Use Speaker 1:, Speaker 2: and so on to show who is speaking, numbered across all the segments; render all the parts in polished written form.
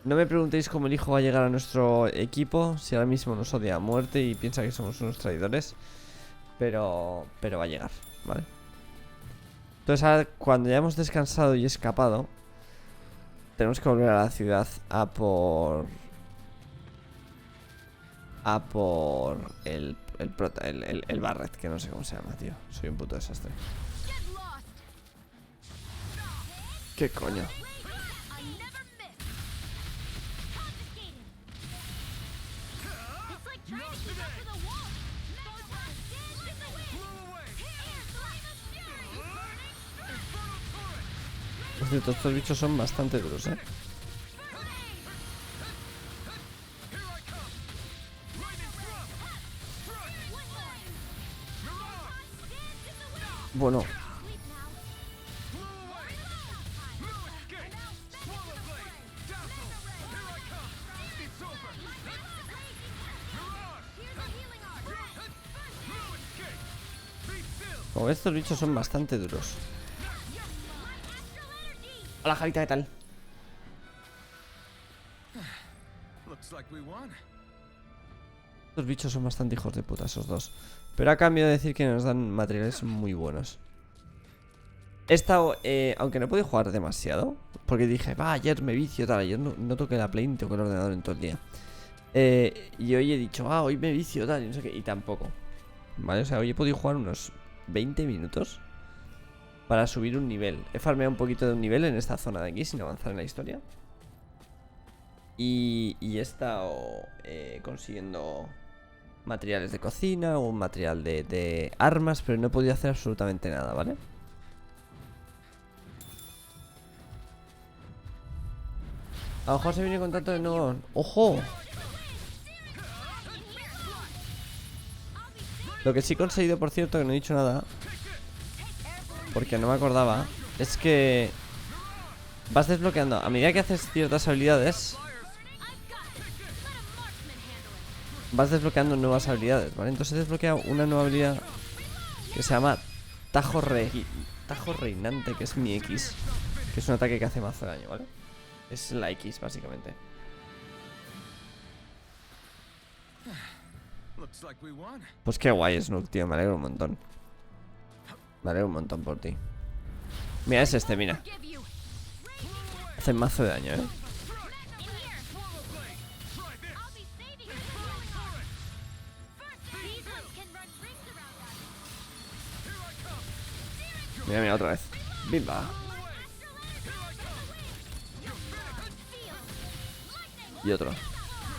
Speaker 1: No me preguntéis cómo el hijo va a llegar a nuestro equipo, si ahora mismo nos odia a muerte y piensa que somos unos traidores. Pero va a llegar, ¿vale? Entonces ahora, cuando ya hemos descansado y escapado, tenemos que volver a la ciudad a por el Barret, que no sé cómo se llama, tío. Soy un puto desastre. ¿Qué coño? Por cierto, estos bichos son bastante duros, ¿eh? Bueno. Como estos bichos son bastante duros. Hola, Javita, ¿qué tal? Estos bichos son bastante hijos de puta, esos dos. Pero a cambio de decir que nos dan materiales muy buenos. He estado, aunque no he podido jugar demasiado, porque dije, va, ayer me vicio, tal. Ayer no toqué la Play ni toqué el ordenador en todo el día. Y hoy he dicho, hoy me vicio, tal, y no sé qué. Y tampoco. Vale, o sea, hoy he podido jugar unos 20 minutos para subir un nivel. He farmeado un poquito de un nivel en esta zona de aquí sin avanzar en la historia. Y he estado consiguiendo materiales de cocina o un material de armas, pero no he podido hacer absolutamente nada, ¿vale? A lo mejor se viene con tanto de no... ¡Ojo! Lo que sí he conseguido, por cierto, que no he dicho nada, porque no me acordaba, es que vas desbloqueando, a medida que haces ciertas habilidades, vas desbloqueando nuevas habilidades, ¿vale? Entonces he desbloqueado una nueva habilidad que se llama Tajo Reinante, que es mi X, que es un ataque que hace mazo de daño, ¿vale? Es la X, básicamente. Pues qué guay, Snook, tío, me alegro un montón. Me alegro un montón por ti. Mira, es este, mira. Hace mazo de daño, Mira, mira, otra vez. ¡Bimba! Y otro.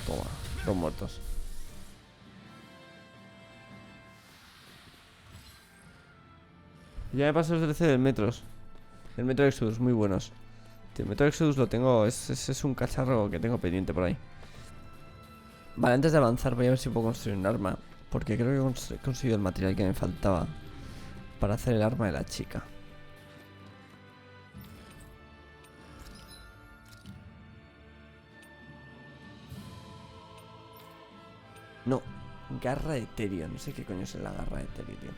Speaker 1: Toma, dos muertos. Ya me paso el DLC del Metros. El Metro Exodus, muy buenos. Tío, el Metro Exodus lo tengo. Es un cacharro que tengo pendiente por ahí. Vale, antes de avanzar voy a ver si puedo construir un arma. Porque creo que he conseguido el material que me faltaba para hacer el arma de la chica. No, garra etéreo. No sé qué coño es la garra etéreo, tío.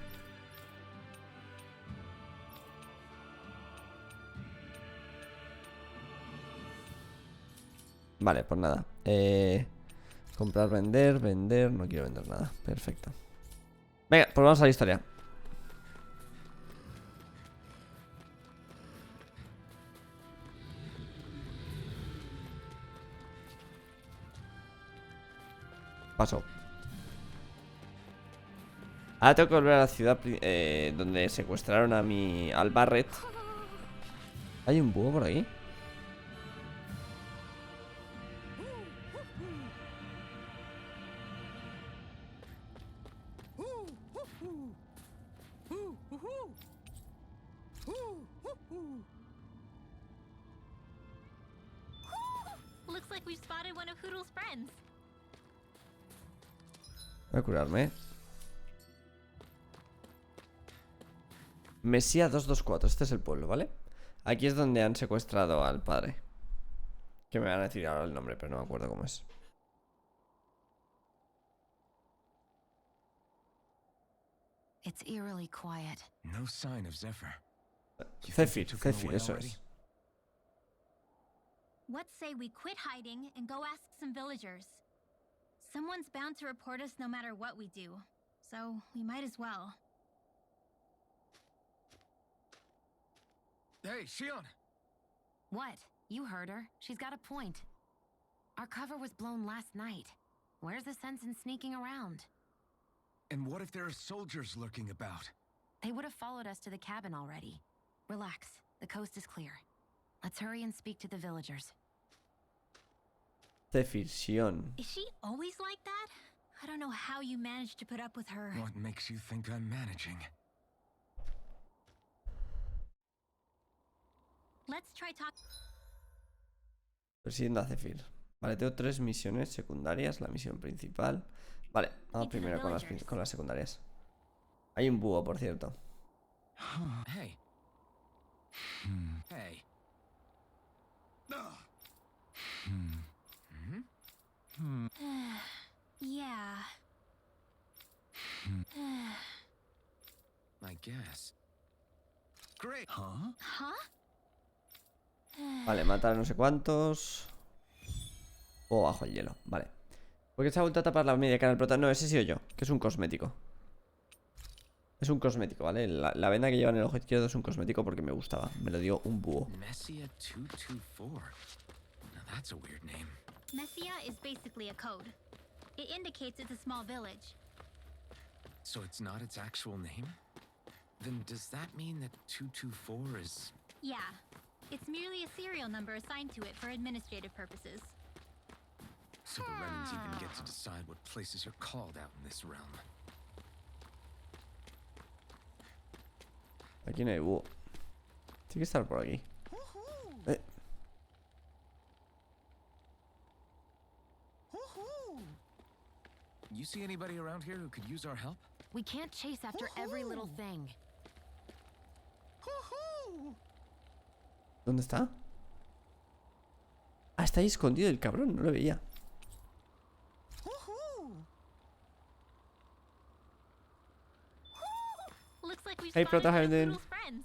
Speaker 1: Vale, pues nada. Comprar, vender, vender. No quiero vender nada. Perfecto. Venga, pues vamos a la historia. Paso. Ahora tengo que volver a la ciudad donde secuestraron al Barret. ¿Hay un búho por ahí? Voy a curarme. Mesía 224, este es el pueblo, ¿vale? Aquí es donde han secuestrado al padre. Que me van a decir ahora el nombre, pero no me acuerdo cómo es.
Speaker 2: It's eerily quiet.
Speaker 3: No sign of Zephyr.
Speaker 1: Zephyr, eso es.
Speaker 2: What say we quit hiding and go ask some villagers? Someone's bound to report us no matter what we do, so we might as well.
Speaker 3: Hey, Shion!
Speaker 4: What? You heard her. She's got a point. Our cover was blown last night. Where's the sense in sneaking around?
Speaker 3: And what if there are soldiers lurking about?
Speaker 4: They would have followed us to the cabin already. Relax. The coast is clear. Let's hurry and speak to the villagers.
Speaker 1: Zephyr, Sion.
Speaker 2: Is she always like that? I don't know how you managed to put up with her.
Speaker 3: What makes you think I'm managing?
Speaker 2: Let's try talk.
Speaker 1: Persiguiendo a Zephyr. Vale, tengo 3 misiones secundarias. La misión principal. Vale, vamos primero con las secundarias. Hay un búho, por cierto.
Speaker 3: Hey. Hey.
Speaker 2: Yeah.
Speaker 3: I guess. Great. Huh?
Speaker 2: Huh?
Speaker 1: Vale, matar a no sé cuántos. O bajo el hielo, vale. Porque se ha vuelto a tapar la media cara del prota. No, ese he sido yo, que es un cosmético. Es un cosmético, ¿vale? La venda que lleva en el ojo izquierdo es un cosmético porque me gustaba. Me lo dio un búho.
Speaker 3: Messia 224. Now that's a weird name.
Speaker 2: Messia is basically a code. It indicates it's a small village.
Speaker 3: So it's not its actual name? Then does that mean that 224 is...
Speaker 2: Yeah. It's merely a serial number assigned to it for administrative purposes.
Speaker 3: So the remnants even get to decide what places you're called out in this realm.
Speaker 1: Aquí no hay búho. Tiene que estar por aquí.
Speaker 3: You see anybody around here who could use our help?
Speaker 4: We can't chase after every little thing.
Speaker 1: ¿Dónde está? Ah, está ahí escondido el cabrón, no lo veía.
Speaker 2: Looks like we've
Speaker 1: Hey,
Speaker 2: spotted
Speaker 1: Prota, how
Speaker 2: one
Speaker 1: you
Speaker 2: of
Speaker 1: doing?
Speaker 2: Poodle's friends.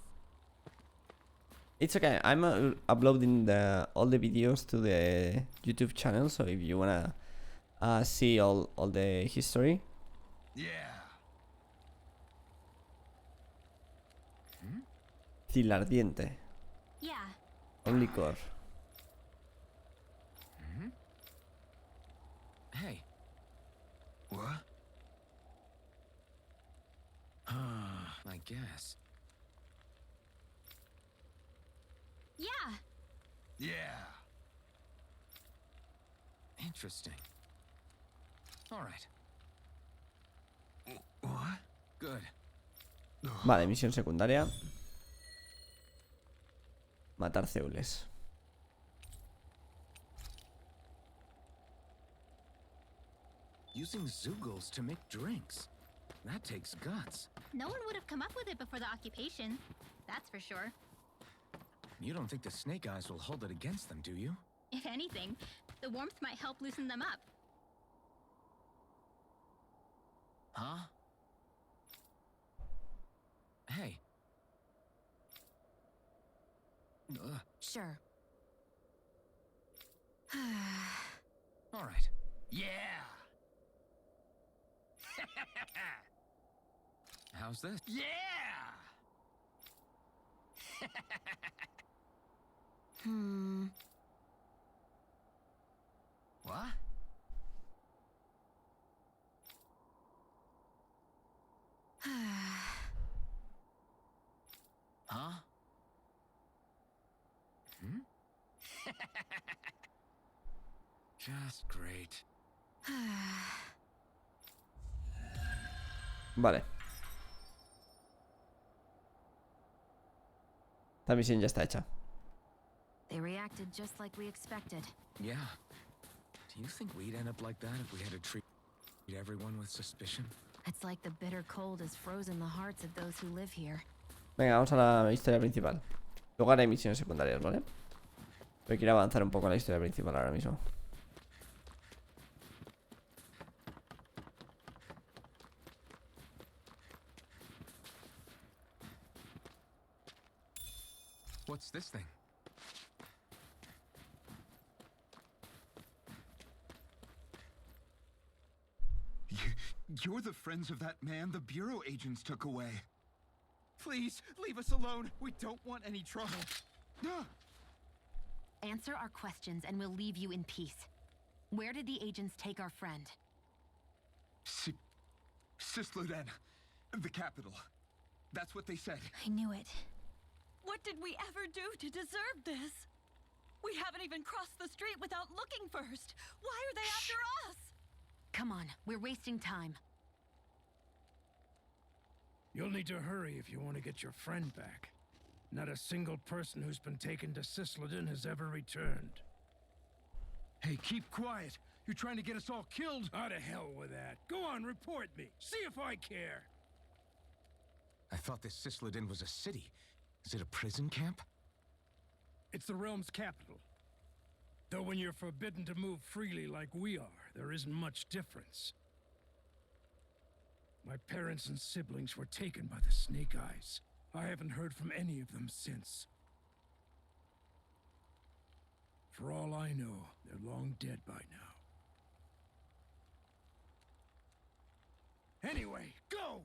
Speaker 1: It's okay, I'm uploading all the videos to the YouTube channel, so if you wanna see all the history.
Speaker 3: Yeah.
Speaker 1: Cilardiente.
Speaker 2: Yeah.
Speaker 1: Un licor.
Speaker 3: Hey. What? I guess.
Speaker 2: Yeah.
Speaker 3: Yeah. Interesting. All right. What? Good.
Speaker 1: Vale, misión secundaria. Matar ceules.
Speaker 3: Using Zoogles to make drinks. That takes guts.
Speaker 2: No one would have come up with it before the occupation. That's for sure.
Speaker 3: You don't think the Snake Eyes will hold it against them, do you?
Speaker 2: If anything, the warmth might help loosen them up.
Speaker 3: Huh? Hey.
Speaker 4: Sure.
Speaker 3: All right. Yeah! How's this? Yeah! What? Huh? Just great.
Speaker 1: Vale. Esta misión ya está hecha.
Speaker 4: They reacted just like we expected.
Speaker 3: Yeah. Do you think we'd end up like that if we had to treat everyone with suspicion?
Speaker 4: It's like the bitter cold has frozen the hearts of those who live here.
Speaker 1: Venga, vamos a la historia principal. Luego haré misiones secundarias, ¿vale? Pero quiero avanzar un poco en la historia principal ahora mismo.
Speaker 3: What's this thing?
Speaker 5: You're the friends of that man the Bureau agents took away. Please, leave us alone. We don't want any trouble.
Speaker 4: Answer our questions and we'll leave you in peace. Where did the agents take our friend?
Speaker 5: Sisluden. The capital. That's what they said.
Speaker 2: I knew it.
Speaker 6: What did we ever do to deserve this? We haven't even crossed the street without looking first. Why are they after us?
Speaker 4: Come on, we're wasting time.
Speaker 7: You'll need to hurry if you want to get your friend back. Not a single person who's been taken to Sisleden has ever returned.
Speaker 5: Hey, keep quiet. You're trying to get us all killed.
Speaker 7: How to hell with that. Go on, report me. See if I care.
Speaker 3: I thought this Sisleden was a city. Is it a prison camp?
Speaker 7: It's the realm's capital. Though when you're forbidden to move freely like we are, there isn't much difference. My parents and siblings were taken by the Snake Eyes. I haven't heard from any of them since. For all I know, they're long dead by now. Anyway, go!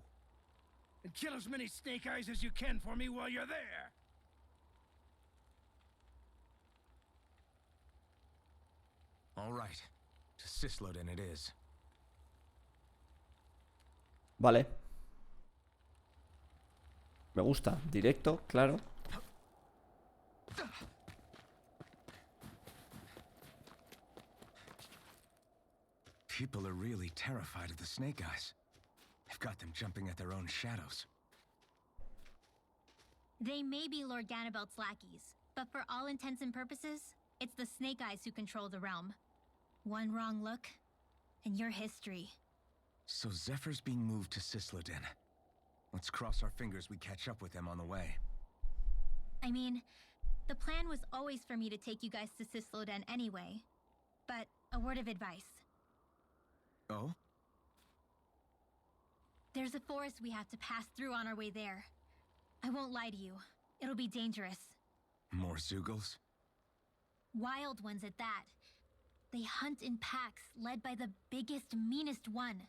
Speaker 7: And kill as many Snake Eyes as you can for me while you're there!
Speaker 3: All right. To Sisleden it is.
Speaker 1: Vale. Me gusta. Directo, claro.
Speaker 3: People are really terrified of the Snake Eyes. They've got them jumping at their own shadows.
Speaker 2: They may be Lord Ganabelt's lackeys, but for all intents and purposes, it's the Snake Eyes who control the realm. One wrong look, and your history.
Speaker 3: So Zephyr's being moved to Sisleden. Let's cross our fingers we catch up with them on the way.
Speaker 2: I mean, the plan was always for me to take you guys to Sisleden anyway. But a word of advice.
Speaker 3: Oh?
Speaker 2: There's a forest we have to pass through on our way there. I won't lie to you. It'll be dangerous.
Speaker 3: More Zeugles?
Speaker 2: Wild ones at that. They hunt in packs, led by the biggest, meanest one.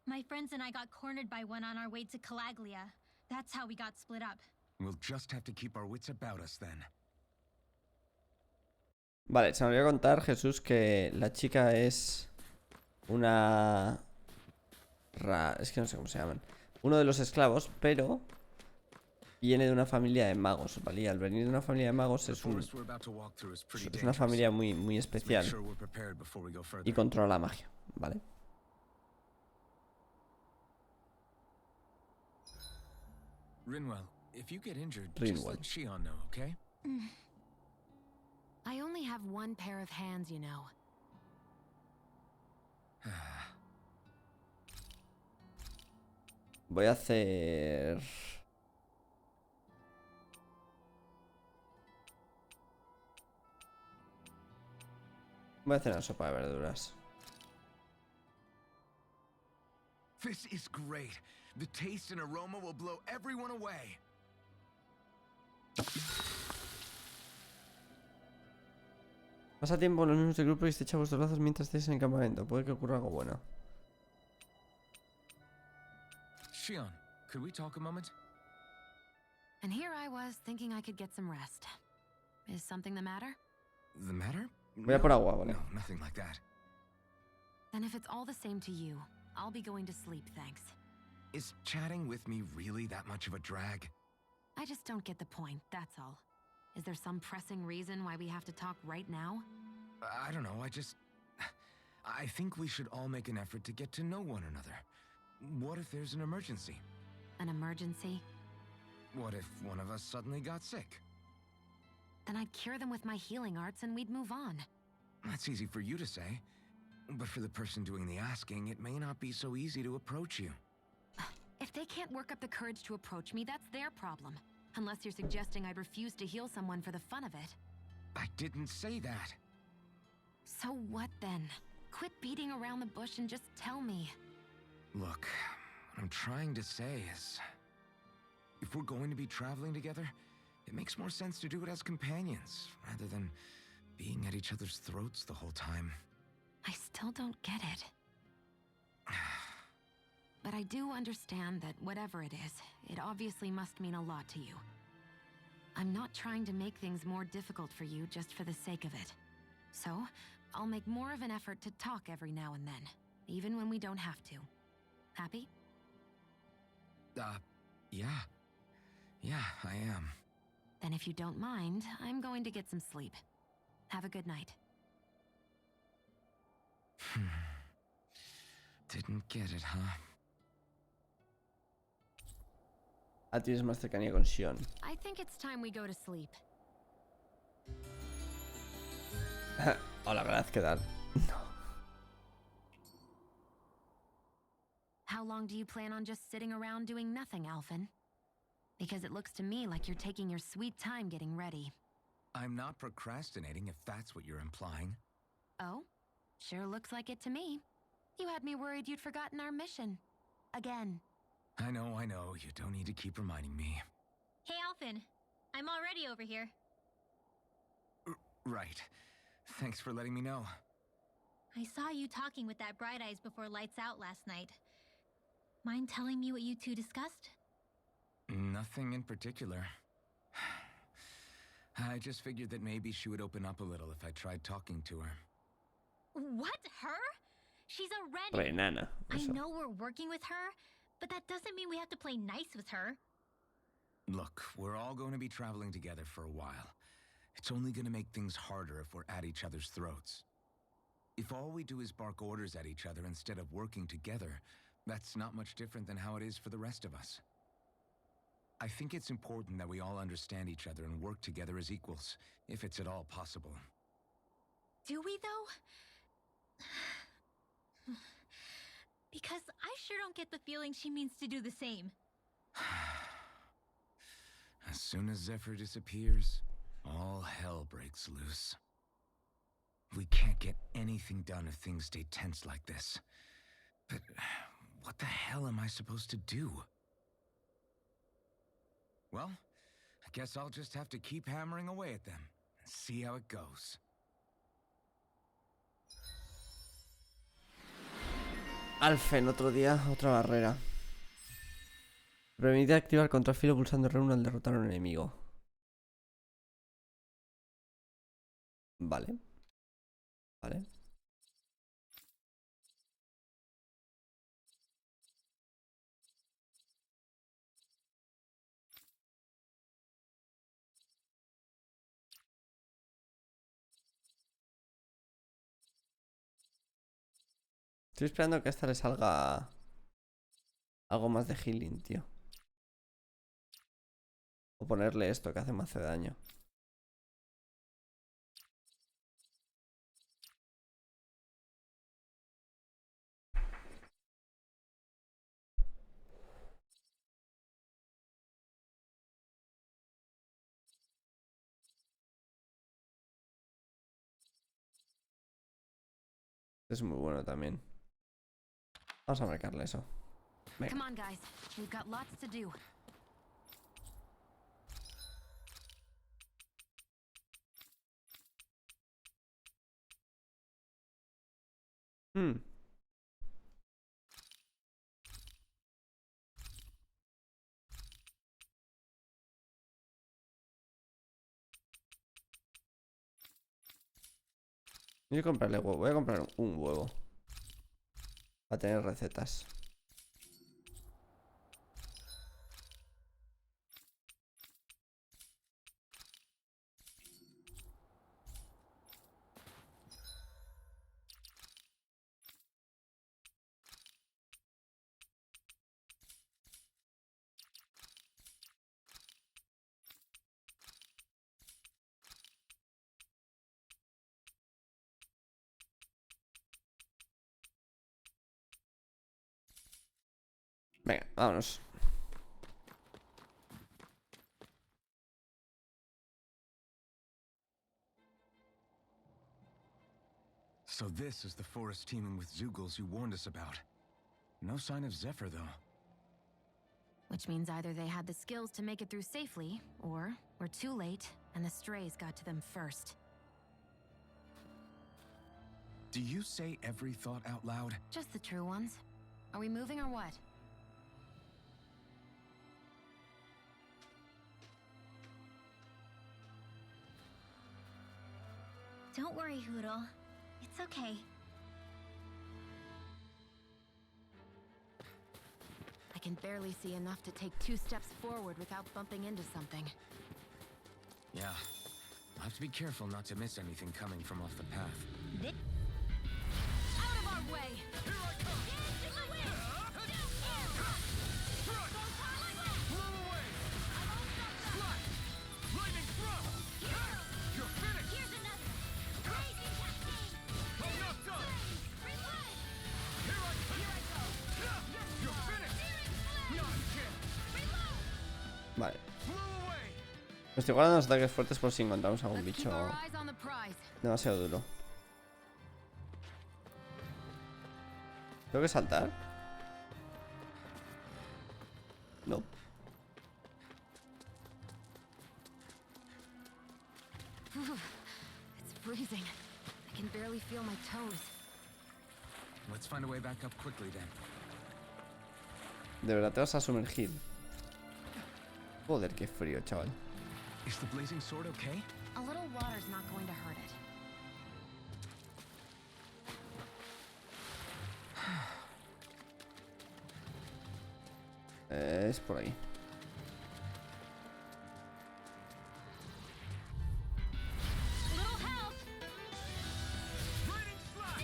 Speaker 2: My friends and I got cornered by one on our way to Calaglia. That's how we got split up.
Speaker 3: We'll just have to keep our wits about us then.
Speaker 1: Vale, se me olvidó contar, Jesús, que la chica es una... Es que no sé cómo se llaman. Uno de los esclavos, pero viene de una familia de magos, ¿vale? Y al venir de una familia de magos es una familia muy especial y controla la magia, ¿vale?
Speaker 3: Rinwell, if you get injured,
Speaker 1: Rinwell.
Speaker 3: just let Shion know, okay?
Speaker 4: I only have one pair of hands, you know.
Speaker 1: Voy a hacer... Voy a hacer una sopa de verduras.
Speaker 3: This is great. The taste and aroma will blow everyone away.
Speaker 1: Pasa tiempo con los miembros del grupo y estrecha vuestros brazos mientras estéis en el campamento. Puede que ocurra algo bueno.
Speaker 3: Shion, could we talk a moment?
Speaker 4: And here I was thinking I could get some rest. Is something the matter?
Speaker 3: The matter?
Speaker 1: Voy a por agua, vale.
Speaker 3: No, nothing like that.
Speaker 4: Then if it's all the same to you, I'll be going to sleep, thanks.
Speaker 3: Is chatting with me really that much of a drag?
Speaker 4: I just don't get the point, that's all. Is there some pressing reason why we have to talk right now?
Speaker 3: I don't know, I think we should all make an effort to get to know one another. What if there's an emergency?
Speaker 4: An emergency?
Speaker 3: What if one of us suddenly got sick?
Speaker 4: Then I'd cure them with my healing arts and we'd move on.
Speaker 3: That's easy for you to say. But for the person doing the asking, it may not be so easy to approach you.
Speaker 4: If they can't work up the courage to approach me, that's their problem. Unless you're suggesting I'd refuse to heal someone for the fun of it.
Speaker 3: I didn't say that.
Speaker 4: So what then? Quit beating around the bush and just tell me.
Speaker 3: Look, what I'm trying to say is... if we're going to be traveling together, it makes more sense to do it as companions, rather than being at each other's throats the whole time.
Speaker 4: I still don't get it. but I do understand that whatever it is, it obviously must mean a lot to you. I'm not trying to make things more difficult for you just for the sake of it. So, I'll make more of an effort to talk every now and then, even when we don't have to. Happy?
Speaker 3: Yeah. Yeah, I am.
Speaker 4: Then if you don't mind, I'm going to get some sleep. Have a good night.
Speaker 3: Didn't get it, huh?
Speaker 1: Tienes más cercanía con Sion.
Speaker 4: I think it's time we go to sleep.
Speaker 1: Hola, gracias, ¿qué tal? No.
Speaker 4: How long do you plan on just sitting around doing nothing, Alphen? Because it looks to me like you're taking your sweet time getting ready.
Speaker 3: I'm not procrastinating, if that's what you're implying.
Speaker 4: Oh? Sure looks like it to me. You had me worried you'd forgotten our mission. Again.
Speaker 3: I know. You don't need to keep reminding me.
Speaker 2: Hey, Alphen. I'm already over here.
Speaker 3: Right. Thanks for letting me know.
Speaker 2: I saw you talking with that Bright Eyes before lights out last night. Mind telling me what you two discussed?
Speaker 3: Nothing in particular. I just figured that maybe she would open up a little if I tried talking to her.
Speaker 2: What? Her? She's a Renin.
Speaker 1: Renana.
Speaker 2: I
Speaker 1: Eso.
Speaker 2: know we're working with her, but that doesn't mean we have to play nice with her.
Speaker 3: Look, we're all going to be traveling together for a while. It's only going to make things harder if we're at each other's throats. If all we do is bark orders at each other instead of working together, that's not much different than how it is for the rest of us. I think it's important that we all understand each other and work together as equals, if it's at all possible.
Speaker 2: Do we, though? Because I sure don't get the feeling she means to do the same.
Speaker 3: As soon as Zephyr disappears, all hell breaks loose. We can't get anything done if things stay tense like this. But what the hell am I supposed to do? Well, I guess I'll just have to keep hammering away at them and see how it goes.
Speaker 1: Alphen, otro día, otra barrera. Permite activar contrafilo pulsando R1 al derrotar a un enemigo. Vale. Vale. Estoy esperando que a esta le salga algo más de healing, tío. O ponerle esto que hace mazo de daño. Es muy bueno también. Vamos a marcarle eso. Venga.
Speaker 4: Come on, guys. We've got lots to do.
Speaker 1: Hmm. Voy a comprarle huevo. Voy a comprar un huevo. Para tener recetas. Venga, vámonos.
Speaker 3: So this is the forest teeming with Zeugles you warned us about. No sign of Zephyr, though.
Speaker 4: Which means either they had the skills to make it through safely, or we're too late and the strays got to them first.
Speaker 3: Do you say every thought out loud?
Speaker 4: Just the true ones. Are we moving or what?
Speaker 2: Don't worry, Hoodle. It's okay.
Speaker 4: I can barely see enough to take 2 steps forward without bumping into something.
Speaker 3: Yeah. I'll have to be careful not to miss anything coming from off the path.
Speaker 4: Out of our way!
Speaker 5: Here I come! Blow away! Lightning thrust! You're finished!
Speaker 2: Here's another. Crazy cascade.
Speaker 5: I'm not done!
Speaker 2: Reload.
Speaker 5: Here I go! You're finished! Not again!
Speaker 1: Vale.
Speaker 5: Blow away!
Speaker 1: Me estoy guardando los ataques fuertes por si encontramos algún
Speaker 4: Let's keep
Speaker 1: bicho
Speaker 4: our eyes on the prize.
Speaker 1: demasiado duro. ¿Tengo que saltar? No.
Speaker 4: It's freezing. I can barely feel my toes.
Speaker 3: Let's find a way back up quickly then.
Speaker 1: De verdad te vas a sumergir. Joder, qué frío, chaval.
Speaker 3: Is the blazing sword okay?
Speaker 4: A little water's not going to hurt it.
Speaker 1: Es por ahí.
Speaker 2: Little help.
Speaker 5: Raining slash!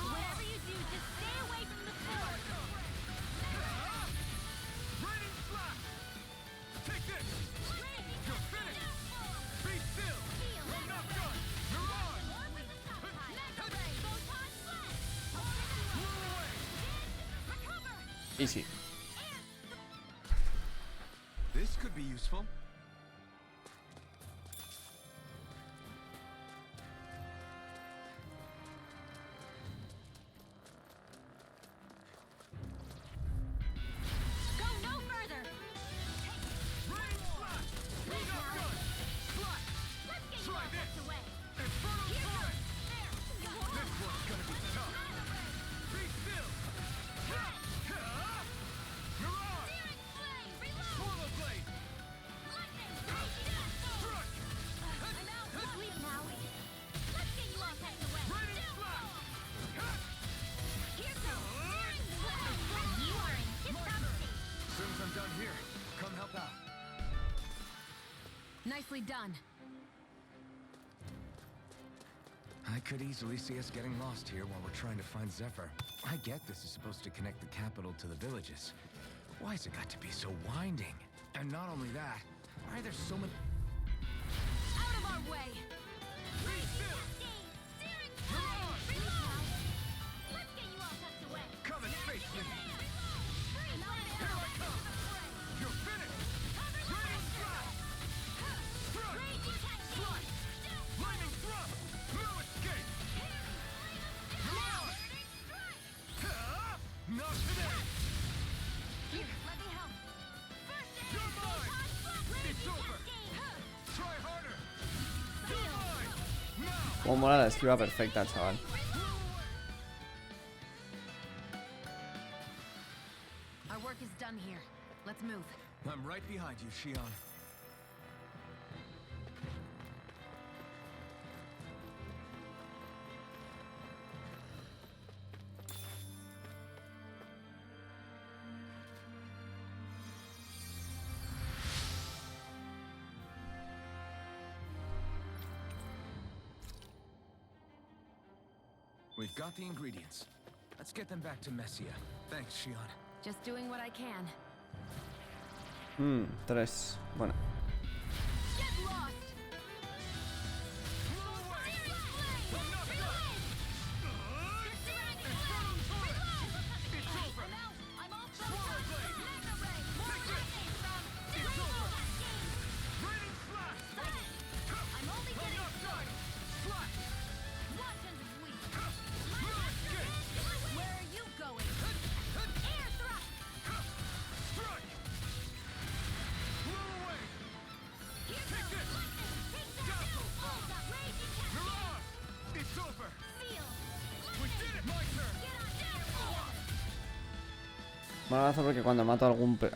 Speaker 2: Whatever you do, just stay away from the sword.
Speaker 5: Raining slash! Take this! You're finished! Be still! I'm not done! You're on! Blow away!
Speaker 1: Easy.
Speaker 3: This could be useful.
Speaker 2: Go no further.
Speaker 5: Raining slash! I'm not done! Slash!
Speaker 2: Let's get you
Speaker 5: Try
Speaker 2: all
Speaker 5: this!
Speaker 2: tucked away.
Speaker 5: Inferno torrent!
Speaker 2: There.
Speaker 5: This one's gonna be tough! Be still! You're on! Swallow blade! Struck!
Speaker 2: Sleep now. Let's get you all tucked away.
Speaker 5: Raining slash!
Speaker 2: Here goes. You are in tip-top shape.
Speaker 3: As soon as I'm done here, come help out.
Speaker 4: Nicely done.
Speaker 3: I could easily see us getting lost here while we're trying to find Zephyr. I get this is supposed to connect the capital to the villages. Why's it got to be so winding? And not only that, why are there so many...
Speaker 4: Out of our way!
Speaker 5: Be still! You're on!
Speaker 2: Let's get you all tucked away.
Speaker 5: Come and face me!
Speaker 2: Here
Speaker 5: Here I come! You're finished! Raining slash! Struck! Slash! Lightning thrust! No escape! You're on! Not today!
Speaker 2: Here, let me help.
Speaker 5: You're mine! It's over! Try harder! You're mine! Now!
Speaker 1: Como mola la esquiva perfecta, chaval.
Speaker 4: Our work is done here. Let's move.
Speaker 3: I'm right behind you, Shion. We've got the ingredients. Let's get them back to Messia. Thanks, Shion.
Speaker 4: Just doing what I can.
Speaker 1: 3. Bueno.
Speaker 4: Get lost!
Speaker 5: Blow away! I'm not done! Inferno torrent! It's over! Swallow blade! Take this! It's over! Raining slash!
Speaker 2: I'm only
Speaker 5: I'm
Speaker 2: getting
Speaker 5: not done! Slash!
Speaker 2: watch and weak.
Speaker 5: No escape!
Speaker 2: Where are you going? Air thrust.
Speaker 5: Strike! Blow away!
Speaker 1: Malazo porque cuando mato a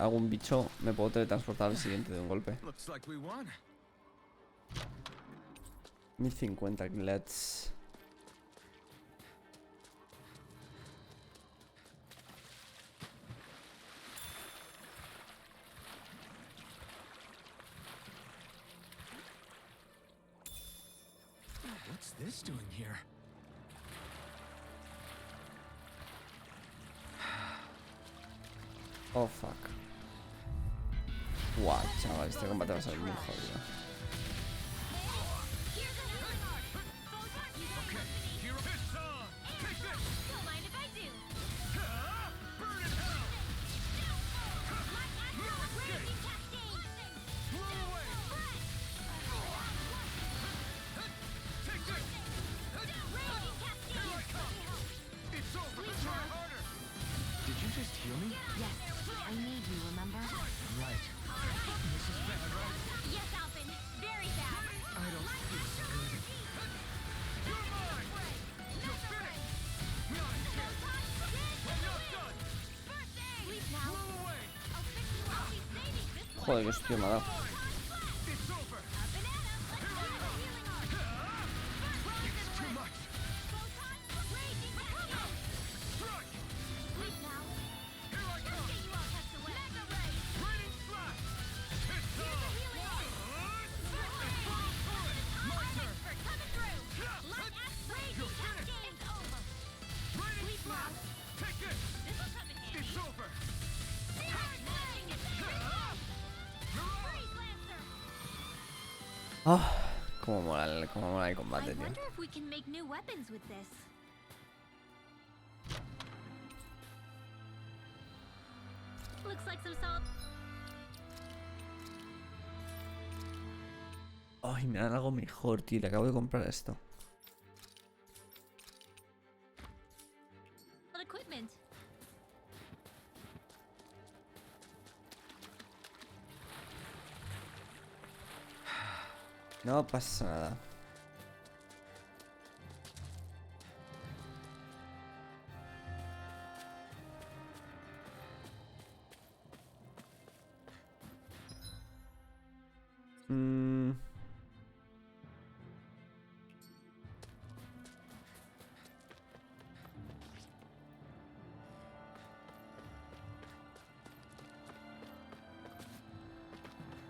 Speaker 1: algún bicho me puedo teletransportar al siguiente de un golpe.
Speaker 3: Looks like we won.
Speaker 1: 1050 glets.
Speaker 3: What's this doing here?
Speaker 1: Oh fuck. Guau, chaval, este combate va a ser muy jodido.
Speaker 5: Okay, here it's on. Take this.
Speaker 2: Don't mind if I do.
Speaker 5: Burn in hell.
Speaker 2: Raging cascade.
Speaker 5: Blow away. Take this.
Speaker 2: Raging cascade.
Speaker 5: Here I come. It's over. Try harder.
Speaker 3: Did you just heal me?
Speaker 4: Yes, I need you, remember?
Speaker 3: Right. This is bad, right?
Speaker 2: Yes, Alvin. Very bad.
Speaker 3: I don't feel so good.
Speaker 5: You're mine. You're finished. Nice. I'm not done.
Speaker 2: Sleep now.
Speaker 5: Blow away.
Speaker 2: I'll fix you up. He's saving this one.
Speaker 1: Joder, que hostia me ha dado.
Speaker 5: It's over.
Speaker 2: Banana. Let's go. Healing arm.
Speaker 5: It's too much.
Speaker 2: Raging cascade.
Speaker 5: Strike.
Speaker 2: Sleep now.
Speaker 5: Here I come.
Speaker 2: Get you all tucked away. Mega ray.
Speaker 5: Raining slash. It's on.
Speaker 2: Healing arm.
Speaker 5: My turn.
Speaker 2: For coming through. Light axe. Raging cascade. It's over.
Speaker 5: Raining
Speaker 2: Sleep now.
Speaker 5: slash. Take this.
Speaker 2: This will come in handy.
Speaker 5: It's over.
Speaker 2: Smashing it. Freeze Lancer.
Speaker 1: Ah, cómo mola el
Speaker 2: I
Speaker 1: combate, tío.
Speaker 2: wonder if we can make new weapons with this. Looks like some salt.
Speaker 1: Ay, me dan algo mejor, tío. Le acabo de comprar esto.
Speaker 2: Equipment.
Speaker 1: No pasa nada.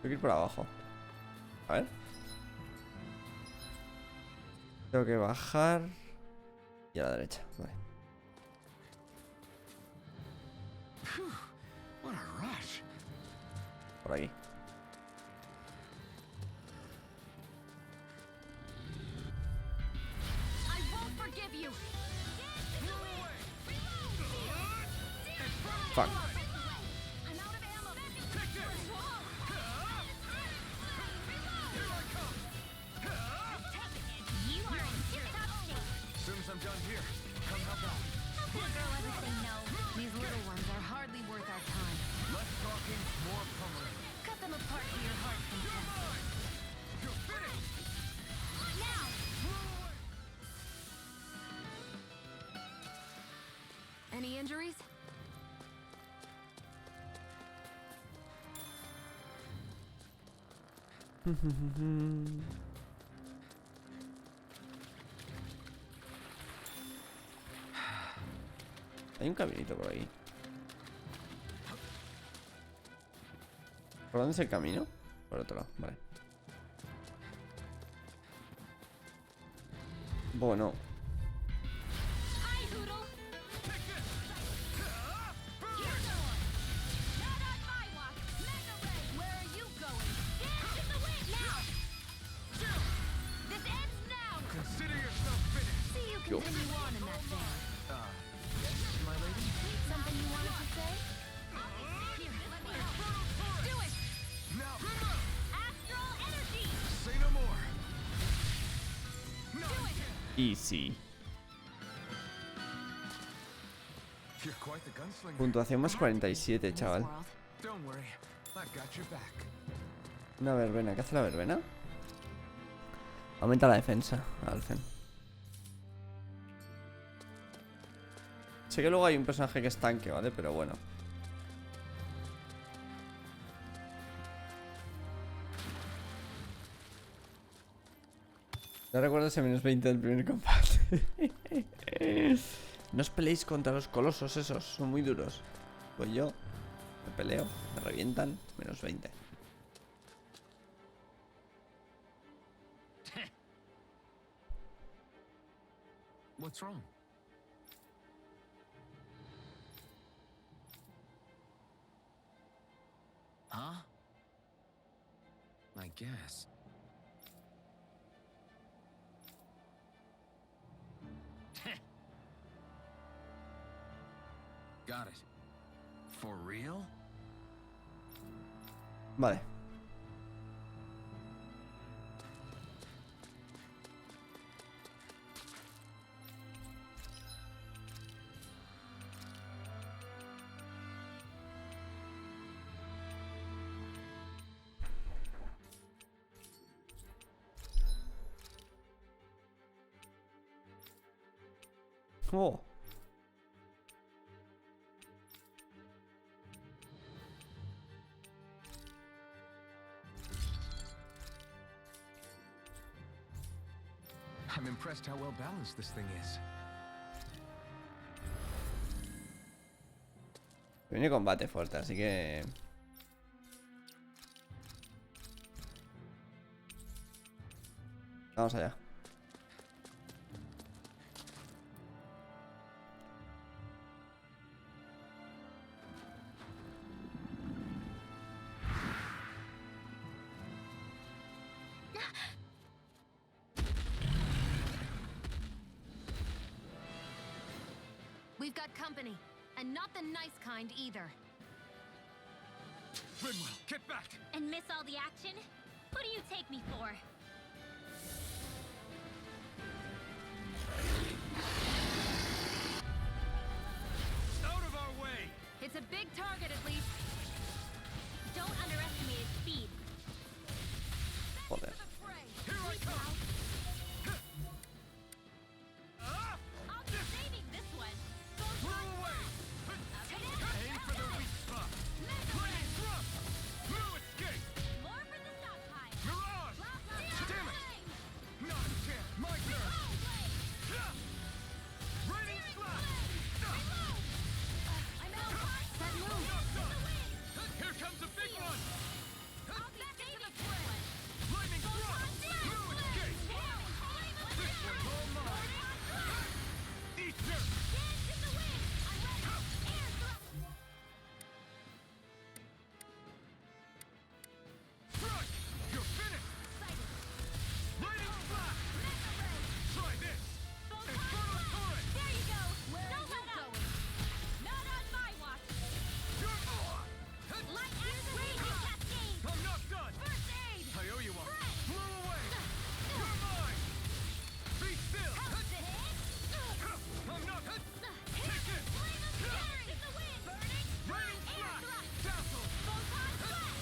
Speaker 1: Tengo que ir por abajo. A ver. Tengo que bajar. Y a la derecha, vale.
Speaker 3: Phew, what a rush.
Speaker 1: Por aquí.
Speaker 6: I won't forgive you.
Speaker 1: Fuck.
Speaker 6: I'm out of ammo.
Speaker 5: Take this. Here I come.
Speaker 2: You are in tip-top shape.
Speaker 3: As soon as I'm done here, come help out.
Speaker 2: How could a girl ever say no?
Speaker 4: These little ones are hardly worth our time.
Speaker 3: Less talking, more pummeling.
Speaker 4: Cut them apart to your heart's content.
Speaker 5: You're finished.
Speaker 2: Now!
Speaker 4: Any injuries?
Speaker 1: Hay un caminito por ahí. ¿Por dónde es el camino? Por otro lado, vale. Bueno.
Speaker 2: Hi, Hoodle!
Speaker 5: Take this.
Speaker 2: Here's more! Not on my watch! Mega Ray! Where are you going? Dance in the wind! Now! This ends now!
Speaker 5: Consider yourself finished.
Speaker 4: See you
Speaker 1: Yo.
Speaker 4: continue on in that vein.
Speaker 3: Yes, my lady?
Speaker 4: Something you wanted to say?
Speaker 2: Here, let me help.
Speaker 6: Do it.
Speaker 5: Now,
Speaker 2: Astral energy!
Speaker 5: say no more. No,
Speaker 1: Easy.
Speaker 3: You're quite the gunslinger.
Speaker 1: Puntuación más 47,
Speaker 4: In this
Speaker 1: chaval.
Speaker 4: world.
Speaker 3: Don't worry, I've got your back.
Speaker 1: Una verbena. ¿Qué hace la verbena? Aumenta la defensa, Alfen. Sé que luego hay un personaje que es tanque, ¿vale? Pero bueno. No recuerdo ese -20 del primer combate. No os peleéis contra los colosos esos, son muy duros. Pues yo me peleo, me revientan, -20.
Speaker 3: What's wrong? Huh? I guess. Got it. For real?
Speaker 1: Vale. Oh.
Speaker 3: I'm impressed how well balanced this thing is.
Speaker 1: Viene combate fuerte, así que... Vamos allá.
Speaker 4: We've got company, and not the nice kind either.
Speaker 5: Rinwell, get back!
Speaker 2: And miss all the action? Who do you take me for?
Speaker 5: Out of our way!
Speaker 4: It's a big target, at least.
Speaker 2: Don't underestimate its speed.
Speaker 1: Joder.
Speaker 5: Here I come! Ah!
Speaker 2: I'll be saving this one.
Speaker 5: Blow away! Aim for the weak spot! Lightning thrust! No escape!
Speaker 2: More for the stockpile.
Speaker 5: Mirage! Damn it! Not a chance! My turn! Raining slash!
Speaker 2: I'm out.
Speaker 4: That move!
Speaker 5: Not done! Here comes a big one!
Speaker 2: I'll be saving this one.
Speaker 5: Lightning thrust! No escape! This one's all mine! Eat dirt!
Speaker 2: Dance in the wind. I'm ready. Air thrust.
Speaker 5: Strike! You're finished! Raining slash! Try this! Inferno turret!
Speaker 2: There you go.
Speaker 4: Where
Speaker 2: Don't
Speaker 4: are you
Speaker 2: let up.
Speaker 4: going?
Speaker 2: Not on my watch.
Speaker 5: You're
Speaker 2: Light and raging cascade.
Speaker 5: I'm not done!
Speaker 2: First aid.
Speaker 5: I owe you one! Blow away! You're mine! Be still! I'm not... Take it!
Speaker 2: Dance in the wind. Burning.
Speaker 5: Raining
Speaker 2: Air
Speaker 5: slash!
Speaker 2: thrust.
Speaker 5: Dazzle!
Speaker 2: Photon blast.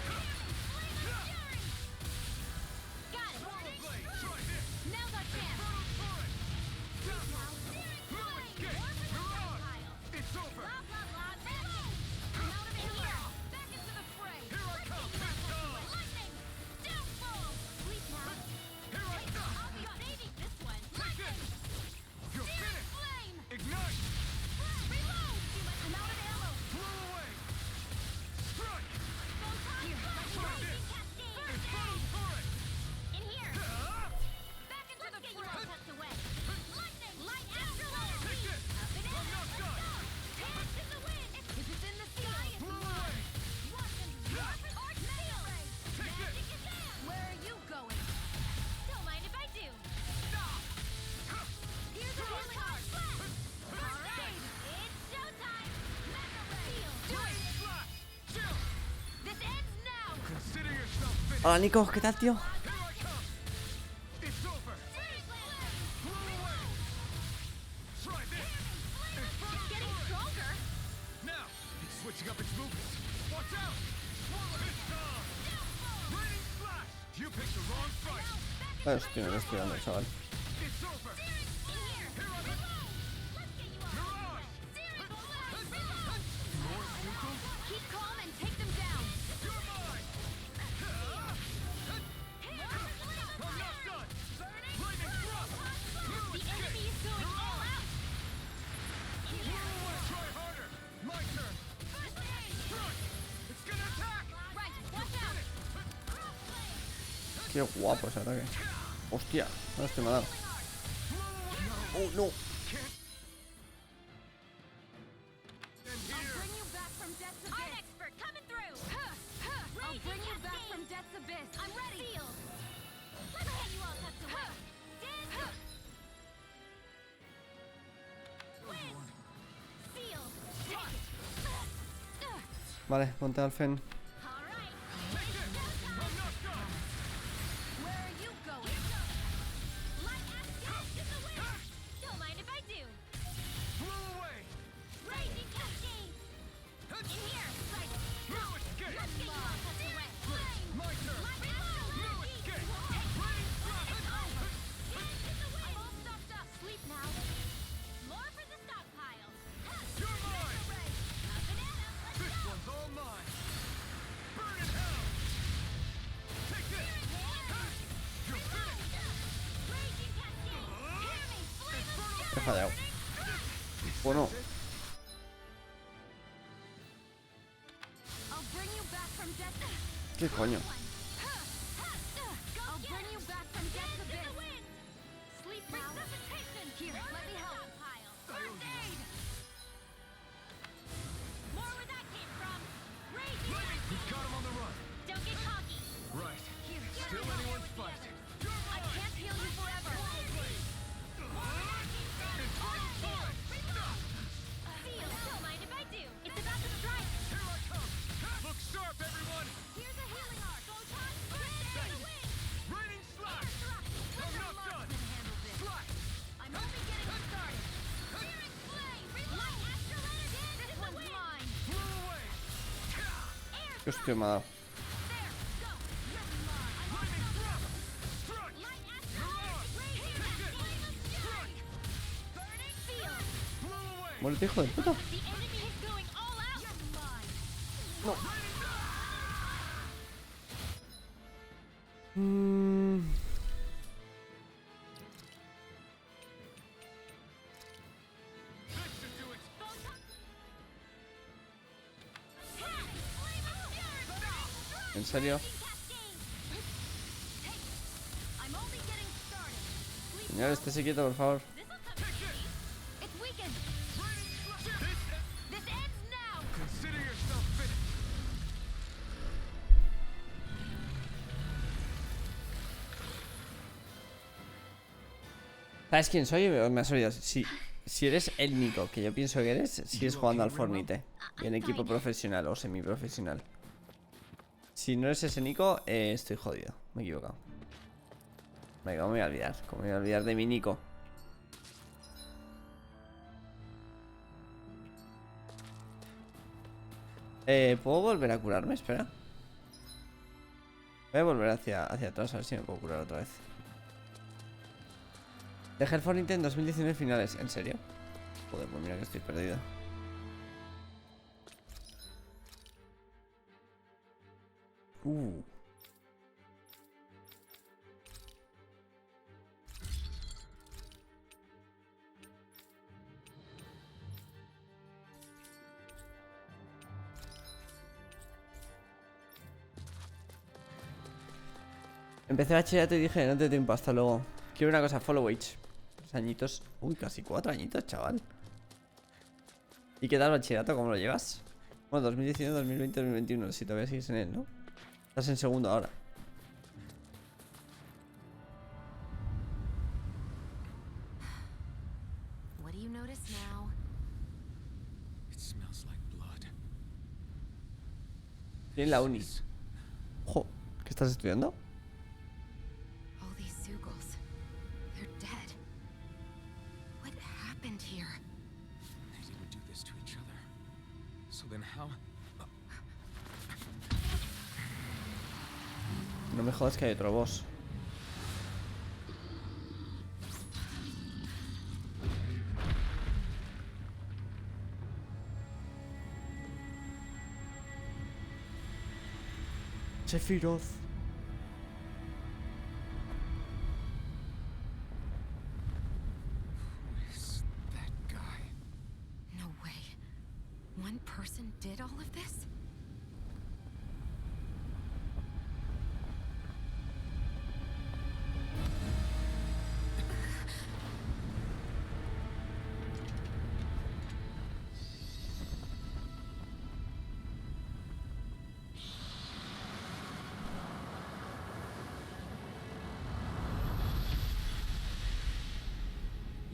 Speaker 2: Flame of fury. Got it.
Speaker 5: Power blade! Try this!
Speaker 2: Now's our chance.
Speaker 5: Inferno turret! Dazzle!
Speaker 2: Searing
Speaker 5: No
Speaker 2: flame.
Speaker 5: escape!
Speaker 2: More for the
Speaker 5: Mirage!
Speaker 2: stockpile.
Speaker 5: It's over!
Speaker 2: Blah, blah, blah. Magic. I'm out of here. Back into the fray.
Speaker 5: Here I come! It's on!
Speaker 2: Lightning. Downfall. Sleep now.
Speaker 5: Here I come!
Speaker 2: I'll be saving this one.
Speaker 5: Take it! You're
Speaker 2: Searing
Speaker 5: finished!
Speaker 2: flame.
Speaker 5: Ignite!
Speaker 2: Reload. I'm out of ammo.
Speaker 5: Blow away! Strike!
Speaker 2: Photon blast.
Speaker 5: Try
Speaker 2: Raging
Speaker 5: this!
Speaker 2: cascade.
Speaker 5: Inferno turret!
Speaker 2: In here.
Speaker 5: Ah!
Speaker 2: Back into the fray. Let's get you all tucked away. Lightning. Light afterlight.
Speaker 5: Take this!
Speaker 2: Up and
Speaker 5: I'm
Speaker 2: in.
Speaker 5: not done!
Speaker 2: Dance in the wind. If it's in the sky, it's
Speaker 5: Blow
Speaker 2: mine.
Speaker 5: away!
Speaker 2: Watch and warp and arc sail.
Speaker 5: Take it!
Speaker 2: Magic is there.
Speaker 4: Where are you going?
Speaker 2: Don't mind if I do.
Speaker 5: Stop!
Speaker 2: Here's a healing arc. First aid. It's showtime. Mega ray.
Speaker 5: Raining slash! Chill!
Speaker 2: This ends now.
Speaker 5: Consider yourself finished!
Speaker 1: Hola Nico, ¿qué tal, tío?
Speaker 5: Here I come! It's over!
Speaker 2: Searing flame.
Speaker 5: Blow away! Try this! Inferno
Speaker 2: Getting
Speaker 5: turret!
Speaker 2: stronger.
Speaker 5: Now, it's switching up its movements. Watch out! It's on! Raining slash! You picked the wrong fight!
Speaker 1: Hostia, me lo estoy dando, chaval.
Speaker 5: It's over!
Speaker 2: In here.
Speaker 5: Here I
Speaker 2: Reload.
Speaker 5: come!
Speaker 2: Let's get you all.
Speaker 5: Mirage!
Speaker 2: Searing flame. Reload.
Speaker 5: More neutral?
Speaker 4: Keep calm and take them down.
Speaker 5: You're mine! I'm not done!
Speaker 1: Qué guapo ese ataque. Hostia, no estoy matando. Oh, no.
Speaker 6: I'll bring you back from death's abyss. I'm expert coming through. I'll bring you back from death's abyss. I'm ready. Sealed. Let's get you all tucked away. Wind. Sealed. Take it.
Speaker 1: Vale, ponte al fen.
Speaker 6: All right. Where are you going? Light axe in the wind. Don't mind if I do.
Speaker 5: Blow away!
Speaker 6: Raging cascades. In here. Right.
Speaker 5: No escape!
Speaker 6: Let's get you all tucked away.
Speaker 5: My turn! No escape! Rain drop!
Speaker 6: I'm all stocked up. Sleep now. More for the stockpile.
Speaker 5: You're mine!
Speaker 6: Banana, let's
Speaker 5: This
Speaker 6: go.
Speaker 5: one's all mine! Burn in hell! Take this! You're finished!
Speaker 6: Raging cascade. Hear me. Flame of
Speaker 1: He fallado. Bueno,
Speaker 6: I'll bring you back from death.
Speaker 1: ¿qué coño?
Speaker 6: I'll bring you back from death's abyss. Sleep now. Here, let me help. First aid. More where that came from. Raging
Speaker 5: We've
Speaker 6: cascade.
Speaker 5: got him on the run!
Speaker 6: Don't get cocky.
Speaker 5: Right.
Speaker 6: Here,
Speaker 5: Still anyone's fight!
Speaker 6: I can't heal you forever. Seal, don't mind if I do. It's about to strike.
Speaker 5: Here I come! Look sharp, everyone!
Speaker 6: Here's a healing arc. Photon, first aid.
Speaker 5: Raining slash! I'm not done! Slash!
Speaker 6: I'm only getting started. Searing flame. Light astral energy. This one's mine.
Speaker 5: Blow away!
Speaker 1: Qué hostia me ha dado.
Speaker 6: There, go. You're mine.
Speaker 5: Lightning thrust! Struck!
Speaker 6: Light astral energy. Raging flame of fury. Burning field.
Speaker 5: Blow away!
Speaker 1: Muérete, hijo de puta.
Speaker 6: The enemy is going all out. You're mine.
Speaker 5: This should do it!
Speaker 1: ¿En serio?
Speaker 6: I'm only getting started. Sleep
Speaker 1: Señor, estése quieto, por favor.
Speaker 6: This'll come in handy. It's weakened. This ends now.
Speaker 5: Consider yourself finished!
Speaker 1: ¿Sabes quién soy? Me has oído. Si eres el Nico, que yo pienso que eres, sigues jugando al Fornite. Y en equipo profesional o semiprofesional. Si no eres ese Nico, estoy jodido. Me he equivocado. Venga, ¿cómo me voy a olvidar? ¿Cómo me voy a olvidar de mi Nico? ¿Puedo volver a curarme? Espera. Voy a volver hacia atrás a ver si me puedo curar otra vez. Dejé el Fornite en 2019 finales. ¿En serio? Joder, pues mira que estoy perdido. Empecé bachillerato y dije, no te tiempo, hasta luego. Quiero una cosa, follow age. 3 añitos. Uy, casi 4 añitos, chaval. ¿Y qué tal bachillerato? ¿Cómo lo llevas? Bueno, 2019, 2020, 2021. Si todavía sigues en él, ¿no? Estás en segundo ahora.
Speaker 4: What do you notice now?
Speaker 3: It smells like blood.
Speaker 1: Tiene la uni. Ojo, ¿qué estás estudiando?
Speaker 4: All these Zugals. They're dead. What happened here?
Speaker 3: They didn't do this to each other. So then how?
Speaker 1: No me jodas que hay otro boss. Sephiroth.
Speaker 3: Who is that guy?
Speaker 4: No way. One person did all of this?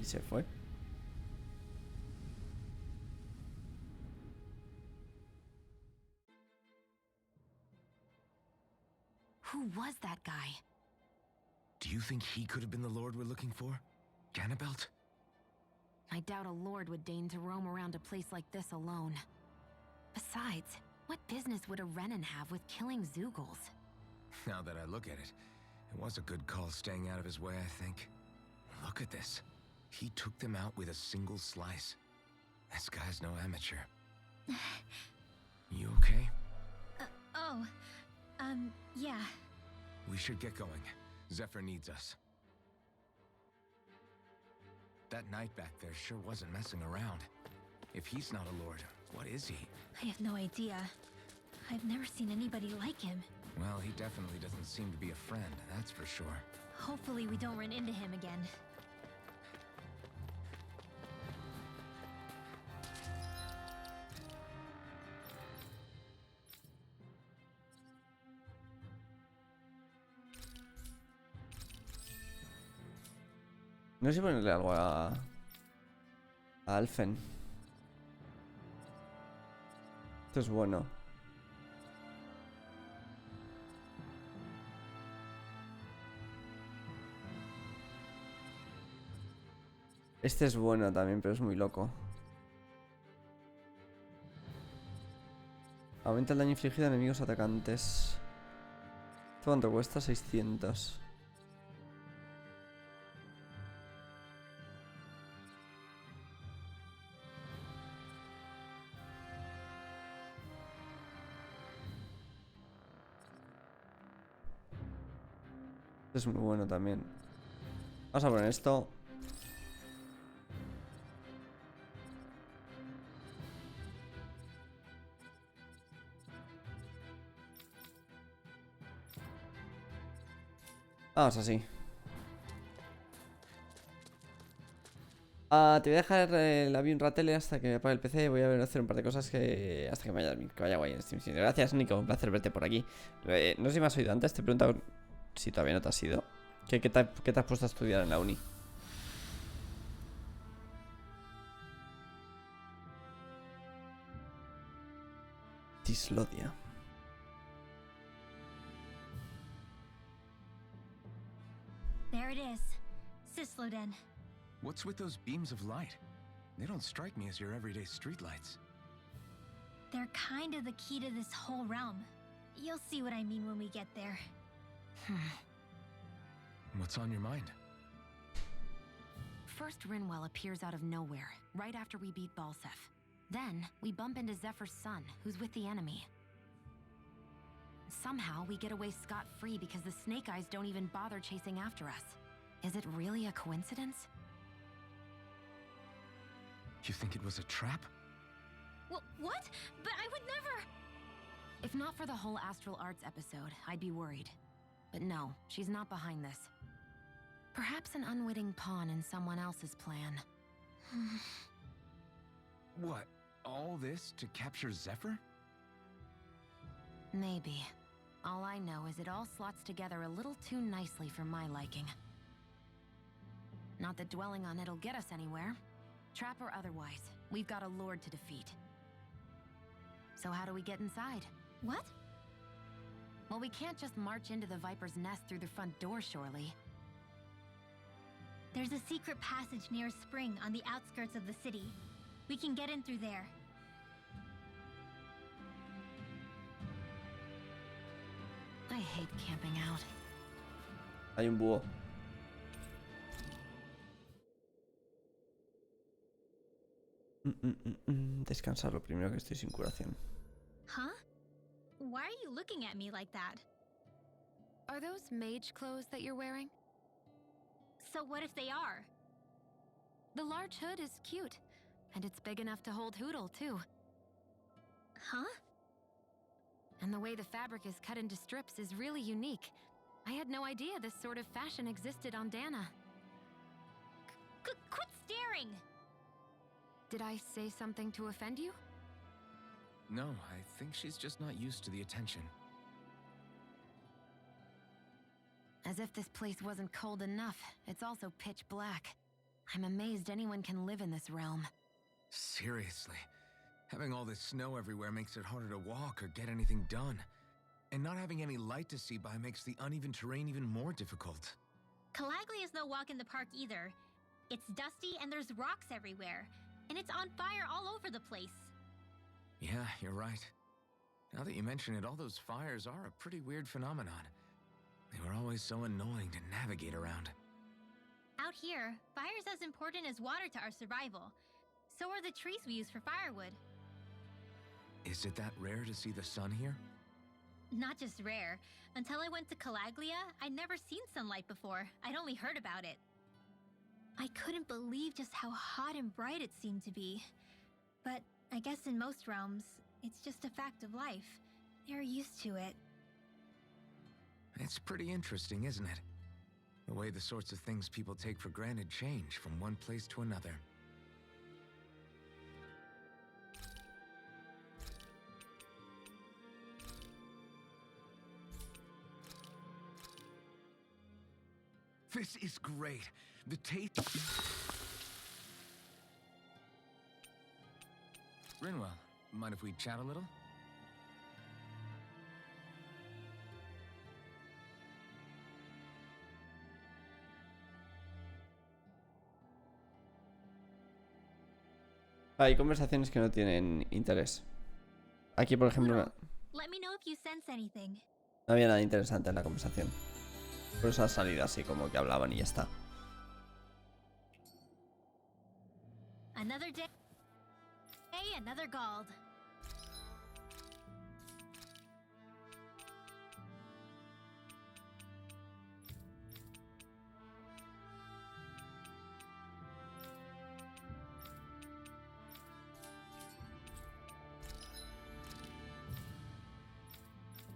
Speaker 1: Y se fue.
Speaker 4: Who was that guy?
Speaker 3: Do you think he could have been the lord we're looking for? Ganabelt?
Speaker 4: I doubt a lord would deign to roam around a place like this alone. Besides, what business would a Renan have with killing Zeugles?
Speaker 3: Now that I look at it, it was a good call staying out of his way, I think. Look at this. He took them out with a single slice. This guy's no amateur. You okay?
Speaker 2: Yeah.
Speaker 3: We should get going. Zephyr needs us. That knight back there sure wasn't messing around. If he's not a lord, what is he?
Speaker 2: I have no idea. I've never seen anybody like him.
Speaker 3: Well, he definitely doesn't seem to be a friend, that's for sure.
Speaker 2: Hopefully we don't run into him again.
Speaker 1: No sé si ponerle algo a Alfen. Esto es bueno. Este es bueno también, pero es muy loco. Aumenta el daño infligido a enemigos atacantes. ¿Esto cuánto cuesta? 600. Es muy bueno también. Vamos a poner esto. Vamos así. Te voy a dejar el avión ratele hasta que me apague el PC. Voy a hacer un par de cosas que hasta que vaya guay en esta misión. Gracias, Nico. Un placer verte por aquí. No sé si me has oído antes. Te he preguntado si todavía no te has ido. ¿Qué te has puesto a estudiar en la uni? Dislodia.
Speaker 2: There it is. Sisloden.
Speaker 3: What's with those beams of light? They don't strike me as your everyday streetlights.
Speaker 2: They're kind of the key to this whole realm. You'll see what I mean when we get there.
Speaker 3: What's on your mind?
Speaker 4: First, Rinwell appears out of nowhere, right after we beat Balsef. Then, we bump into Zephyr's son, who's with the enemy. Somehow, we get away scot-free because the Snake Eyes don't even bother chasing after us. Is it really a coincidence?
Speaker 3: You think it was a trap?
Speaker 2: What? But I would never...
Speaker 4: If not for the whole Astral Arts episode, I'd be worried. But no, she's not behind this. Perhaps an unwitting pawn in someone else's plan.
Speaker 3: What? All this to capture Zephyr?
Speaker 4: Maybe. All I know is it all slots together a little too nicely for my liking. Not that dwelling on it'll get us anywhere. Trap or otherwise, we've got a lord to defeat. So how do we get inside?
Speaker 2: What?
Speaker 4: Well, we can't just march into the Viper's nest through the front door, surely.
Speaker 2: There's a secret passage near a spring on the outskirts of the city. We can get in through there.
Speaker 4: I hate camping out.
Speaker 1: Hay un búho. Descansar lo primero, que estoy sin curación.
Speaker 2: Huh? Why are you looking at me like that?
Speaker 4: Are those mage clothes that you're wearing?
Speaker 2: So what if they are?
Speaker 4: The large hood is cute, and it's big enough to hold Hootle, too.
Speaker 2: Huh?
Speaker 4: And the way the fabric is cut into strips is really unique. I had no idea this sort of fashion existed on Dana.
Speaker 2: Quit staring!
Speaker 4: Did I say something to offend you?
Speaker 3: No, I think she's just not used to the attention.
Speaker 4: As if this place wasn't cold enough, it's also pitch black. I'm amazed anyone can live in this realm.
Speaker 3: Seriously. Having all this snow everywhere makes it harder to walk or get anything done. And not having any light to see by makes the uneven terrain even more difficult.
Speaker 2: Calaglia is no walk in the park either. It's dusty and there's rocks everywhere. And it's on fire all over the place.
Speaker 3: Yeah, you're right. Now that you mention it, all those fires are a pretty weird phenomenon. They were always so annoying to navigate around.
Speaker 2: Out here, fire's as important as water to our survival. So are the trees we use for firewood.
Speaker 3: Is it that rare to see the sun here?
Speaker 2: Not just rare. Until I went to Calaglia, I'd never seen sunlight before. I'd only heard about it. I couldn't believe just how hot and bright it seemed to be. But I guess in most realms, it's just a fact of life. They're used to it.
Speaker 3: It's pretty interesting, isn't it? The way the sorts of things people take for granted change from one place to another. This is great. The taste... Rinwell, mind if we chat a little?
Speaker 1: Hay conversaciones que no tienen interés. Aquí, por ejemplo, no
Speaker 2: Let me know if you sense anything.
Speaker 1: había nada interesante en la conversación. Por eso ha salido así como que hablaban y ya está.
Speaker 2: Another day, another Gald.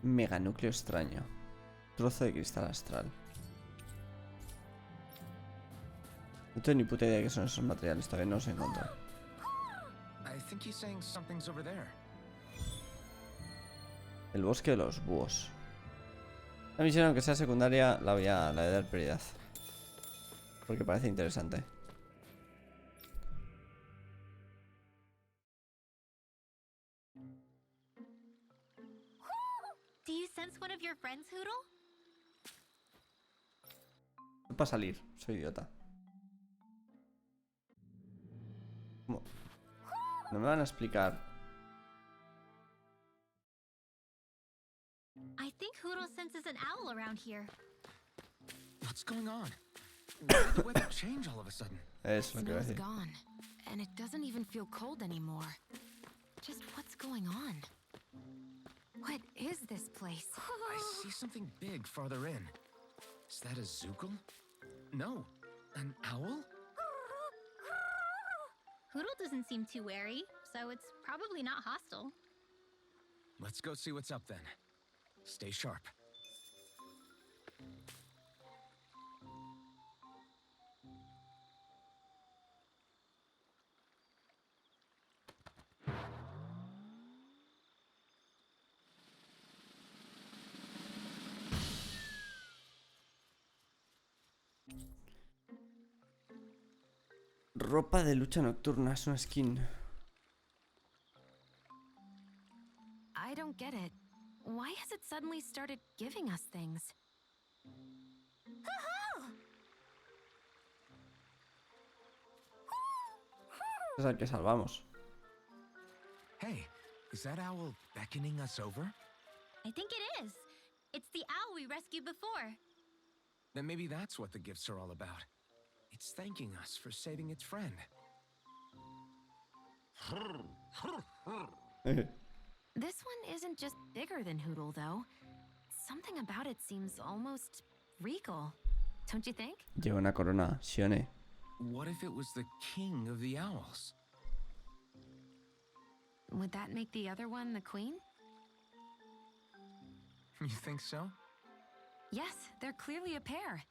Speaker 1: Meganúcleo extraño. Trozo de cristal astral. No tengo ni puta idea de qué son esos materiales, todavía no los he encontrado.
Speaker 3: I think he's saying something's over there.
Speaker 1: El bosque de los búhos. La misión, aunque sea secundaria, la voy a dar prioridad. Porque parece interesante.
Speaker 2: Do you sense one of your friends, Hoodle?
Speaker 1: Para salir, soy idiota. ¿Cómo? No me van a explicar.
Speaker 2: I think Hoodle senses an owl around here.
Speaker 3: What's going on? Why did the weather change all of a sudden?
Speaker 1: Es lo que voy a
Speaker 4: Snow's
Speaker 1: decir.
Speaker 4: gone, and it doesn't even feel cold anymore. Just what's going on? What is this place?
Speaker 3: I see something big farther in. Is that a Zookle? No, an owl?
Speaker 2: Hoodle doesn't seem too wary, so it's probably not hostile.
Speaker 3: Let's go see what's up then. Stay sharp.
Speaker 1: Ropa de lucha nocturna, es una skin.
Speaker 4: I don't get it. Why has it suddenly started giving us things?
Speaker 1: Es al que salvamos.
Speaker 3: Hey, is that owl beckoning us over?
Speaker 2: I think it is. It's the owl we rescued before.
Speaker 3: Then maybe that's what the gifts are all about. It's thanking us for saving its friend.
Speaker 4: This one isn't just bigger than Hoodle, though. Something about it seems almost regal. Don't you think?
Speaker 1: Lleva una corona, Shione.
Speaker 3: What if it was the king of the owls?
Speaker 4: Would that make the other one the queen?
Speaker 3: You think so?
Speaker 4: Yes, they're clearly a pair.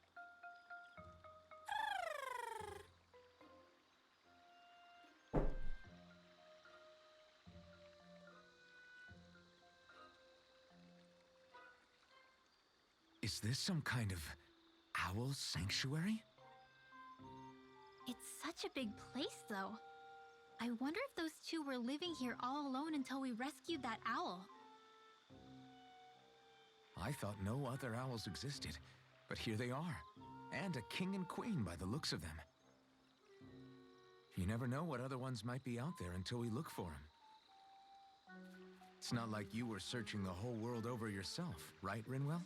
Speaker 3: Is this some kind of owl sanctuary?
Speaker 2: It's such a big place, though. I wonder if those two were living here all alone until we rescued that owl.
Speaker 3: I thought no other owls existed, but here they are. And a king and queen by the looks of them. You never know what other ones might be out there until we look for them. It's not like you were searching the whole world over yourself, right, Rinwell?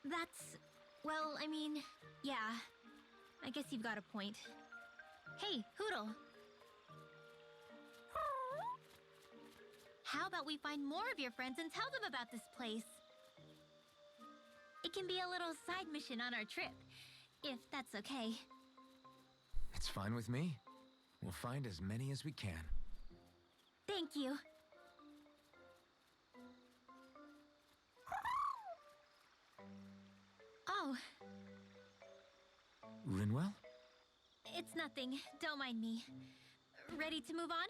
Speaker 2: That's... well, I mean, yeah. I guess you've got a point. Hey, Hoodle! How about we find more of your friends and tell them about this place? It can be a little side mission on our trip, if that's okay.
Speaker 3: It's fine with me. We'll find as many as we can.
Speaker 2: Thank you. Oh,
Speaker 3: Rinwell?
Speaker 2: it's nothing. Don't mind me. Ready to move on?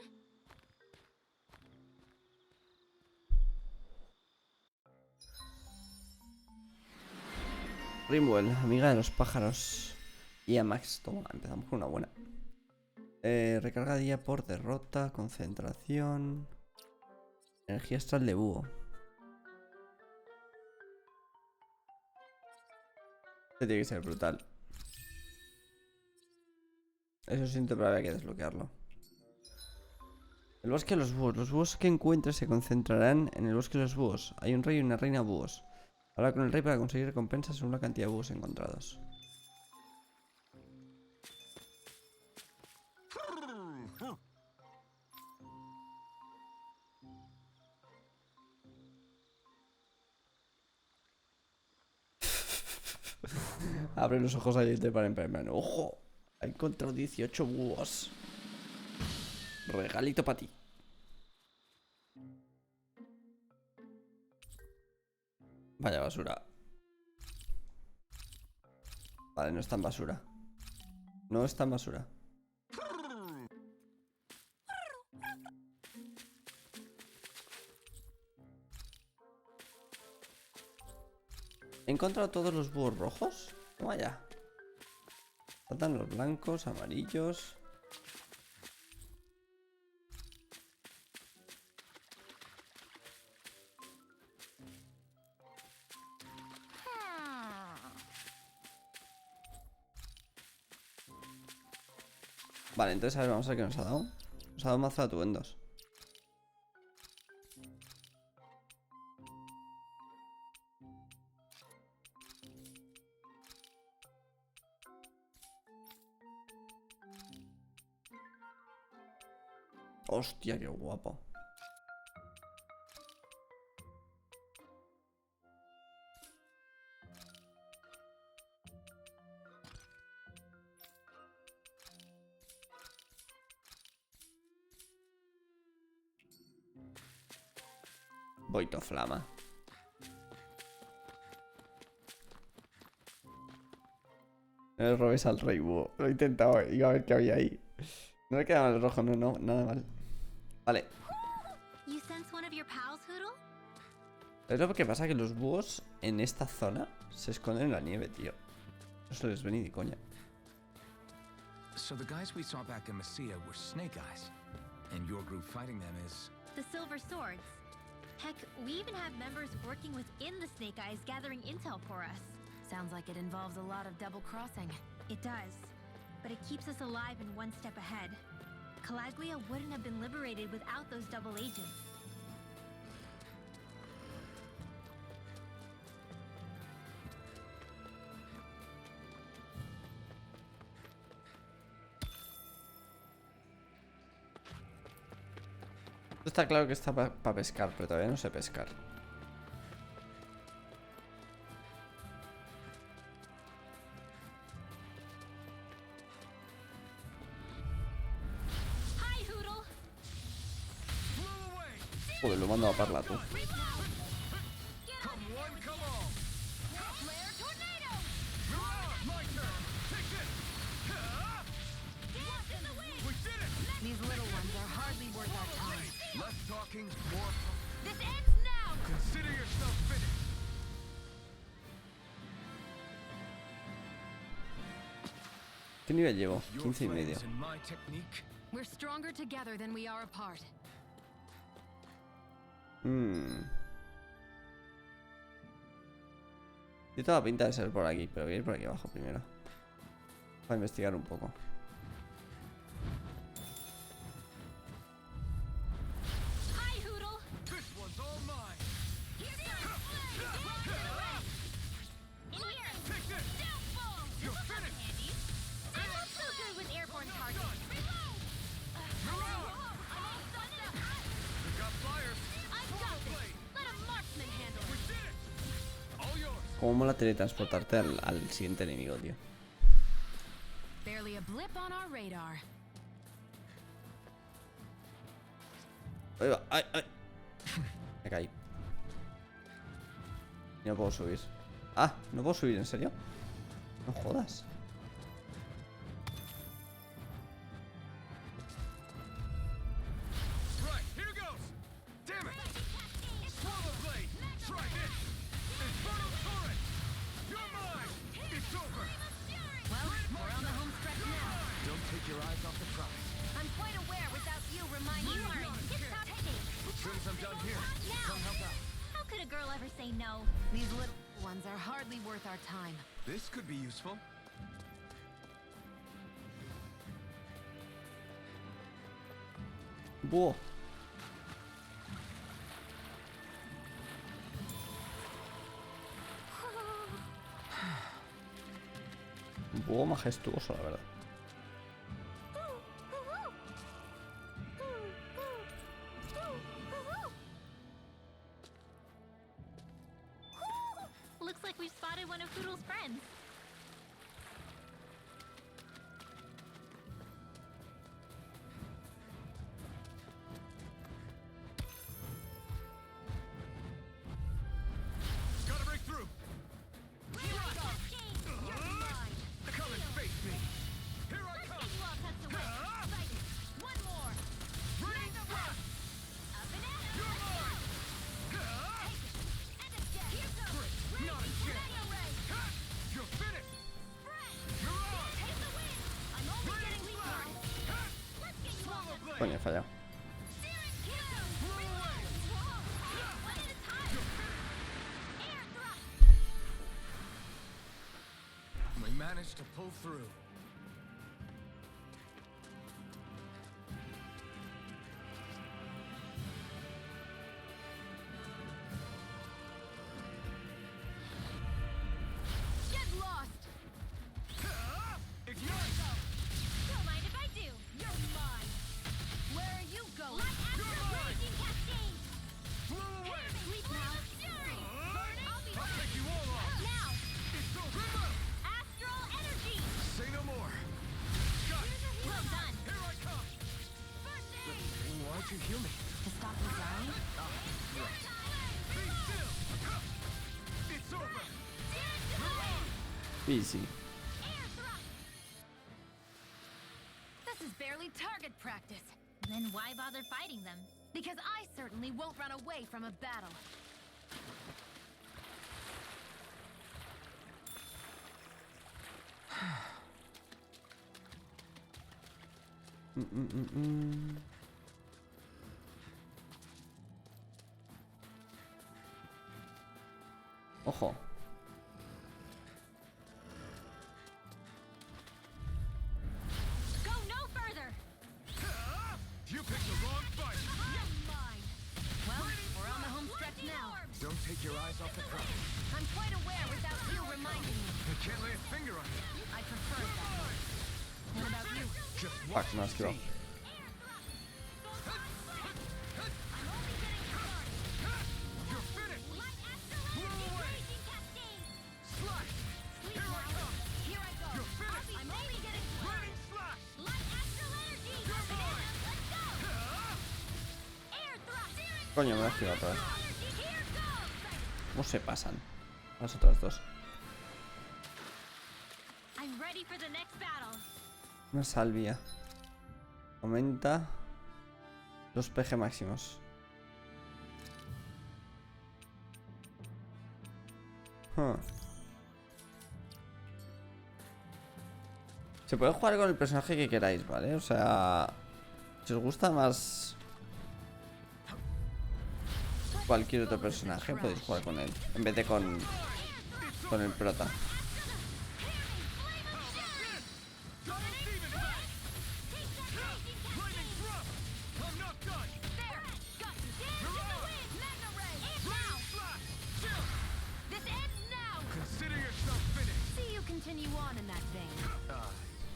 Speaker 1: Rimwell, amiga de los pájaros. Y a Max, toma, empezamos con una buena. Recarga día por derrota, concentración. Energía astral de búho. Este tiene que ser brutal. Eso siento, pero había que desbloquearlo. El bosque de los búhos. Los búhos que encuentres se concentrarán en el bosque de los búhos. Hay un rey y una reina búhos. Habla con el rey para conseguir recompensas según la cantidad de búhos encontrados. Abre los ojos ahí y te paren en plan. ¡Ojo! Ha encontrado 18 búhos. Regalito para ti. Vaya basura. Vale, no está en basura. No está en basura. He encontrado todos los búhos rojos. Toma ya. Faltan los blancos, amarillos. Vale, entonces a ver, vamos a ver qué nos ha dado. Nos ha dado mazo de atuendos. Hostia, qué guapo. Boito flama. No le robes al rey búho. Lo he intentado, iba a ver qué había ahí. No le queda mal el rojo, no, nada mal. Vale.
Speaker 2: You sense one of your pals, Hoodle?
Speaker 1: Es lo que pasa, que los búhos en esta zona se esconden en la nieve, tío. No se les ve ni de coña.
Speaker 3: So the guys we saw back in Messia were Snake Eyes, and your group fighting them is...
Speaker 2: The Silver Swords. Heck, we even have members working within the Snake Eyes gathering intel for us.
Speaker 4: Sounds like it involves a lot of double crossing.
Speaker 2: It does, but it keeps us alive and one step ahead. Calaglia wouldn't have been liberated without those double agents.
Speaker 1: Está claro que está para pescar, pero todavía no sé pescar.
Speaker 2: Hi, Hoodle!
Speaker 1: Joder, lo mando a parla tú.
Speaker 5: Come one, come all.
Speaker 2: Flare tornado!
Speaker 5: You're on. My turn. Take this.
Speaker 2: Dance in the wind!
Speaker 5: We did it.
Speaker 4: These little ones are hardly worth our time.
Speaker 3: Less talking, more...
Speaker 2: This ends now!
Speaker 5: Consider yourself finished.
Speaker 1: ¿Qué nivel llevo?
Speaker 3: With your
Speaker 1: 15 y medio.
Speaker 3: friends and my technique,
Speaker 4: We're stronger together than we are apart.
Speaker 1: Yo toda pinta de ser por aquí, pero voy a ir por aquí abajo primero. Para investigar un poco.
Speaker 2: Hi, Hoodle.
Speaker 5: This one's all mine.
Speaker 2: Here's in here.
Speaker 5: Take this.
Speaker 2: Downfall.
Speaker 5: You're finished.
Speaker 2: I'm not so good with airborne targets. Reload.
Speaker 5: We got flyers.
Speaker 2: I've got this. Let a marksman handle
Speaker 5: We
Speaker 2: it.
Speaker 5: did it. All yours.
Speaker 1: Cómo mola teletransportarte al siguiente enemigo, tío.
Speaker 4: Barely a blip on our radar.
Speaker 1: Ahí va. ¡Ay, ay! Me caí. Y no puedo subir. Ah, no puedo subir, ¿en serio? No jodas.
Speaker 5: Right, here goes. Damn it. Swallow blade. Try this. Inferno torrent. You're mine. It's over.
Speaker 4: Well, we're on the home stretch now.
Speaker 3: don't take your eyes off the prize.
Speaker 2: I'm quite aware without you reminding me.
Speaker 3: As soon as I'm done here, come help out.
Speaker 2: How could a girl ever say no?
Speaker 4: These little ones are hardly worth our time.
Speaker 3: This could be useful.
Speaker 1: Búho. Un búho majestuoso, la verdad.
Speaker 2: Looks like we've spotted one of Hoodle's friends.
Speaker 5: Gotta break through. Come and face me. Here I
Speaker 2: Let's
Speaker 5: come.
Speaker 2: get you all tucked away. Right. One more.
Speaker 5: Ready, rock.
Speaker 2: A banana.
Speaker 5: You're mine.
Speaker 2: And a death. Here goes.
Speaker 5: Not a chance. Ha! You're finished. You're on.
Speaker 2: Take the win. I'm only
Speaker 5: Ready,
Speaker 2: getting
Speaker 5: flash.
Speaker 2: weaker.
Speaker 5: Ha!
Speaker 2: Let's get you all
Speaker 5: Swallow
Speaker 2: tucked
Speaker 5: blade.
Speaker 1: Coño, he fallado.
Speaker 2: Here goes. Reload. One at a time. Air thrust.
Speaker 3: We managed to pull through.
Speaker 4: Get lost!
Speaker 5: Ha! Ignite.
Speaker 2: Don't mind if I do.
Speaker 4: You're mine! Where are you going?
Speaker 2: Light astral raging cascade.
Speaker 5: Blow away.
Speaker 2: Sleep now. Fury. I'll be
Speaker 5: I'll
Speaker 2: back.
Speaker 5: take you all off.
Speaker 2: Now.
Speaker 5: It's over.
Speaker 2: Astral energy.
Speaker 3: Say no more.
Speaker 5: Got it.
Speaker 2: Well done.
Speaker 5: Here I come.
Speaker 2: First aid.
Speaker 3: Why'd you heal me?
Speaker 4: To stop me dying?
Speaker 5: Be still. Ha! It's over.
Speaker 1: Easy.
Speaker 2: Air thrust.
Speaker 4: This is barely target practice.
Speaker 2: Then why bother fighting them?
Speaker 4: Because I certainly won't run away from a battle.
Speaker 1: Ojo.
Speaker 2: Go no further.
Speaker 5: Ha! You picked the wrong fight.
Speaker 4: You're mine! Well, we're on the home stretch now.
Speaker 3: Don't take your eyes off the prize.
Speaker 4: I'm quite aware without you reminding me.
Speaker 5: I can't lay a finger on it.
Speaker 4: I prefer it that way. What about you?
Speaker 5: Just
Speaker 1: Fuck,
Speaker 5: watch
Speaker 1: no
Speaker 5: and
Speaker 1: has esquivado.
Speaker 5: see. You're finished.
Speaker 2: Light astral
Speaker 5: Blow
Speaker 2: energy
Speaker 5: away.
Speaker 2: raging cascade.
Speaker 5: Slash.
Speaker 2: Sleep
Speaker 5: Here I
Speaker 2: now.
Speaker 5: come.
Speaker 2: Here I go.
Speaker 5: You're finished.
Speaker 2: I'm only getting
Speaker 5: Ready, slash.
Speaker 2: Light astral energy.
Speaker 5: You're mine.
Speaker 2: Let's go.
Speaker 5: Ha!
Speaker 2: Air thrust.
Speaker 1: Coño, me lo he esquivado otra vez.
Speaker 2: Energy. Here goes.
Speaker 1: ¿Cómo se pasan las otras dos?
Speaker 2: I'm ready for the next battle.
Speaker 1: Una salvia. Aumenta los PG máximos. Se puede jugar con el personaje que queráis, ¿vale? O sea, si os gusta más cualquier otro personaje, podéis jugar con él, en vez de con el prota.
Speaker 5: Consider yourself finished.
Speaker 4: See you continue on in that vein.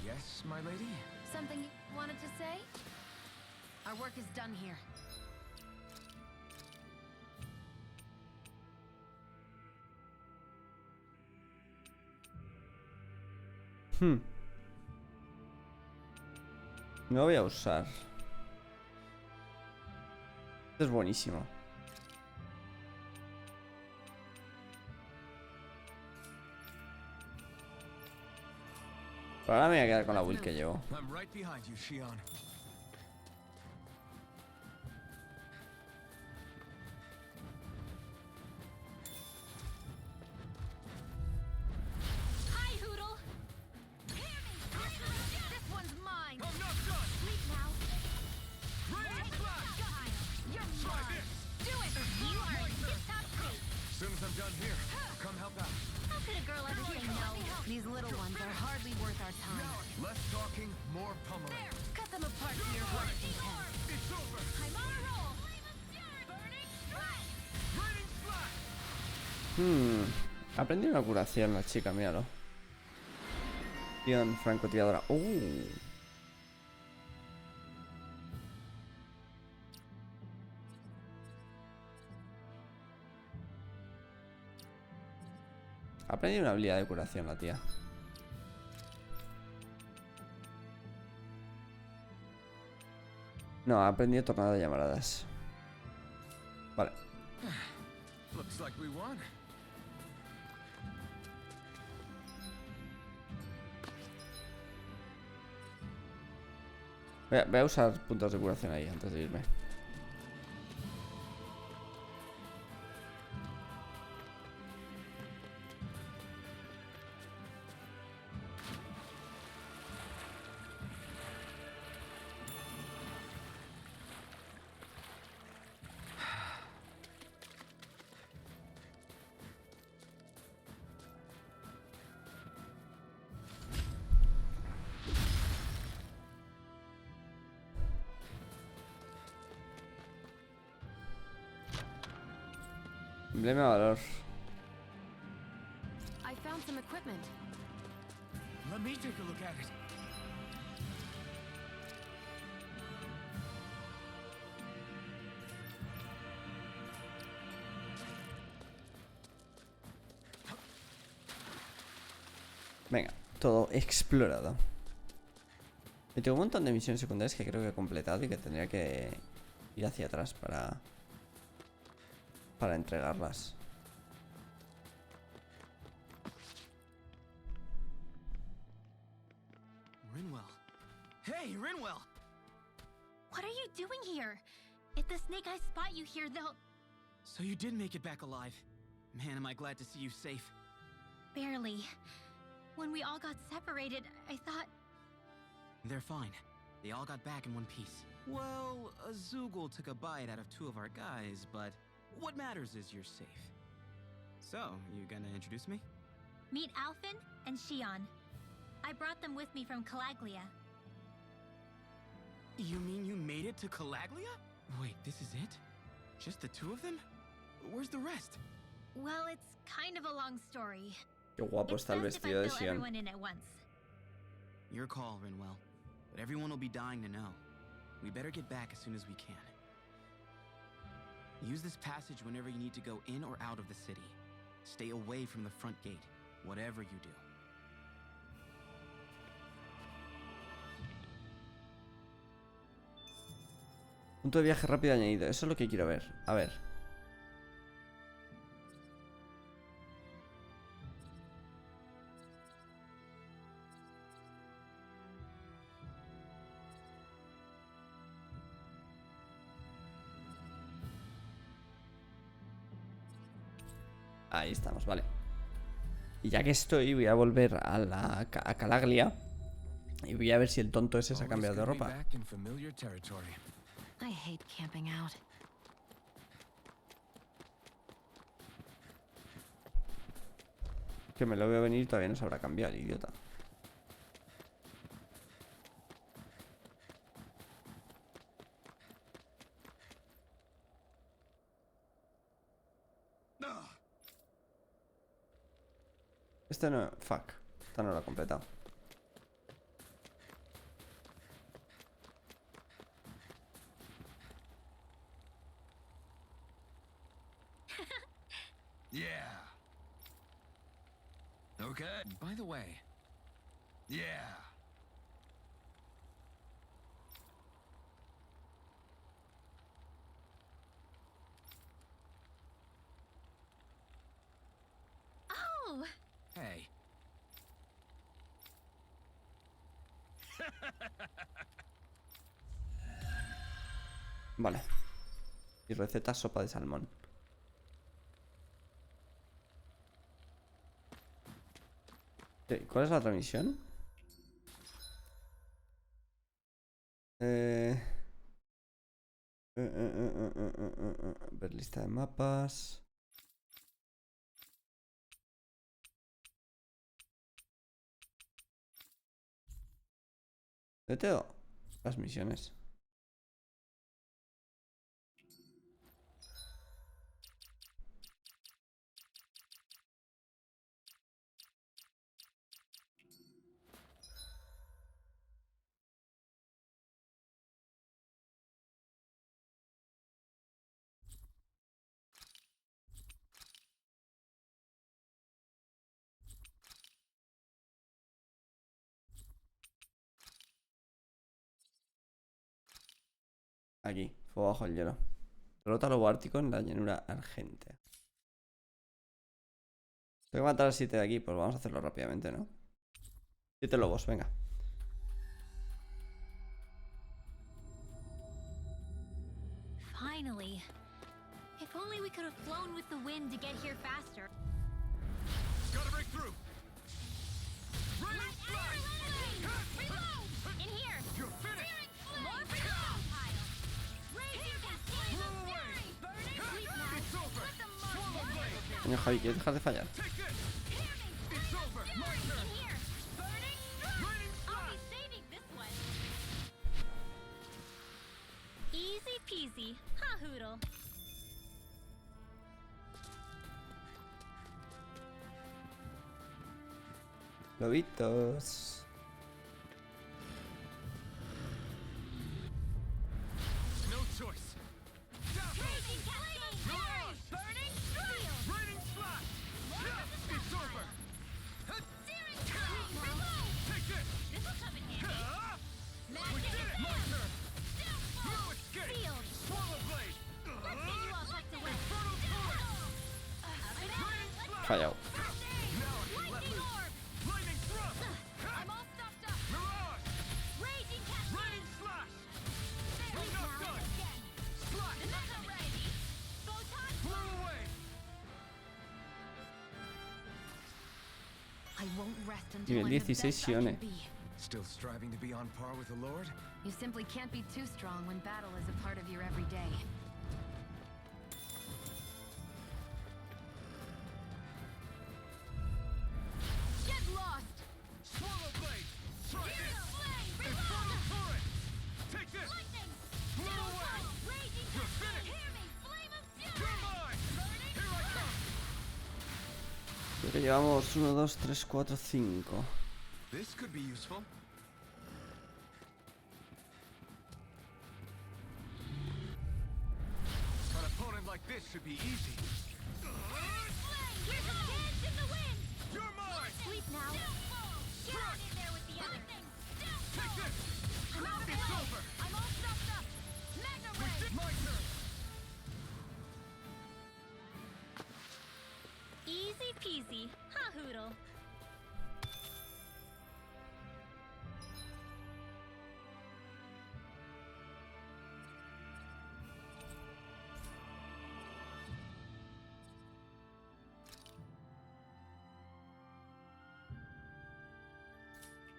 Speaker 3: Yes, my lady?
Speaker 4: Something you wanted to say? Our work is done here.
Speaker 1: No voy a usar. Esto es buenísimo. Pero ahora me voy a quedar con la build que llevo.
Speaker 3: I'm right behind you, Shion.
Speaker 2: Hi, Hoodle. This one's mine.
Speaker 5: I'm not done.
Speaker 2: Sleep now.
Speaker 5: Radiant flash.
Speaker 2: You're
Speaker 5: Try
Speaker 2: mine.
Speaker 5: this.
Speaker 2: Do it. You are in tip-top shape.
Speaker 3: As soon as I'm done here, come help out.
Speaker 2: How could a girl ever say no?
Speaker 4: These little ones are hardly worth our time.
Speaker 3: Less talking, more pummeling.
Speaker 4: Cut them apart to your heart's content.
Speaker 5: It's over.
Speaker 2: I'm on a roll. Burning strike.
Speaker 5: Radiant flash.
Speaker 1: Aprendí una curación la chica, míralo. Acción francotiradora. Aprendí una habilidad de curación la tía. No, ha aprendido tornado de llamaradas. Vale.
Speaker 3: Looks like we won.
Speaker 1: Voy a usar puntos de curación ahí antes de irme. Emblema de valor.
Speaker 4: I found some equipment.
Speaker 3: Let me take a look at it.
Speaker 1: Venga, todo explorado. Y tengo un montón de misiones secundarias que creo que he completado y que tendría que ir hacia atrás para entregarlas.
Speaker 8: Rinwell. Hey, Rinwell!
Speaker 2: What are you doing here? If the Snake Eyes spot you here, they'll...
Speaker 8: So you did make it back alive. Man, am I glad to see you safe.
Speaker 2: Barely. When we all got separated, I thought...
Speaker 8: They're fine. They all got back in one piece. Well, a Zoogle took a bite out of 2 of our guys, but what matters is you're safe. So, you gonna introduce me?
Speaker 2: Meet Alphen and Shion. I brought them with me from Calaglia.
Speaker 8: You mean you made it to Calaglia? Wait, this is it? Just the 2 of them? Where's the rest?
Speaker 2: Well, it's kind of a long story.
Speaker 1: Qué guapo
Speaker 2: It's
Speaker 1: está el
Speaker 2: best if I
Speaker 1: vestido de
Speaker 2: fill
Speaker 1: Xion.
Speaker 2: everyone in at once.
Speaker 8: Your call, Rinwell. But everyone will be dying to know. We better get back as soon as we can. Use this passage whenever you need to go in or out of the city. Stay away from the front gate, whatever you do.
Speaker 1: Punto de viaje rápido añadido. Eso es lo que quiero ver. A ver. Ahí estamos, vale. Y ya que estoy, voy a volver a Calaglia. Y voy a ver si el tonto ese se ha
Speaker 3: Always
Speaker 1: cambiado de
Speaker 3: good to be
Speaker 1: ropa.
Speaker 3: back in familiar territory.
Speaker 4: I hate camping out.
Speaker 1: Que me lo veo venir y todavía no se habrá cambiado el idiota. Este no... Fuck. Esta no lo he completado.
Speaker 3: Yeah. Okay. By the way. Yeah.
Speaker 2: Oh!
Speaker 3: Hey.
Speaker 1: Vale. Y receta sopa de salmón. ¿Cuál es la otra misión? Ver lista de mapas. ¿Dónde tengo las misiones? Aquí, fuego bajo el hielo. Derrota lobo ártico en la llanura argentea. Tengo que matar a 7 de aquí, pues vamos a hacerlo rápidamente, ¿no? 7 lobos, venga.
Speaker 2: Finally. If only we could have flown with the wind to get here faster.
Speaker 5: Gotta break through. Raining flash!
Speaker 2: Reload! In here!
Speaker 5: You're finished!
Speaker 2: More reload! Raising cascade of
Speaker 5: Blow away!
Speaker 2: fury! Burning sweep now!
Speaker 5: It's over!
Speaker 2: Let the
Speaker 5: Swallow
Speaker 2: mark
Speaker 5: blade!
Speaker 1: Coño, Javi, ¿quieres dejar de fallar?
Speaker 5: Take this! It's over! My
Speaker 2: In
Speaker 5: turn!
Speaker 2: here! Burning strike!
Speaker 5: Raining
Speaker 2: I'll be
Speaker 5: flash!
Speaker 2: saving this one! Easy peasy. Ha hoodle.
Speaker 1: Lobitos.
Speaker 5: No choice! Dazzle!
Speaker 2: Raising cascade!
Speaker 5: Mirage!
Speaker 2: Burning strike!
Speaker 5: Raining flash! Yeah, it's over!
Speaker 2: Searing strike! Reload!
Speaker 5: Take this!
Speaker 2: This'll come in handy.
Speaker 5: Ah! We
Speaker 2: Magic
Speaker 5: did it! My
Speaker 2: advance!
Speaker 5: turn!
Speaker 2: Downfall!
Speaker 5: No escape!
Speaker 2: Sealed!
Speaker 5: Swallow blade!
Speaker 2: Let's get you all tucked away.
Speaker 5: Infernal turret!
Speaker 1: Fallado.
Speaker 5: Now I can let
Speaker 2: Lightning
Speaker 5: loose!
Speaker 2: orb!
Speaker 5: Lightning thrust!
Speaker 2: I'm all stuffed up.
Speaker 5: Mirage!
Speaker 2: Raging cascade!
Speaker 5: Raining slash!
Speaker 2: There
Speaker 5: I'm
Speaker 2: we
Speaker 5: not
Speaker 2: go.
Speaker 5: done!
Speaker 2: Again.
Speaker 5: Slash!
Speaker 2: Another ready. Photon
Speaker 5: Blow away!
Speaker 4: I won't rest until
Speaker 1: Nivel
Speaker 4: I'm the
Speaker 1: 16
Speaker 4: best I can
Speaker 1: Sione.
Speaker 4: be.
Speaker 3: Still striving to be on par with the Lord?
Speaker 4: You simply can't be too strong when battle is a part of your everyday.
Speaker 2: Get lost.
Speaker 5: Swallow blade! Try
Speaker 2: Here's
Speaker 5: this!
Speaker 2: a flame.
Speaker 5: Infernal
Speaker 2: Reload.
Speaker 5: turret! Take this!
Speaker 2: Lightning.
Speaker 5: Blow
Speaker 2: Downfall.
Speaker 5: away!
Speaker 2: Raging
Speaker 5: You're
Speaker 2: cascade.
Speaker 5: finished.
Speaker 2: Hear me. Flame of
Speaker 5: You're
Speaker 2: fury.
Speaker 5: mine!
Speaker 2: Burning
Speaker 5: Here I come!
Speaker 1: Creo que llevamos 1, 2, 3, 4, 5.
Speaker 3: This could be useful.
Speaker 5: An opponent like this should be easy.
Speaker 2: flame. Here's a dance in the wind.
Speaker 5: You're mine!
Speaker 2: Sleep now. Downfall. Get on in there with the other things.
Speaker 5: Take this!
Speaker 2: I'm out of
Speaker 5: It's
Speaker 2: way.
Speaker 5: over!
Speaker 2: I'm all stuffed up. Mega
Speaker 5: We
Speaker 2: ray.
Speaker 5: did my turn!
Speaker 2: Easy peasy. Ha hoodle.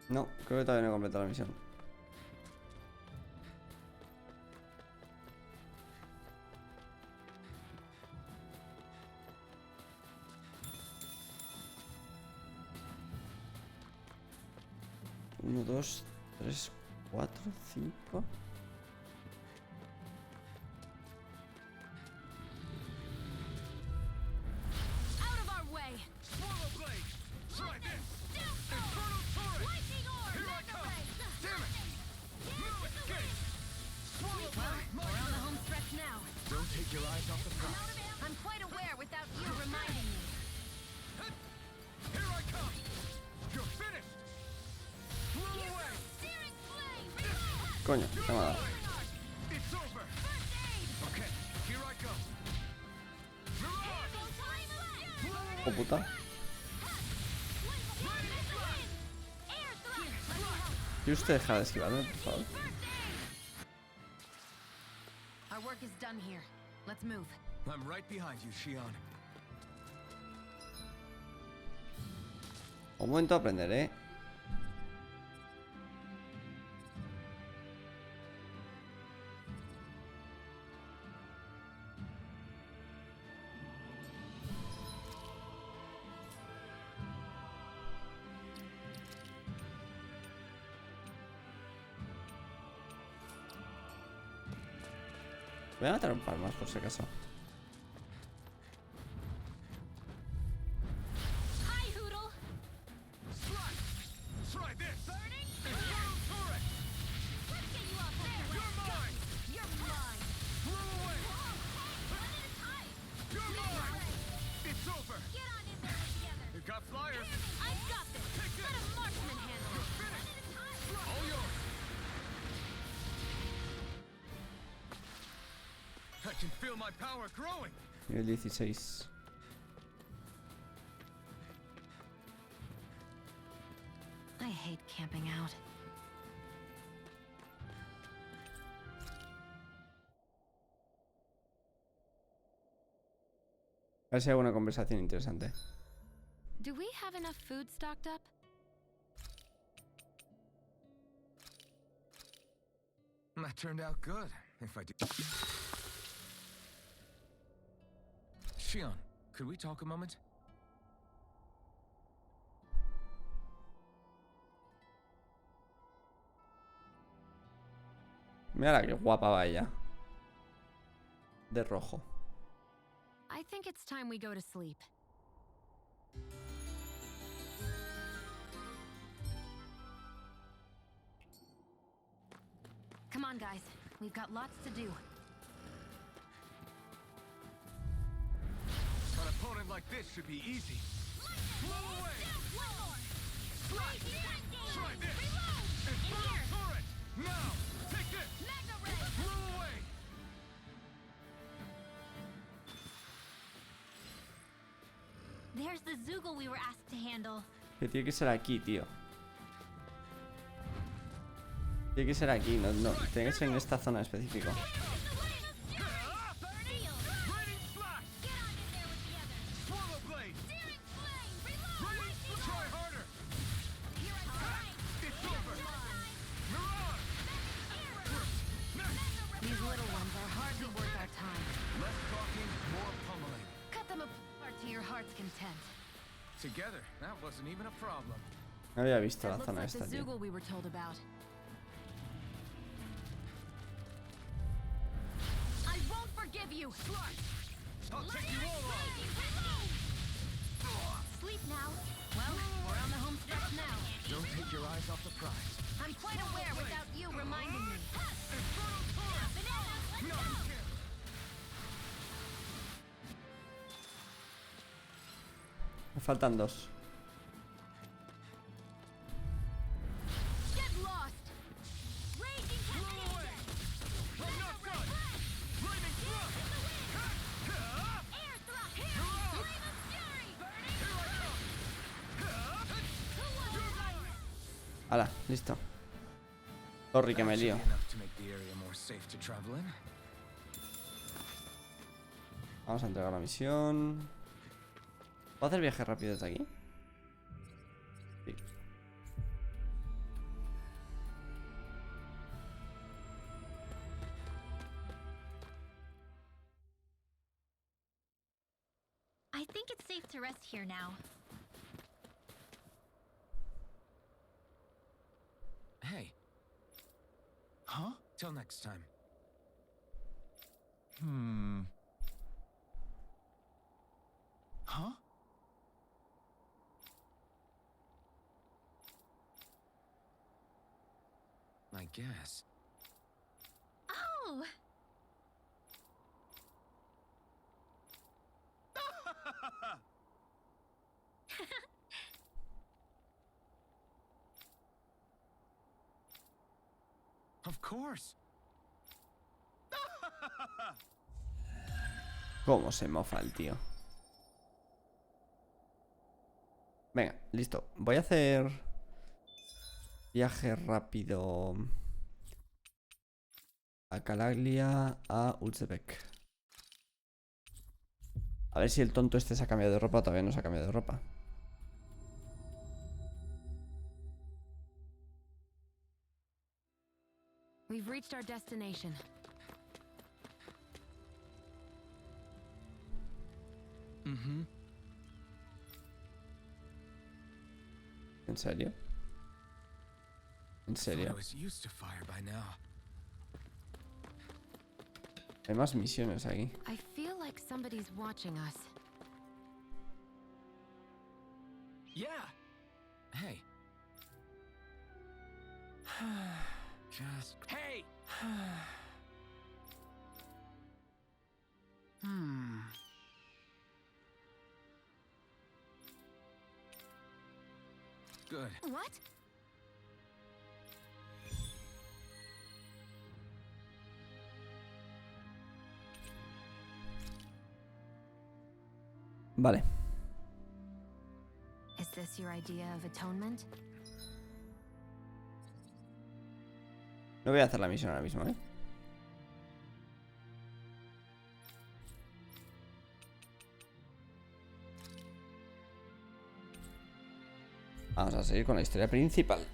Speaker 1: No, creo que todavía no he completado la misión. Uno, dos, tres, cuatro, cinco.
Speaker 6: Out of our way!
Speaker 5: Swallow blade! Try this! Infernal turret!
Speaker 6: Lightning orb!
Speaker 5: Here I come! Damn it! No escape! Swallow
Speaker 6: Well,
Speaker 5: blade!
Speaker 6: we're on the home stretch now.
Speaker 3: Don't take your eyes off the prize.
Speaker 6: I'm quite aware without you reminding me.
Speaker 5: Here I come! You're finished! Blow away!
Speaker 6: Searing flame! Reload!
Speaker 1: Coño, qué me ha dado.
Speaker 5: It's over!
Speaker 6: First aid!
Speaker 5: Okay, here I go! Mirage!
Speaker 6: Go time left!
Speaker 1: Oh, puta.
Speaker 6: Air thrust!
Speaker 1: ¿Y usted deja de esquivarme, por favor?
Speaker 6: First aid! Our work is done here. Let's move.
Speaker 3: I'm right behind you, Shion.
Speaker 1: Un momento a aprender, ¿eh? Voy a matar un par más por si acaso.
Speaker 6: Hi, Hoodle!
Speaker 5: Strike! Try this!
Speaker 6: Burning?
Speaker 5: Infernal turret!
Speaker 6: Let's get you off there!
Speaker 5: You're mine!
Speaker 6: You're mine!
Speaker 5: Blow away!
Speaker 6: One at a time!
Speaker 5: You're mine! It's over!
Speaker 6: Get on in there together!
Speaker 5: You got flyers!
Speaker 6: I've got this!
Speaker 5: Take
Speaker 6: Let
Speaker 5: this!
Speaker 6: a marksman handle it!
Speaker 5: Finish!
Speaker 6: One at a time!
Speaker 5: All yours! I can feel my power growing!
Speaker 1: Nivel 16.
Speaker 4: I hate camping out.
Speaker 1: A ver si hay alguna conversación interesante.
Speaker 4: Do we have enough food stocked up?
Speaker 3: That turned out good, if I do. Shion, could we talk a moment?
Speaker 1: Mira qué guapa va ella. De rojo.
Speaker 4: I think it's time we go to sleep. Come on, guys. We've got lots to do.
Speaker 5: An opponent like this should be easy. Blow away! Strike! Try this! Infernal turret! Now! Take this! Blow away!
Speaker 2: There's the Zoogle we were asked to handle.
Speaker 1: Que tiene que ser aquí, tío. Tiene que ser aquí, no, tiene que ser en esta zona específica.
Speaker 5: Lightning slash! Swallow blade! Try harder! It's over! Mirage!
Speaker 4: These little ones are hardly worth our time.
Speaker 3: Less talking, more pummeling.
Speaker 4: Cut them apart to your heart's content.
Speaker 3: Together, that wasn't even a problem.
Speaker 1: No había visto la
Speaker 4: That looks
Speaker 1: zona
Speaker 4: like the
Speaker 1: esta, tío.
Speaker 4: Zoogle we were told about.
Speaker 6: I won't forgive you!
Speaker 5: I'll take you all on!
Speaker 6: Sleep now. Well, we're on the home stretch now.
Speaker 3: Don't take your eyes off the prize.
Speaker 6: I'm quite aware without you reminding me.
Speaker 5: Infernal turret!
Speaker 6: Bananas, let's
Speaker 5: No,
Speaker 6: go!
Speaker 5: you can't!
Speaker 1: Me faltan dos.
Speaker 6: Get lost! Raging
Speaker 5: Blow away! I'm not done! Lightning thrust!
Speaker 6: Air thrust! Flame of fury!
Speaker 5: You're mine!
Speaker 1: Hala, listo. Sorry que me
Speaker 3: That should
Speaker 1: lío.
Speaker 3: be enough to make the area more safe to travel in.
Speaker 1: Vamos a entregar la misión. ¿Puedo hacer viaje rápido desde aquí? Sí.
Speaker 2: here now.
Speaker 3: Hey. Huh? Till next time. Huh? I guess.
Speaker 2: Oh!
Speaker 3: Of course.
Speaker 1: Cómo se mofa el tío. Venga, listo. Voy a hacer viaje rápido a Calaglia, a Uzbek. A ver si el tonto este se ha cambiado de ropa o todavía no se ha cambiado de ropa.
Speaker 4: We've reached our destination.
Speaker 1: ¿En serio? ¿En
Speaker 3: Thought I
Speaker 1: serio?
Speaker 3: was used to fire by now.
Speaker 1: Hay más misiones aquí.
Speaker 4: I feel like somebody's watching us.
Speaker 3: Yeah. Hey. Just. Hey. Good.
Speaker 2: What?
Speaker 1: Vale.
Speaker 4: Is this your idea of atonement?
Speaker 1: No voy a hacer la misión ahora mismo, ¿eh? Vamos a seguir con la historia principal.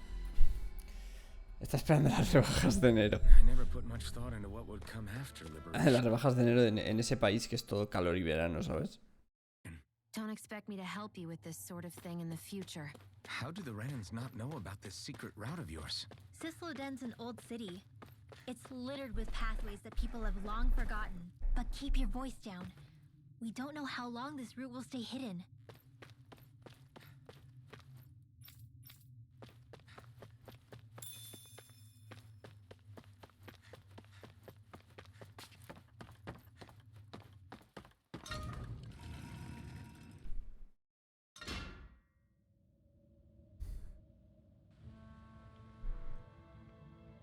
Speaker 1: Está esperando las rebajas de enero.
Speaker 3: I never put much thought into what would come after liberation.
Speaker 1: Las rebajas de enero en ese país que es todo calor y verano, ¿sabes?
Speaker 4: Don't expect me to help you with this sort of thing in the future.
Speaker 3: How do the Renans not know about this secret route of yours?
Speaker 2: Sisloden's an old city. It's littered with pathways that people have long forgotten. But keep your voice down. We don't know how long this route will stay hidden.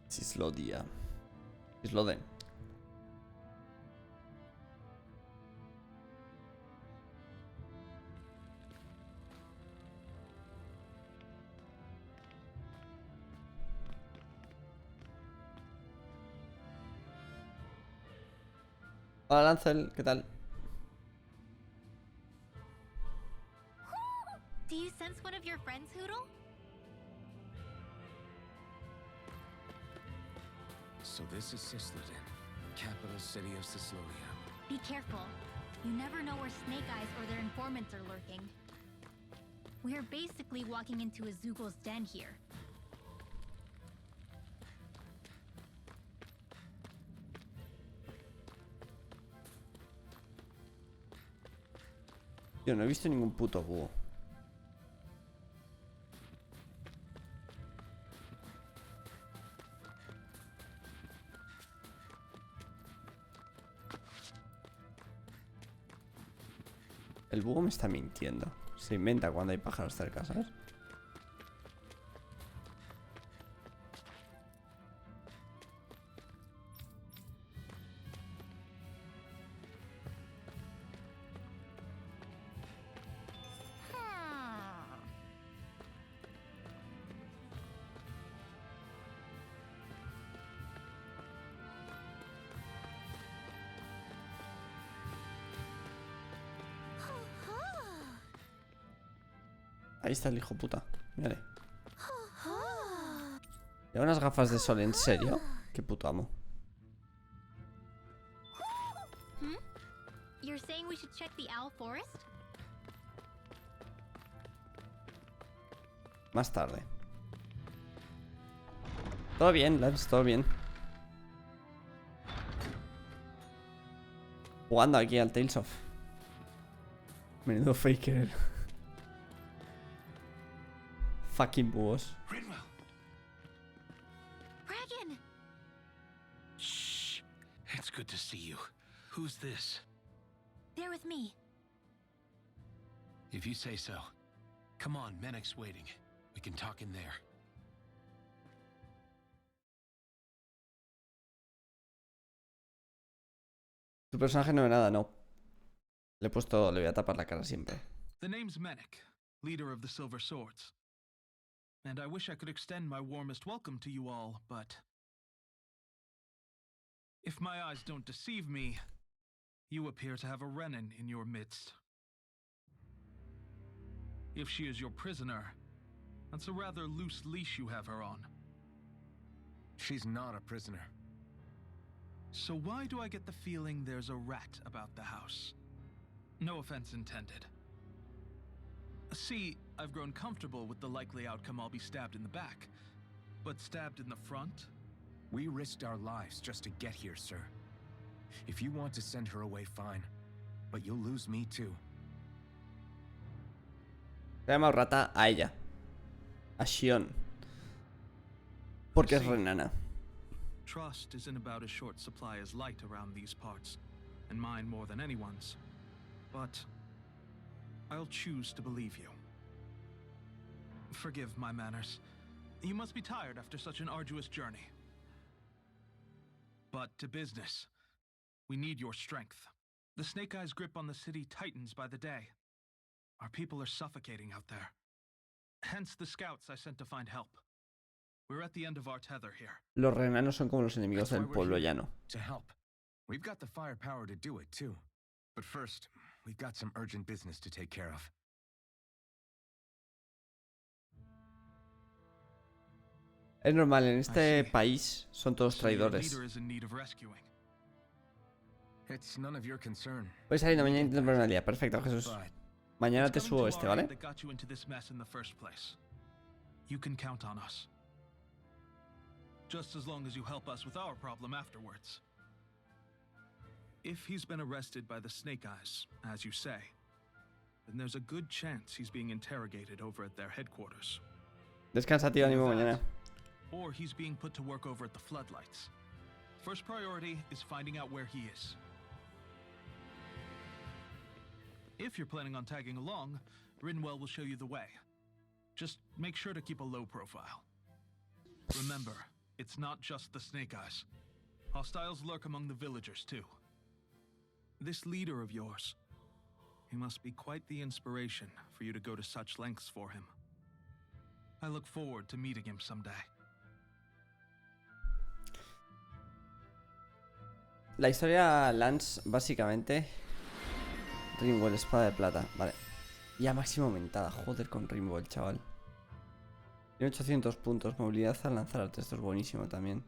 Speaker 1: Sislodia. Sisloden. Hola Lancel, ¿qué tal?
Speaker 2: Do you sense one of your friends, Hoodle?
Speaker 3: So this is Sisloden, capital city of Sislodia.
Speaker 2: Be careful. You never know where Snake Eyes or their informants are lurking. We're basically walking into a Zoogel's den here.
Speaker 1: Yo no he visto ningún puto búho. El búho me está mintiendo. Se inventa cuando hay pájaros cerca, ¿sabes? Ahí está el hijo puta. Mírale. ¿Lleva unas gafas de sol en serio? Qué puto amo.
Speaker 2: You're saying we should check the owl forest?
Speaker 1: Más tarde. Todo bien, Lance, todo bien. Jugando aquí al Tales of. Menudo faker. Fucking búhos.
Speaker 5: Rinwell!
Speaker 2: Regan!
Speaker 5: Shh. It's good to see you. Who's this?
Speaker 2: They're with me.
Speaker 5: If you say so. Come on, Menek's waiting. We can talk in there.
Speaker 1: Tu personaje no ve nada, no. Le he puesto, le voy a tapar la cara siempre.
Speaker 9: The name's Menek, leader of the Silver Swords. And I wish I could extend my warmest welcome to you all, but if my eyes don't deceive me, you appear to have a Renin in your midst. If she is your prisoner, that's a rather loose leash you have her on.
Speaker 3: She's not a prisoner.
Speaker 9: So why do I get the feeling there's a rat about the house? No offense intended. See, I've grown comfortable with the likely outcome I'll be stabbed in the back. But stabbed in the front?
Speaker 3: We risked our lives just to get here, sir. If you want to send her away, fine. But you'll lose me too.
Speaker 1: Le he llamado rata a ella. A Shion. Porque es renana.
Speaker 9: Trust isn't about as short supply as light around these parts, and mine more than anyone's. But I'll choose to believe you. Forgive my manners. You must be tired after such an arduous journey. But to business. We need your strength. The Snake Eyes' grip on the city tightens by the day. Our people are suffocating out there. Hence the scouts I sent to find help. We're at the end of our tether here.
Speaker 1: Los renanos son como los enemigos del pueblo llano.
Speaker 3: To help. We've got the firepower to do it too. But first, we've got some urgent business to take care of.
Speaker 1: Es normal, en este país son todos
Speaker 9: So your
Speaker 1: traidores.
Speaker 9: leader is in need of rescuing.
Speaker 3: It's none of your concern.
Speaker 1: Voy saliendo mañana y intento ponerme al día. Perfecto, Jesús.
Speaker 3: But
Speaker 1: Mañana
Speaker 9: It's
Speaker 1: te
Speaker 9: coming
Speaker 1: subo
Speaker 9: to
Speaker 1: este,
Speaker 9: our
Speaker 1: ¿vale?
Speaker 9: aid that got you into this mess in the first place. You can count on us. Just as long as you help us with our problem afterwards. If he's been arrested by the Snake Eyes, as you say, then there's a good chance he's being interrogated over at their headquarters.
Speaker 1: Descansa, tío, ánimo mañana.
Speaker 9: Or he's being put to work over at the Floodlights. First priority is finding out where he is. If you're planning on tagging along, Rinwell will show you the way. Just make sure to keep a low profile. Remember, it's not just the Snake Eyes. Hostiles lurk among the villagers, too. This leader of yours, he must be quite the inspiration for you to go to such lengths for him. I look forward to meeting him someday.
Speaker 1: La historia Lance, básicamente. Rimwell, espada de plata. Vale. Ya máximo aumentada. Joder con Rimwell, chaval. Tiene 800 puntos. Movilidad al lanzar arte. Esto es buenísimo también.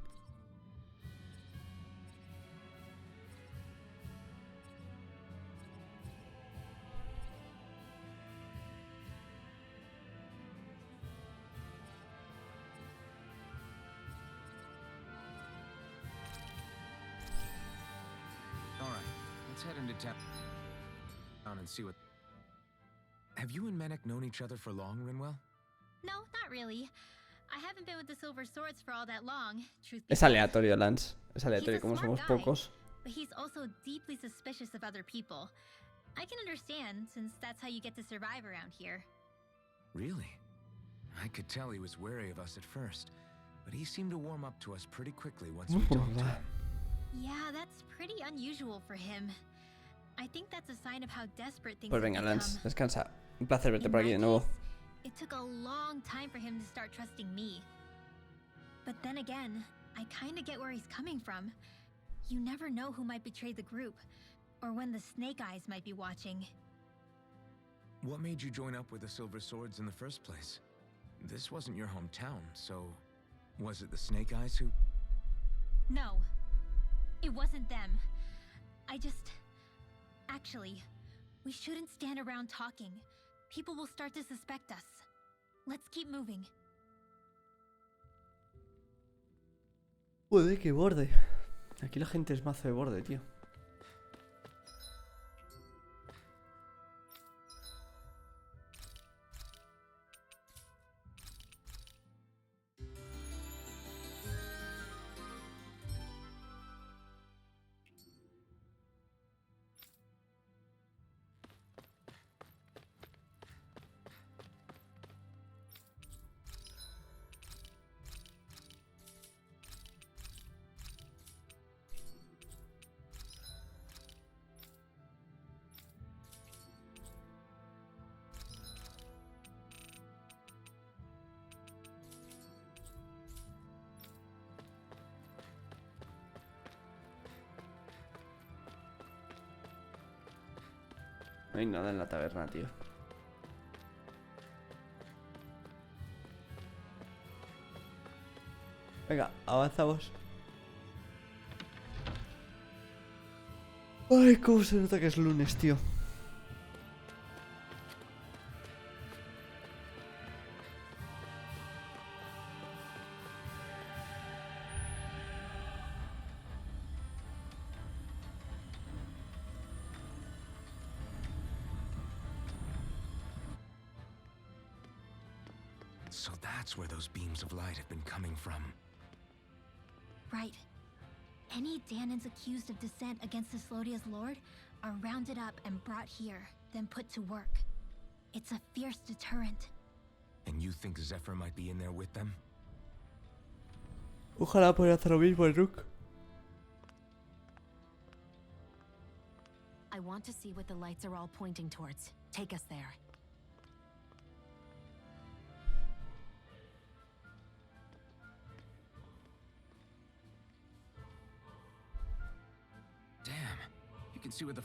Speaker 3: alright, let's head into town and see what. Have you and Menek known each other for long, Rinwell?
Speaker 2: No, not really. I haven't been with the Silver Swords for all that long, truth be
Speaker 1: Es
Speaker 2: told.
Speaker 1: aleatorio, Lance. Es aleatorio,
Speaker 2: He's a
Speaker 1: como
Speaker 2: smart
Speaker 1: somos
Speaker 2: guy.
Speaker 1: pocos.
Speaker 2: But he's also deeply suspicious of other people. I can understand, since that's how you get to survive around here.
Speaker 3: Really? I could tell he was wary of us at first, but he seemed to warm up to us pretty quickly once we talked to him.
Speaker 2: Yeah, that's pretty unusual for him. I think that's a sign of how desperate things
Speaker 1: Pues
Speaker 2: have
Speaker 1: venga,
Speaker 2: become.
Speaker 1: Lance. Descansa. Un placer verte
Speaker 2: In
Speaker 1: por aquí
Speaker 2: my
Speaker 1: de nuevo.
Speaker 2: case, it took a long time for him to start trusting me. But then again, I kinda get where he's coming from. You never know who might betray the group, or when the Snake Eyes might be watching.
Speaker 3: What made you join up with the Silver Swords in the first place? This wasn't your hometown, so was it the Snake Eyes who...
Speaker 2: No, it wasn't them. Actually, we shouldn't stand around talking. People will start to suspect us. Let's keep moving.
Speaker 1: Puede que borde. Aquí la gente es mazo de borde, tío. No hay nada en la taberna, tío. Venga, avanzamos. Ay, cómo se nota que es lunes, tío.
Speaker 3: So that's where those beams of light have been coming from.
Speaker 2: Right. Any Danans accused of dissent against the Slodia's lord are rounded up and brought here, then put to work. It's a fierce deterrent.
Speaker 3: And you think Zephyr might be in there with them?
Speaker 1: Ojalá pueda hacer lo mismo el Rook.
Speaker 4: I want to see what the lights are all pointing towards. Take us there.
Speaker 3: Damn, you can see where the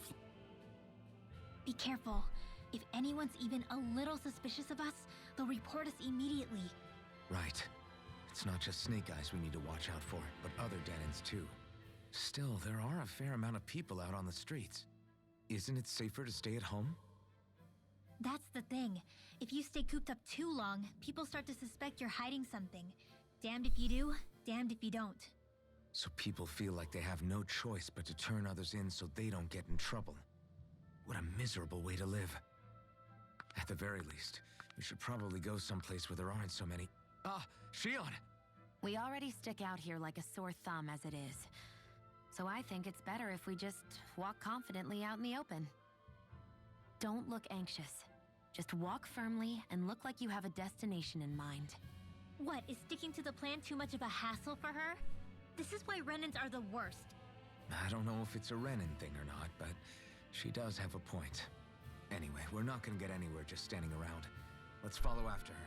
Speaker 2: Be careful. If anyone's even a little suspicious of us, they'll report us immediately.
Speaker 3: Right. It's not just Snake Eyes we need to watch out for, but other Danans too. Still, there are a fair amount of people out on the streets. Isn't it safer to stay at home?
Speaker 2: That's the thing. If you stay cooped up too long, people start to suspect you're hiding something. Damned if you do, damned if you don't.
Speaker 3: So people feel like they have no choice but to turn others in so they don't get in trouble. What a miserable way to live. At the very least, we should probably go someplace where there aren't so many. Ah, Shion!
Speaker 4: We already stick out here like a sore thumb as it is. So I think it's better if we just walk confidently out in the open. Don't look anxious. Just walk firmly and look like you have a destination in mind.
Speaker 2: What, is sticking to the plan too much of a hassle for her? This is why Renans are the worst.
Speaker 3: I don't know if it's a Renin thing or not, but she does have a point. Anyway, we're not gonna get anywhere just standing around. Let's follow after her.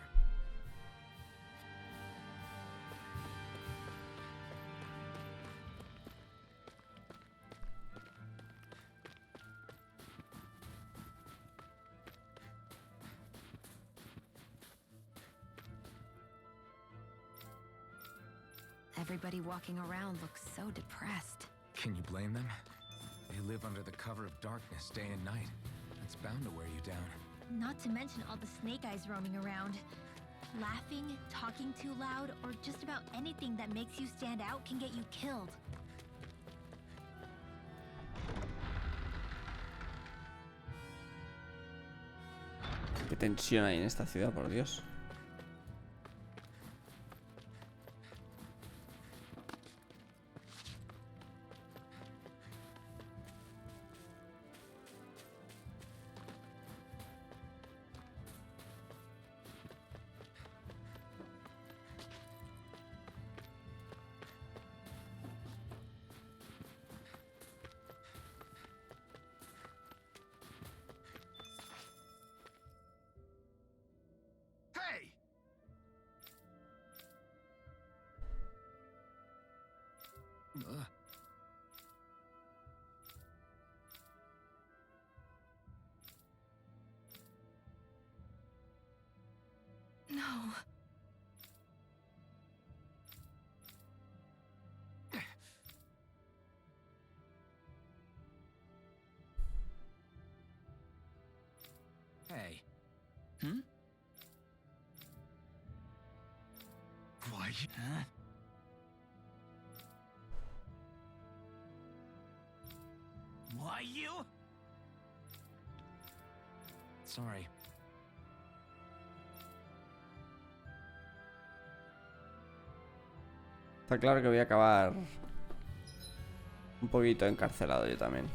Speaker 4: Everybody walking around looks so depressed.
Speaker 3: Can you blame them? They live under the cover of darkness day and night. That's bound to wear you down.
Speaker 2: Not to mention all the Snake Eyes roaming around. Laughing, talking too loud, or just about anything that makes you stand out can get you killed.
Speaker 1: Qué tensión hay en esta ciudad, por Dios.
Speaker 5: Hey!
Speaker 4: No.
Speaker 3: Hey. you?
Speaker 8: Huh? Why you?
Speaker 3: Sorry.
Speaker 1: Está claro que voy a acabar un poquito encarcelado yo también.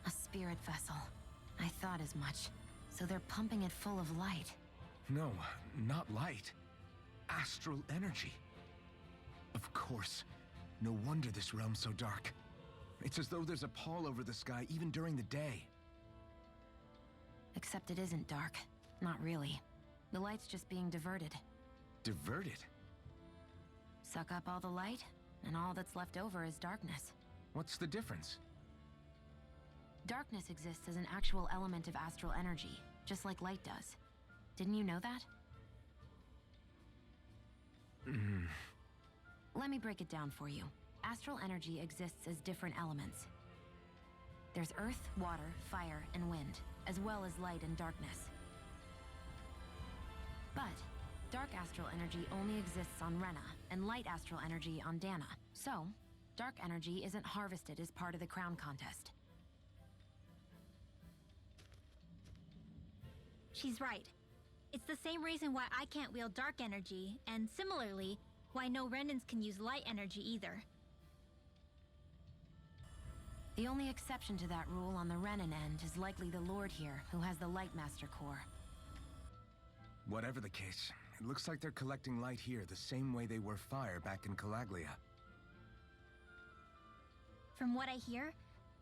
Speaker 4: A spirit vessel. I thought as much. So they're pumping it full of light.
Speaker 3: No, not light. Astral energy. Of course. No wonder this realm's so dark. It's as though there's a pall over the sky even during the day.
Speaker 4: Except it isn't dark. Not really. The light's just being diverted.
Speaker 3: Diverted?
Speaker 4: Suck up all the light, and all that's left over is darkness.
Speaker 3: What's the difference?
Speaker 4: Darkness exists as an actual element of astral energy, just like light does. Didn't you know that? Let me break it down for you. Astral energy exists as different elements. There's earth, water, fire, and wind, as well as light and darkness. But dark astral energy only exists on Rena, and light astral energy on Dana. So, dark energy isn't harvested as part of the crown contest.
Speaker 2: She's right. It's the same reason why I can't wield dark energy, and similarly, why no Renans can use light energy either.
Speaker 4: The only exception to that rule on the Renan end is likely the Lord here, who has the Lightmaster core.
Speaker 3: Whatever the case, it looks like they're collecting light here the same way they were fire back in Calaglia.
Speaker 2: From what I hear,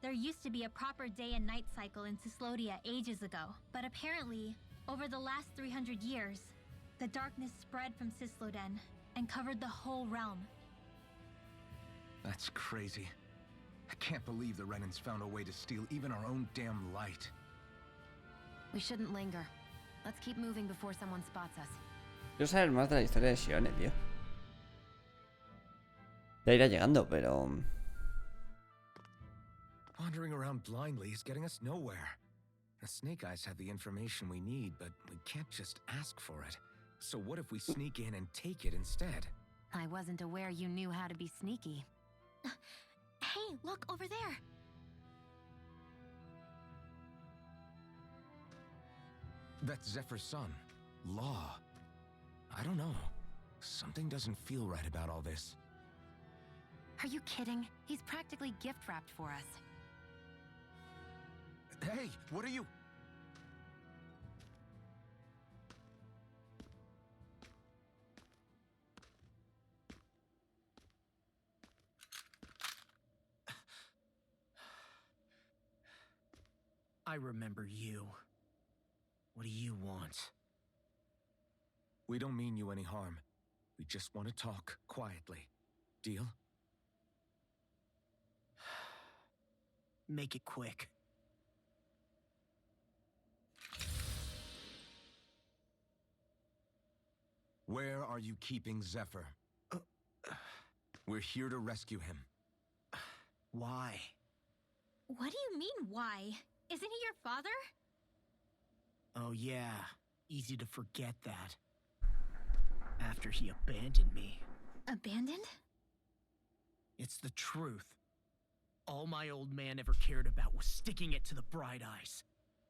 Speaker 2: there used to be a proper day and night cycle in Cyslodia ages ago, but apparently, over the last 300 years, the darkness spread from Cysloden and covered the whole realm.
Speaker 3: That's crazy. I can't believe the Renans found a way to steal even our own damn light.
Speaker 4: We shouldn't linger. Let's keep moving before someone spots us.
Speaker 1: Quiero saber más de la historia de Shione, tío. Ya irá llegando, pero...
Speaker 3: Wandering around blindly is getting us nowhere. The Snake Eyes have the information we need, but we can't just ask for it. So what if we sneak in and take it instead?
Speaker 4: I wasn't aware you knew how to be sneaky.
Speaker 2: Hey, look over there!
Speaker 3: That's Zephyr's son, Law. I don't know. Something doesn't feel right about all this.
Speaker 4: Are you kidding? He's practically gift-wrapped for us.
Speaker 3: Hey, what are you...
Speaker 10: I remember you. What do you want?
Speaker 3: We don't mean you any harm. We just want to talk quietly. Deal?
Speaker 10: Make it quick.
Speaker 3: Where are you keeping Zephyr? We're here to rescue him.
Speaker 10: Why?
Speaker 2: What do you mean, why? Isn't he your father?
Speaker 10: Oh yeah, easy to forget that. After he abandoned me.
Speaker 2: Abandoned?
Speaker 10: It's the truth. All my old man ever cared about was sticking it to the Bright Eyes.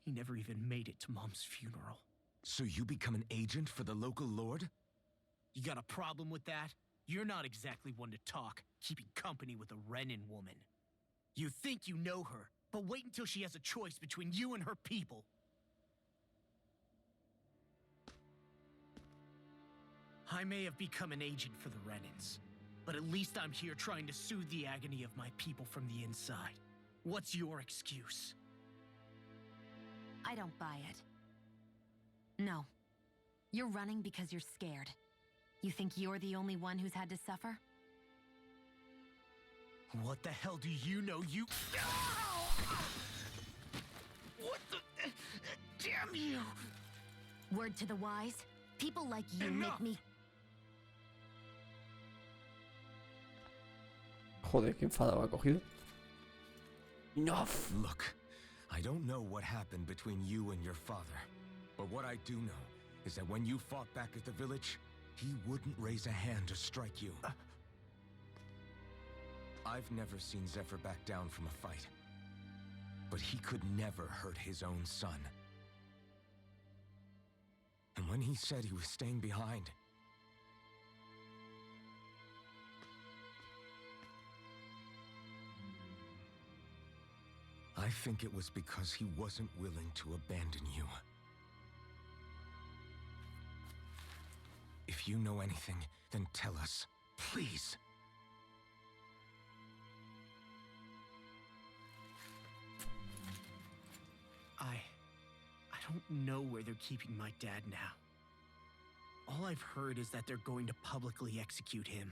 Speaker 10: He never even made it to Mom's funeral.
Speaker 3: So you become an agent for the local lord?
Speaker 10: You got a problem with that? You're not exactly one to talk, keeping company with a Renan woman. You think you know her, but wait until she has a choice between you and her people. I may have become an agent for the Renans, but at least I'm here trying to soothe the agony of my people from the inside. What's your excuse?
Speaker 4: I don't buy it. No. You're running because you're scared. You think you're the only one who's had to suffer?
Speaker 10: What the hell do you know, you... you!
Speaker 4: Word to the wise, people like you
Speaker 10: Enough.
Speaker 4: make me...
Speaker 1: Joder, qué enfadado ha cogido. Enough.
Speaker 3: Look, I don't know what happened between you and your father, but what I do know is that when you fought back at the village, he wouldn't raise a hand to strike you. I've never seen Zephyr back down from a fight, but he could never hurt his own son. And when he said he was staying behind, I think it was because he wasn't willing to abandon you. If you know anything, then tell us, please.
Speaker 10: I don't know where they're keeping my dad now. All I've heard is that they're going to publicly execute him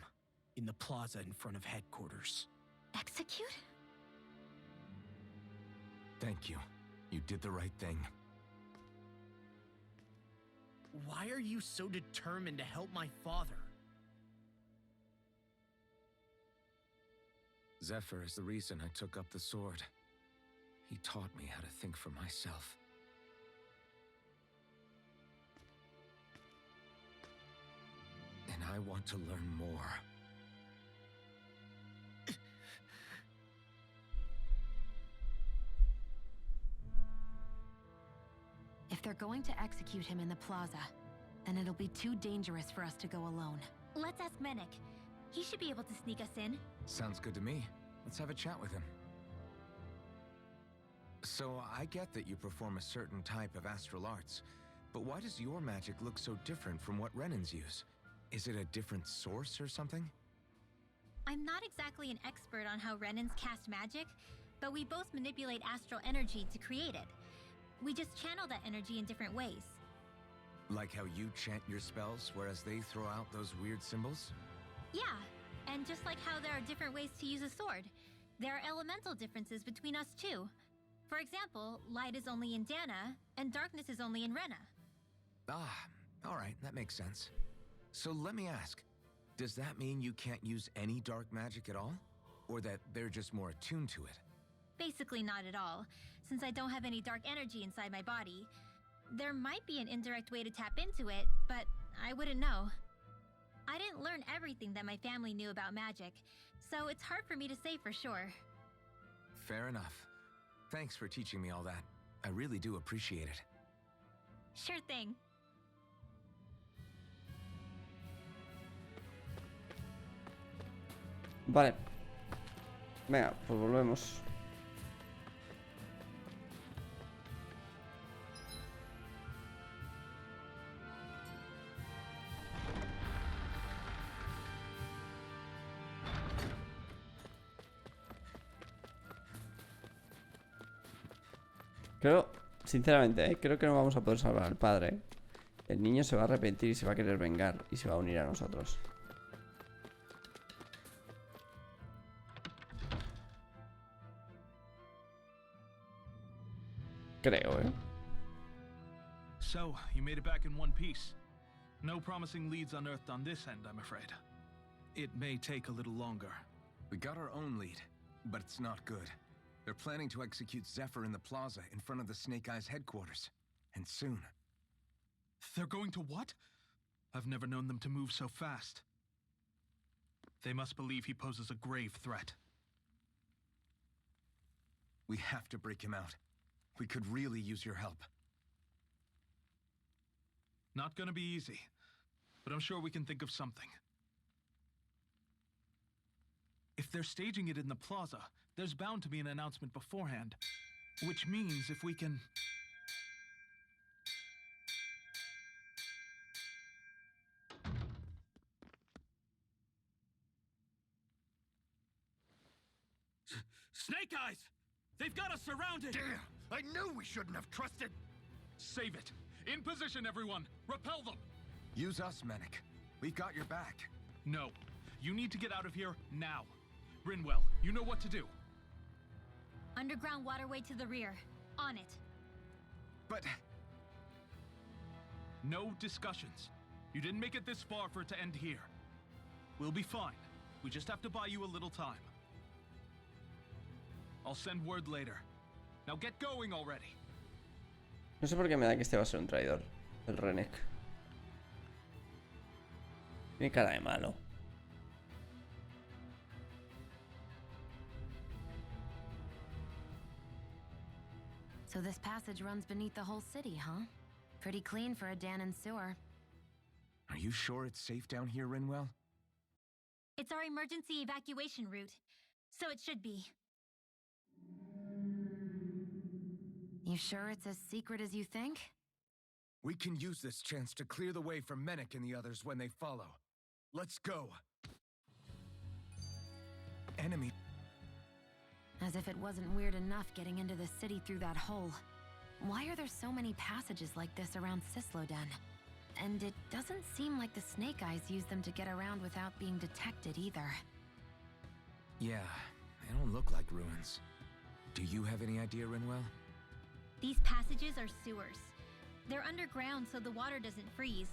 Speaker 10: in the plaza in front of headquarters.
Speaker 4: Execute?
Speaker 3: Thank you. You did the right thing.
Speaker 10: Why are you so determined to help my father?
Speaker 3: Zephyr is the reason I took up the sword. He taught me how to think for myself. And I want to learn more.
Speaker 4: If they're going to execute him in the plaza, then it'll be too dangerous for us to go alone.
Speaker 2: Let's ask Menik. He should be able to sneak us in.
Speaker 3: Sounds good to me. Let's have a chat with him. So, I get that you perform a certain type of astral arts, but why does your magic look so different from what Renan's use? Is it a different source or something?
Speaker 2: I'm not exactly an expert on how Renans cast magic, but we both manipulate astral energy to create it. We just channel that energy in different ways.
Speaker 3: Like how you chant your spells, whereas they throw out those weird symbols?
Speaker 2: Yeah, and just like how there are different ways to use a sword, there are elemental differences between us too. For example, light is only in Dana, and darkness is only in Rena.
Speaker 3: Ah, alright, that makes sense. So let me ask, does that mean you can't use any dark magic at all? Or that they're just more attuned to it?
Speaker 2: Basically not at all, since I don't have any dark energy inside my body. There might be an indirect way to tap into it, but I wouldn't know. I didn't learn everything that my family knew about magic, so it's hard for me to say for sure.
Speaker 3: Fair enough. Thanks for teaching me all that. I really do appreciate it.
Speaker 2: Sure thing.
Speaker 1: Vale. Venga, pues volvemos. Creo, sinceramente, creo que no vamos a poder salvar al padre. El niño se va a arrepentir y se va a querer vengar y se va a unir a nosotros. Creo, ¿eh?
Speaker 9: So, you made it back in one piece. No promising leads unearthed on this end, I'm afraid. It may take a little longer.
Speaker 3: We got our own lead, but it's not good. They're planning to execute Zephyr in the plaza in front of the Snake Eyes headquarters. And soon.
Speaker 9: They're going to what? I've never known them to move so fast. They must believe he poses a grave threat.
Speaker 3: We have to break him out. We could really use your help.
Speaker 9: Not gonna be easy, but I'm sure we can think of something. If they're staging it in the plaza, there's bound to be an announcement beforehand. Which means if we can...
Speaker 5: Snake Eyes! They've got us surrounded!
Speaker 10: Damn! I knew we shouldn't have trusted...
Speaker 9: Save it! In position, everyone! Repel them!
Speaker 3: Use us, Menik. We've got your back.
Speaker 9: No. You need to get out of here now. Rinwell, you know what to do.
Speaker 2: Underground waterway to the rear. On it.
Speaker 3: But
Speaker 9: No discussions. You didn't make it this far for it to end here. We'll be fine. We just have to buy you a little time. I'll send word later. Now get going already.
Speaker 1: No sé por qué me da que este va a ser un traidor. El Renek. Tiene cara de malo.
Speaker 4: So this passage runs beneath the whole city, huh? Pretty clean for a Danon sewer.
Speaker 3: Are you sure it's safe down here, Rinwell?
Speaker 2: It's our emergency evacuation route, so it should be.
Speaker 4: You sure it's as secret as you think?
Speaker 3: We can use this chance to clear the way for Menek and the others when they follow. Let's go. Enemy.
Speaker 4: As if it wasn't weird enough getting into the city through that hole. Why are there so many passages like this around Cisloden? And it doesn't seem like the Snake Eyes use them to get around without being detected either.
Speaker 3: Yeah, they don't look like ruins. Do you have any idea, Rinwell?
Speaker 2: These passages are sewers. They're underground so the water doesn't freeze,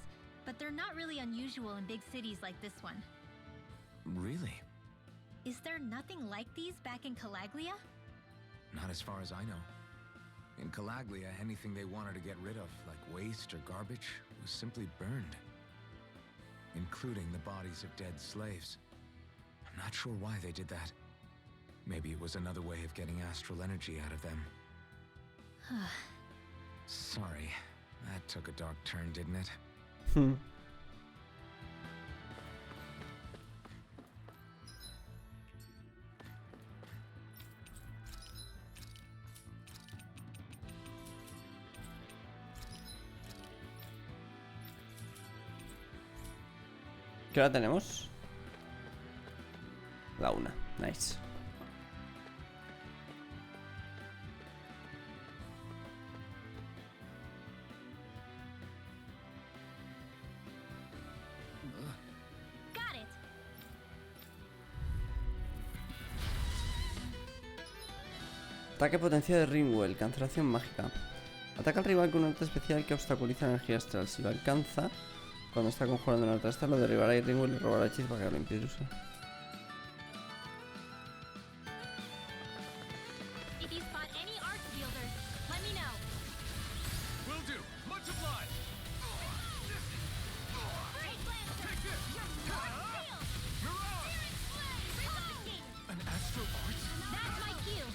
Speaker 2: but they're not really unusual in big cities like this one.
Speaker 3: Really?
Speaker 2: Is there nothing like these back in Calaglia?
Speaker 3: Not as far as I know. In Calaglia, anything they wanted to get rid of, like waste or garbage, was simply burned. Including the bodies of dead slaves. I'm not sure why they did that. Maybe it was another way of getting astral energy out of them. Sorry, that took a dark turn, didn't it?
Speaker 1: ¿Qué hora tenemos? La 1. Nice.
Speaker 2: Got it.
Speaker 1: Ataque potenciado de Ringwell, cancelación mágica. Ataca al rival con un arte especial que obstaculiza la energía astral. Si lo alcanza, cuando está conjurando una arte astral, lo derribará y Ringwell le robará el hechizo para que lo impida usar.
Speaker 2: If you spot any arch wielders, let me know.
Speaker 5: Will do. Much obliged. Take this. Mirage.
Speaker 3: An astral arts?
Speaker 2: That's my cue.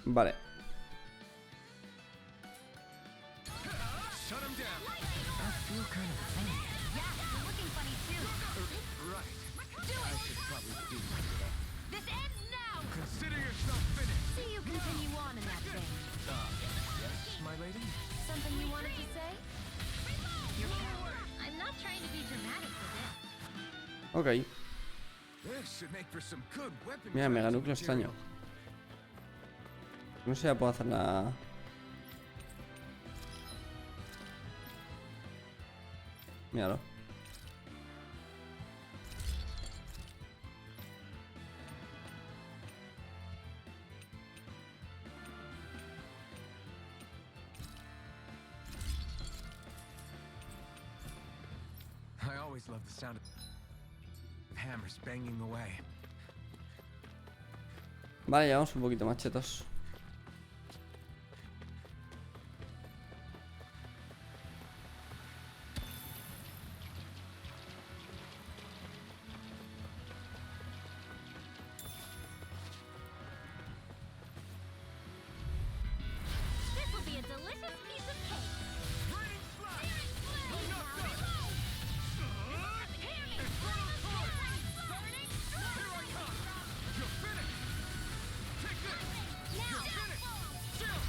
Speaker 1: Vale.
Speaker 5: Shut him down.
Speaker 3: I feel kind of funny.
Speaker 4: Yeah, you're looking funny too.
Speaker 3: Right. I should probably do that.
Speaker 2: This ends now.
Speaker 5: Consider yourself finished.
Speaker 4: See you continue on in that thing.
Speaker 3: Yes, my lady?
Speaker 4: Something you wanted to say?
Speaker 2: I'm not trying to be dramatic with it.
Speaker 1: Ok.
Speaker 3: This should make for some good weapon.
Speaker 1: Mira, mega
Speaker 3: crafting
Speaker 1: núcleo extraño.
Speaker 3: material.
Speaker 1: No sé, ya puedo hacer la... Míralo.
Speaker 3: I always love the sound of hammers banging away.
Speaker 1: Vale, ya vamos un poquito más chetos.
Speaker 2: This will be a delicious piece of cake.
Speaker 5: Raining slash. Here I come. You're finished. Take this. You're finished. Chill.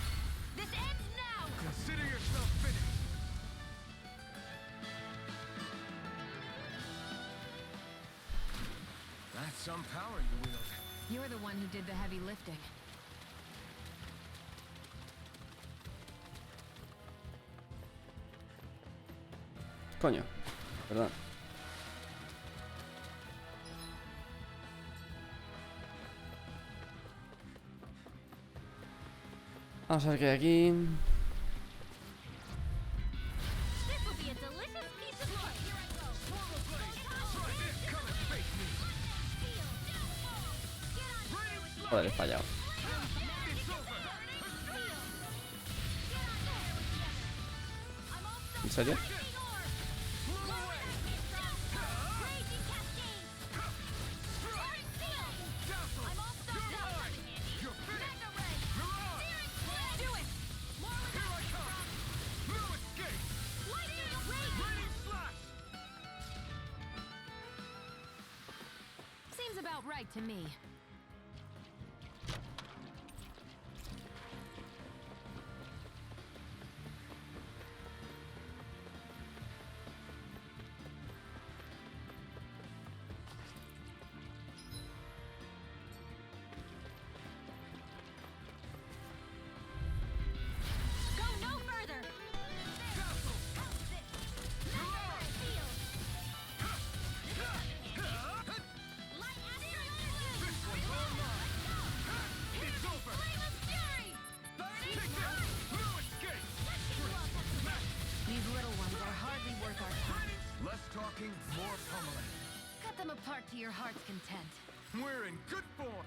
Speaker 2: This ends now.
Speaker 5: Consider yourself finished.
Speaker 3: That's some power you wield.
Speaker 4: You're the one who did the heavy lifting.
Speaker 1: Coño. Perdón. Vamos a ver qué hay aquí. Joder, he fallado. ¿En serio?
Speaker 4: Seems about right to me.
Speaker 6: Go no further.
Speaker 4: These little ones are hardly worth our time.
Speaker 3: Less talking, more pummeling.
Speaker 4: Cut them apart to your heart's content.
Speaker 3: We're in good form.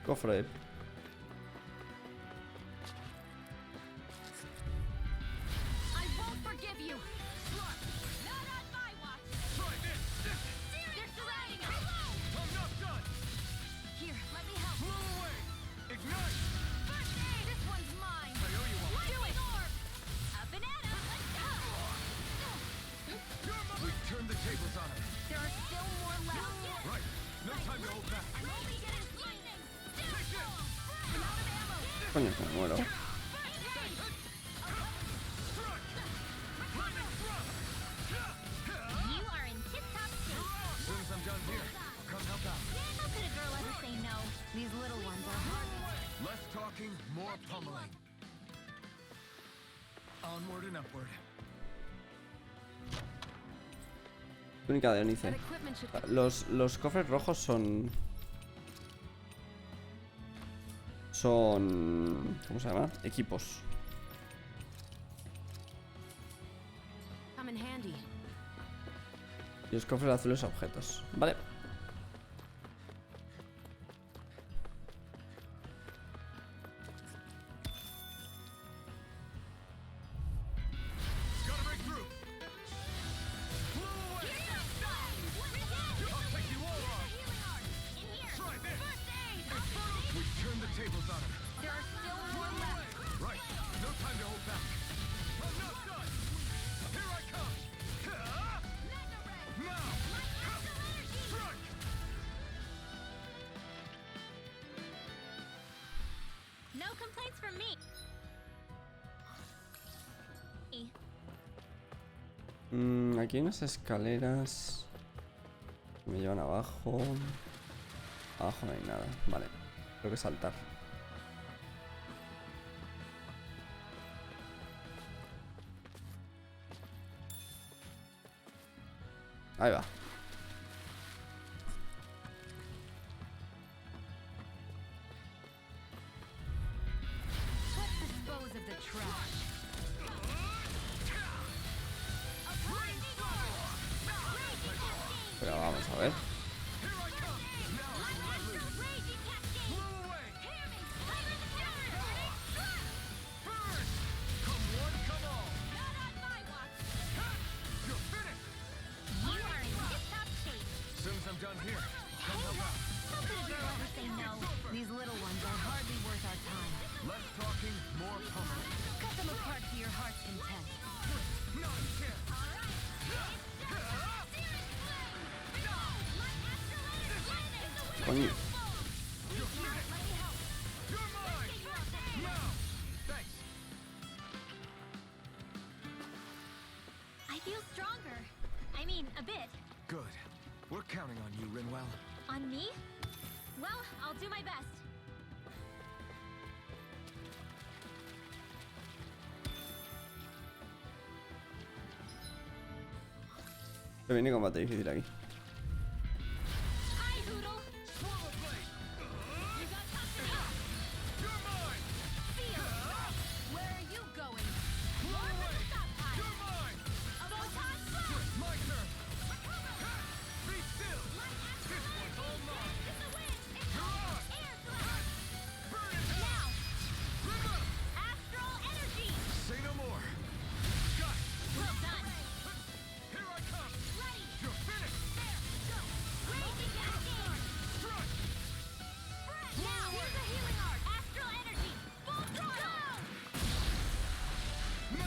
Speaker 1: Cofre.
Speaker 6: I won't forgive you. Not on my watch.
Speaker 5: Try this!
Speaker 6: They're surrounding us.
Speaker 5: I'm not done!
Speaker 6: Here, let me help.
Speaker 5: Blow away! Ignite!
Speaker 6: First aid. This one's mine.
Speaker 5: I owe you one.
Speaker 6: Do it. Up and at 'em. Let's go.
Speaker 3: We turned the tables on him.
Speaker 6: There are still more left.
Speaker 5: Right. No time to hold back.
Speaker 6: I'm only getting lightning.
Speaker 5: Take this!
Speaker 6: I'm out of ammo.
Speaker 1: Coño, que me muero.
Speaker 2: You are in tip-top shape.
Speaker 3: As soon as I'm done here, come help out.
Speaker 2: How could a girl ever say no?
Speaker 4: These little ones are hardly
Speaker 3: Less talking, more pummeling. Onward and upward.
Speaker 1: Túnica de Onice.
Speaker 4: That equipment should
Speaker 1: Los cofres rojos son... ¿Cómo se llama? Equipos.
Speaker 4: come in handy.
Speaker 1: Y los cofres azules objetos. Vale.
Speaker 5: Gotta break through! Blow away! I'll take you all on! Try this! We turned the tables on him.
Speaker 6: There are still more left.
Speaker 5: Right. No time to hold back. I'm not done! Here I come! Now! Strike!
Speaker 2: No complaints from me.
Speaker 1: Aquí hay unas escaleras que me llevan abajo. Abajo no hay nada. Vale. Tengo que saltar. Ahí va.
Speaker 4: Let's dispose of the trash.
Speaker 1: Pero vamos a ver.
Speaker 2: You are in tip-top shape.
Speaker 3: As soon as I'm done here, come help out.
Speaker 2: How could a girl ever say no?
Speaker 4: These little ones are hardly worth our time.
Speaker 3: Less talking, more pummeling.
Speaker 4: Cut them apart to your heart's content.
Speaker 3: No, you can't.
Speaker 1: Coño.
Speaker 3: You're mine! Now! Thanks.
Speaker 2: I feel stronger. I mean, a bit.
Speaker 3: Good. We're counting on you, Rinwell.
Speaker 2: On me? Well, I'll do my best.
Speaker 1: Se viene combate difícil aquí.
Speaker 2: Hi, Hoodle.
Speaker 5: Swallow blade!
Speaker 2: You got company.
Speaker 5: You're mine!
Speaker 2: Feel. Where are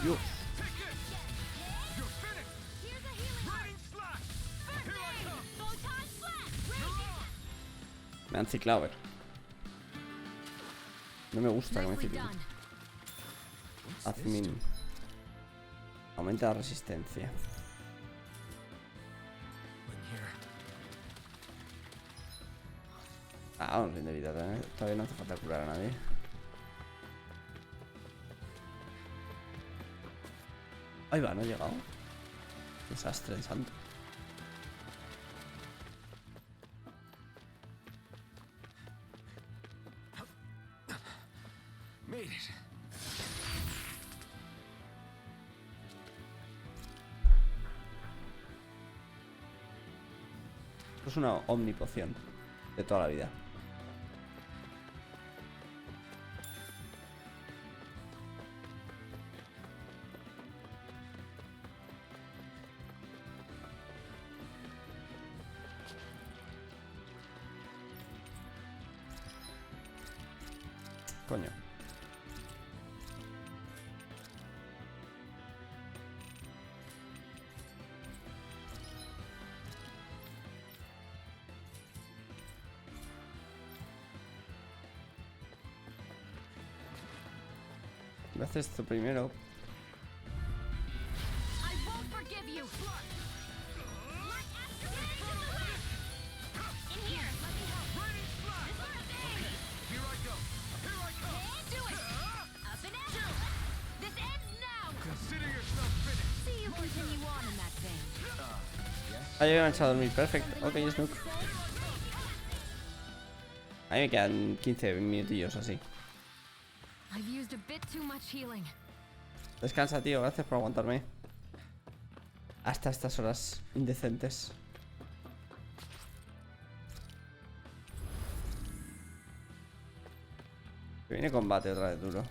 Speaker 1: Dios. Me han ciclado, ver. No me gusta que me ciclen. Admin. Aumenta la resistencia. Ah, un rin de vida también. Todavía no hace falta curar a nadie. Ahí va, no he llegado. Desastre de santo.
Speaker 3: Made it.
Speaker 1: Esto es una omnipoción de toda la vida. Coño. Voy a hacer esto primero.
Speaker 6: I won't forgive you. In here. Let me help. This sort of thing.
Speaker 5: Here I go. Here I come.
Speaker 6: And do it. Up and at you. This ends now.
Speaker 5: Consider yourself finished.
Speaker 6: See you continue on in that vein.
Speaker 1: Ah, yo he enganchado a dormir. Perfecto. Ok, Snook. A mí me quedan 15 minutillos así.
Speaker 6: I've used a bit too much healing.
Speaker 1: Descansa, tío. Gracias por aguantarme hasta estas horas indecentes. Que viene combate otra vez duro.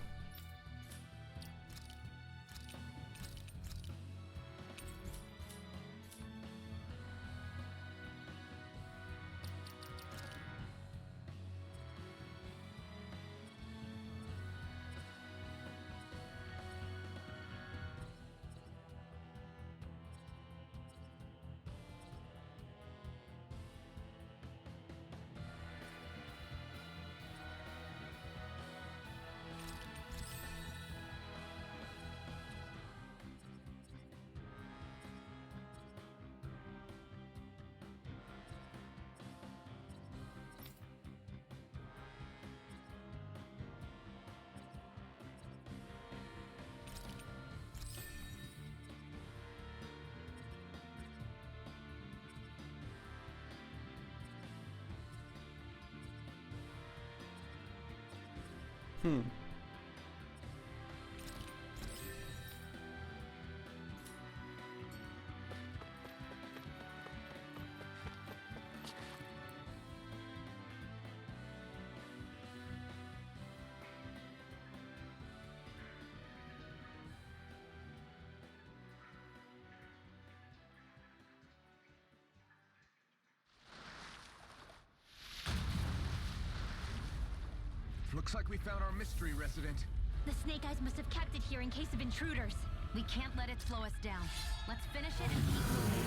Speaker 5: Looks like we found our mystery resident.
Speaker 2: The Snake Eyes must have kept it here in case of intruders.
Speaker 6: We can't let it slow us down. Let's finish it and keep moving.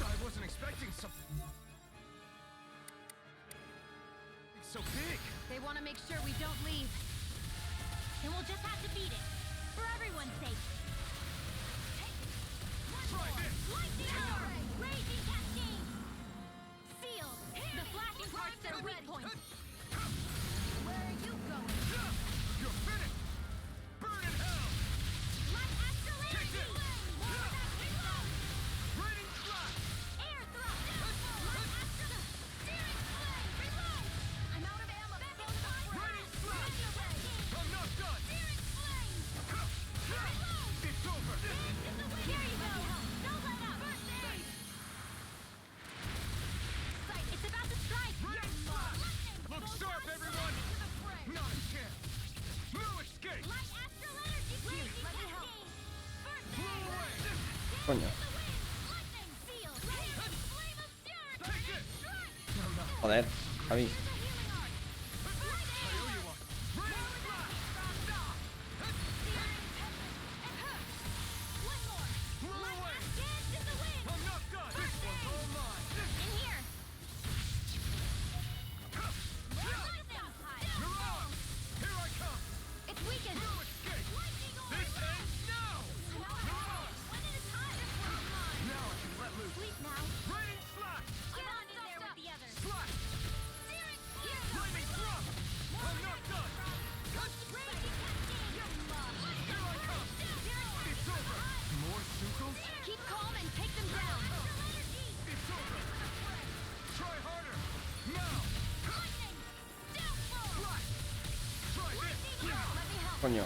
Speaker 5: I wasn't expecting so big.
Speaker 6: They want to make sure we don't leave.
Speaker 2: And we'll just have to beat it. For everyone's sake.
Speaker 5: Try this.
Speaker 2: Lightning Hour! Raging Cascade! Sealed! The flashing parts are weak points.
Speaker 6: Where are you going?
Speaker 5: You're finished. Burn in hell.
Speaker 2: Light Astral
Speaker 5: Take
Speaker 2: Energy!
Speaker 5: this.
Speaker 2: More attack reload!
Speaker 5: Raining slash.
Speaker 2: Air thrust! Light Astral... Searing Flame! Reload! I'm out of ammo.
Speaker 5: Raining slash. I'm not done.
Speaker 2: Searing Flame! Reload!
Speaker 5: It's over.
Speaker 2: Here you go! No let up! First aid! Sight, it's about to strike!
Speaker 5: Raining slash. Look sharp, everyone. Not a chance. No escape.
Speaker 2: Light Astral Energy! Raging
Speaker 6: let me help.
Speaker 2: Cascade! First
Speaker 5: Blow
Speaker 2: aid!
Speaker 5: away.
Speaker 1: Coño.
Speaker 2: Lightning! Sealed! Raging Flame of Fury!
Speaker 5: Take it.
Speaker 2: Strike!
Speaker 1: Joder, Javi.
Speaker 2: Healing Art!
Speaker 5: I owe you one. Raining slash.
Speaker 1: Coño.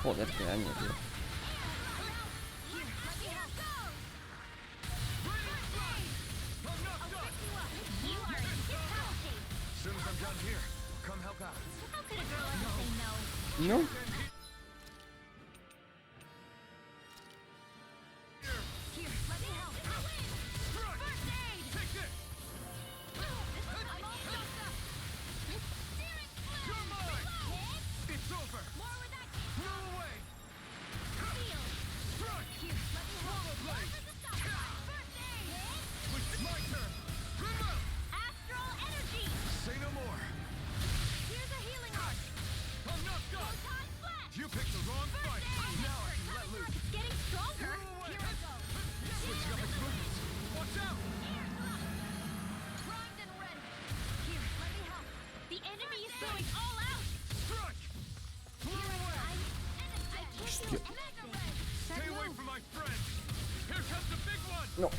Speaker 1: Joder, qué daño, tío. No. Hostia. No.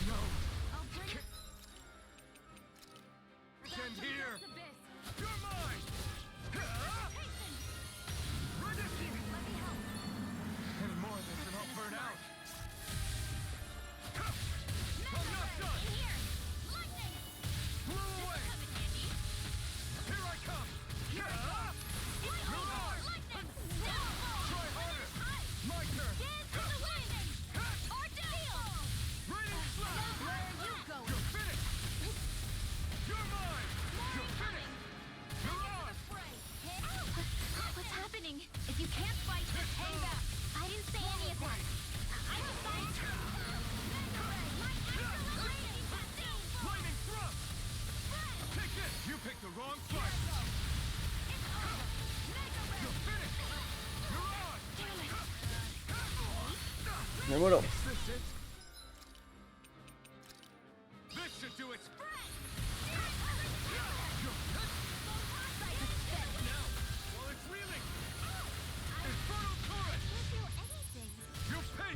Speaker 1: Me muero.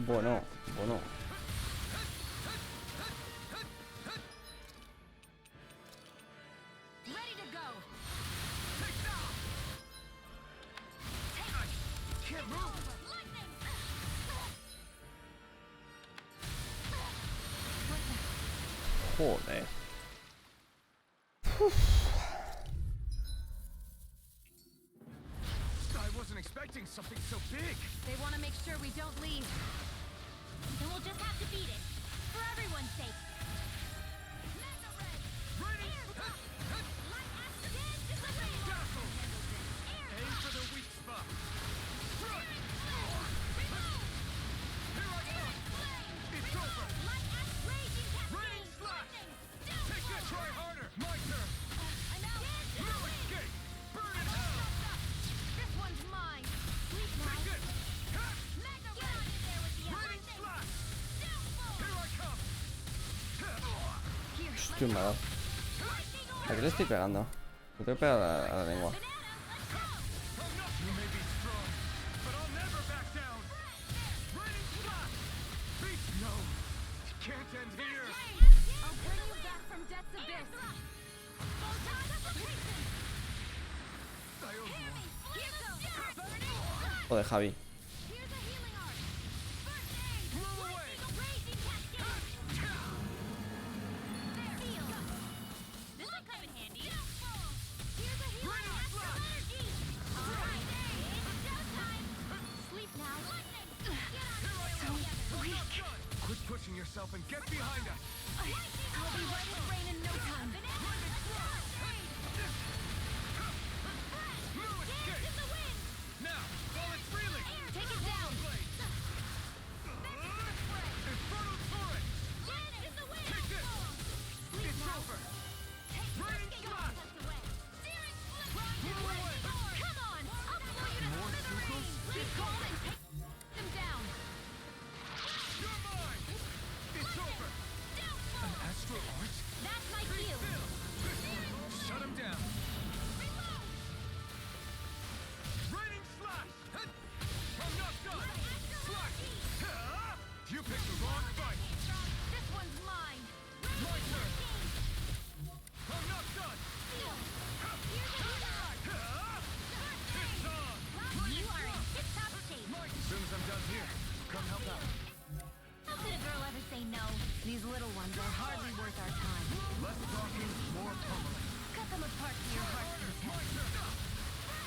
Speaker 1: Bueno, bueno. Joder.
Speaker 5: I wasn't expecting something so big.
Speaker 6: They want to make sure we don't leave. Then we'll just have to beat it. For everyone's sake.
Speaker 5: Aim for the weak spot. It's over. Rain slash. Take it. Try harder. My turn. No escape. Burn in hell.
Speaker 6: This one's mine.
Speaker 5: Take it. Rain slash. Here I come.
Speaker 1: Hostia, me ha dado. ¿A qué le estoy pegando? Le tengo que pegar a la lengua.
Speaker 5: You may be strong, but I'll never back down. Raining slash. Beast, no. It can't end here.
Speaker 6: I'll bring you back from death's abyss.
Speaker 5: I owe you one.
Speaker 1: Joder, Javi.
Speaker 5: Blow away. Quit pushing yourself and get behind us.
Speaker 6: I'll be right with Rain in no time.
Speaker 5: No escape. Now, while it's reeling.
Speaker 6: Take it down.
Speaker 5: Infernal turret. Take this. It's over. Raining slash.
Speaker 6: Come on! I'll blow you to
Speaker 5: More
Speaker 6: smithereens!
Speaker 5: Zuko's?
Speaker 6: Keep calm and take...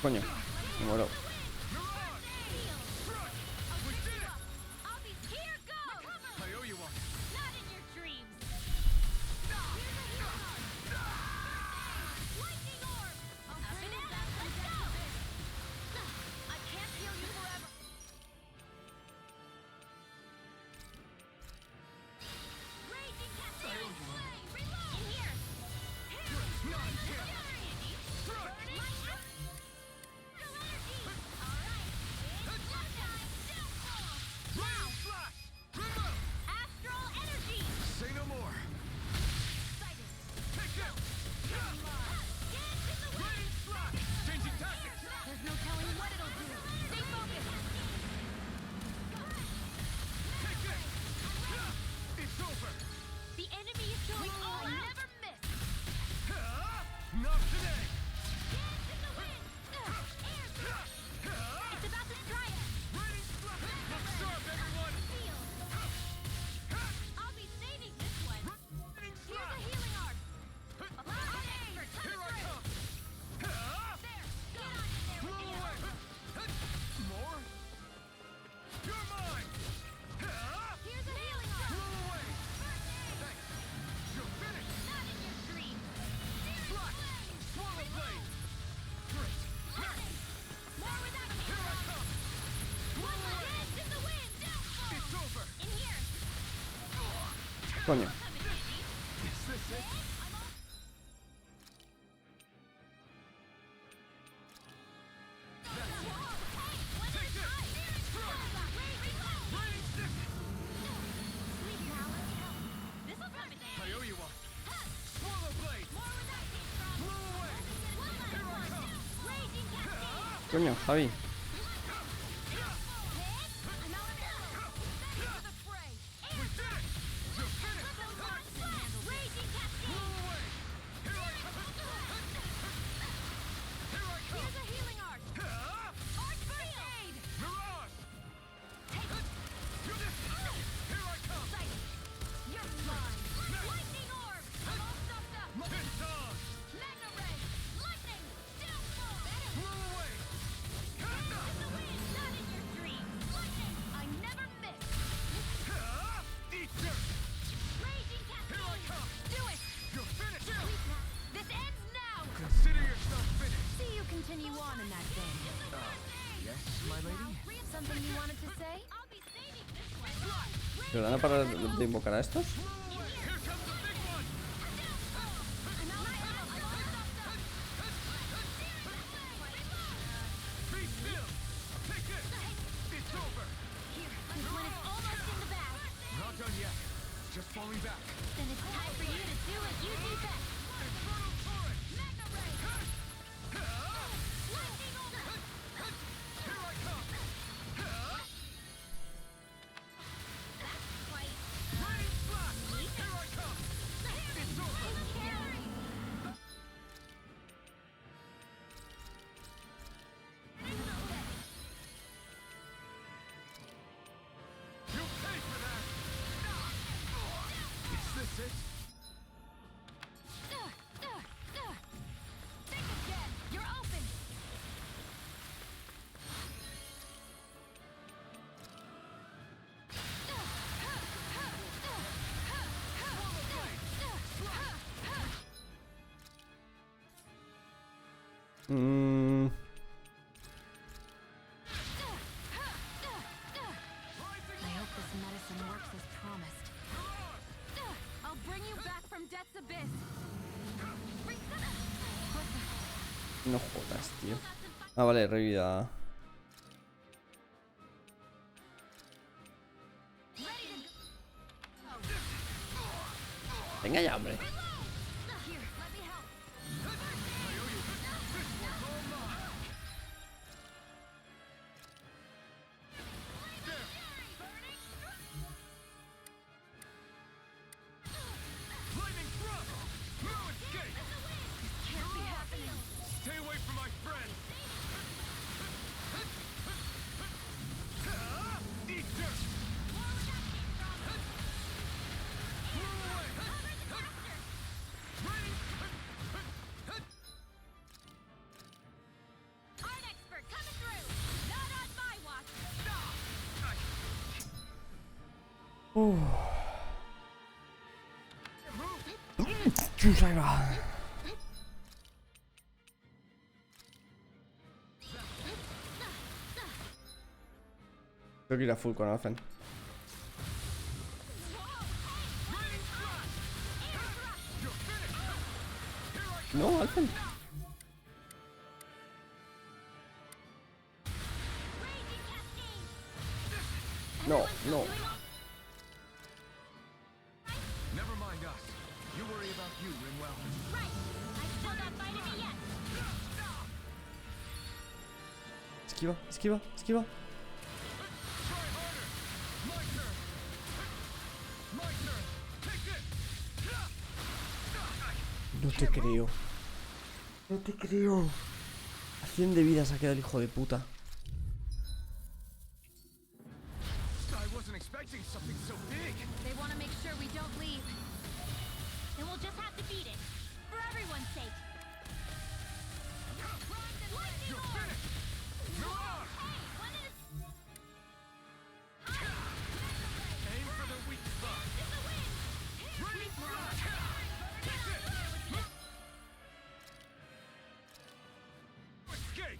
Speaker 1: coño. Me muero.
Speaker 5: I owe you one.
Speaker 6: Not in your dreams. Lightning orb. Up and out. Let's go. I can't heal you forever. Raging cascade. Reload. In here.
Speaker 5: Not yet.
Speaker 6: Burning. No energy. All right. It's lunchtime. Now.
Speaker 5: Flash. Remote.
Speaker 6: Astral energy.
Speaker 5: Say no more.
Speaker 6: Excited.
Speaker 5: Take it.
Speaker 6: Get in the way.
Speaker 5: Rain flash. Changing tactics.
Speaker 6: There's no telling what it'll do. Stay focused.
Speaker 5: Take it. It's over.
Speaker 6: The enemy is going all out. I never miss.
Speaker 5: Not today.
Speaker 6: Dance in the wind. It's about to try it.
Speaker 5: Rain flash. Look sharp, everyone.
Speaker 6: Feel. I'll be saving this one.
Speaker 5: Rain
Speaker 6: Here's a
Speaker 5: flash.
Speaker 6: healing arc. Expert,
Speaker 5: Here I
Speaker 6: coming
Speaker 5: come.
Speaker 6: through. There. Get on in there with
Speaker 5: Blow
Speaker 6: the
Speaker 5: away. More. You're mine.
Speaker 6: Here's a healing arc.
Speaker 5: Blow away. Thanks. You're finished.
Speaker 6: Not in your dreams.
Speaker 5: Flash. Swallow blade. Great.
Speaker 6: More without me.
Speaker 5: Here I come.
Speaker 6: One more. Dance in the wind.
Speaker 5: It's over.
Speaker 6: In here.
Speaker 1: Coño.
Speaker 6: Come in, baby.
Speaker 5: Is this it?
Speaker 6: I'm all
Speaker 5: Take this. Rain stick.
Speaker 6: This'll come in handy.
Speaker 5: I owe you one. Swallow blade.
Speaker 6: More where that came from.
Speaker 5: Blow away.
Speaker 6: One last
Speaker 5: Here I
Speaker 6: one.
Speaker 5: come.
Speaker 6: Raging cascade.
Speaker 1: Coño, Javi.
Speaker 6: I'm out of ammo. Ready for the fray.
Speaker 5: We did it. You're finished.
Speaker 6: Raging
Speaker 5: Blow
Speaker 6: cascade.
Speaker 5: away. Here I come. Here I come.
Speaker 6: Here's a healing arc. Arc first aid.
Speaker 5: Mirage. You're this. Here I come.
Speaker 6: You're mine. Lightning orb. I'm all stuffed up.
Speaker 5: It's on.
Speaker 6: Magna ray. Lightning. Downfall.
Speaker 5: Blow away.
Speaker 6: In the wind. Not in your dreams. Lightning. I never miss.
Speaker 5: Eat dirt.
Speaker 6: Raging
Speaker 5: Here I
Speaker 6: cascade.
Speaker 5: come.
Speaker 6: Do it.
Speaker 5: You're finished.
Speaker 6: This ends now.
Speaker 5: Consider yourself finished.
Speaker 4: See you continue on in that vein.
Speaker 5: Yes, my lady.
Speaker 4: Something you wanted to say?
Speaker 6: I'll be saving this one.
Speaker 1: ¿Pero van a parar de invocar a estos?
Speaker 5: Here comes the big one.
Speaker 6: I'm out of ammo. I'm all stuffed up.
Speaker 5: Be still. Take it. It's over.
Speaker 6: Here. This one is almost in the bag.
Speaker 5: Not done yet. Just falling back.
Speaker 6: Then it's time for you to do what you do best.
Speaker 5: Infernal turret.
Speaker 6: Magna ray. Lightning orb.
Speaker 5: Here I come.
Speaker 6: That's quite
Speaker 5: Rain flash. Here I come. It's over.
Speaker 6: scary.
Speaker 5: You pay for that. Is this it?
Speaker 6: Think again. You're open.
Speaker 1: Mmm.
Speaker 4: I hope this medicine works as promised.
Speaker 6: I'll bring you back from death's abyss.
Speaker 1: No jodas, tío. Ah, vale, revivida. Venga ya, hombre.
Speaker 6: Here, let me help.
Speaker 5: Lightning thrust. No escape.
Speaker 6: Can't be happening.
Speaker 5: Stay away from my friend. Eat dirt. Blow away.
Speaker 1: Ahí va. Tengo que ir a full con Alfen. No, Alfen. No, no.
Speaker 5: Never mind us. You worry about you, Rinwell.
Speaker 2: Right. I still got bite of me yet.
Speaker 1: Esquiva, esquiva, esquiva.
Speaker 5: Try harder. My turn. My turn. Take this.
Speaker 1: No te creo. No te creo. A 100 de vida se ha quedado el hijo de puta.
Speaker 5: I wasn't expecting something so big.
Speaker 2: They want to make sure we don't leave. Then we'll just have to beat it. For everyone's sake.
Speaker 5: You're finished. Mirage. Aim for the weak spot. Ready, flash. Take this. Escape.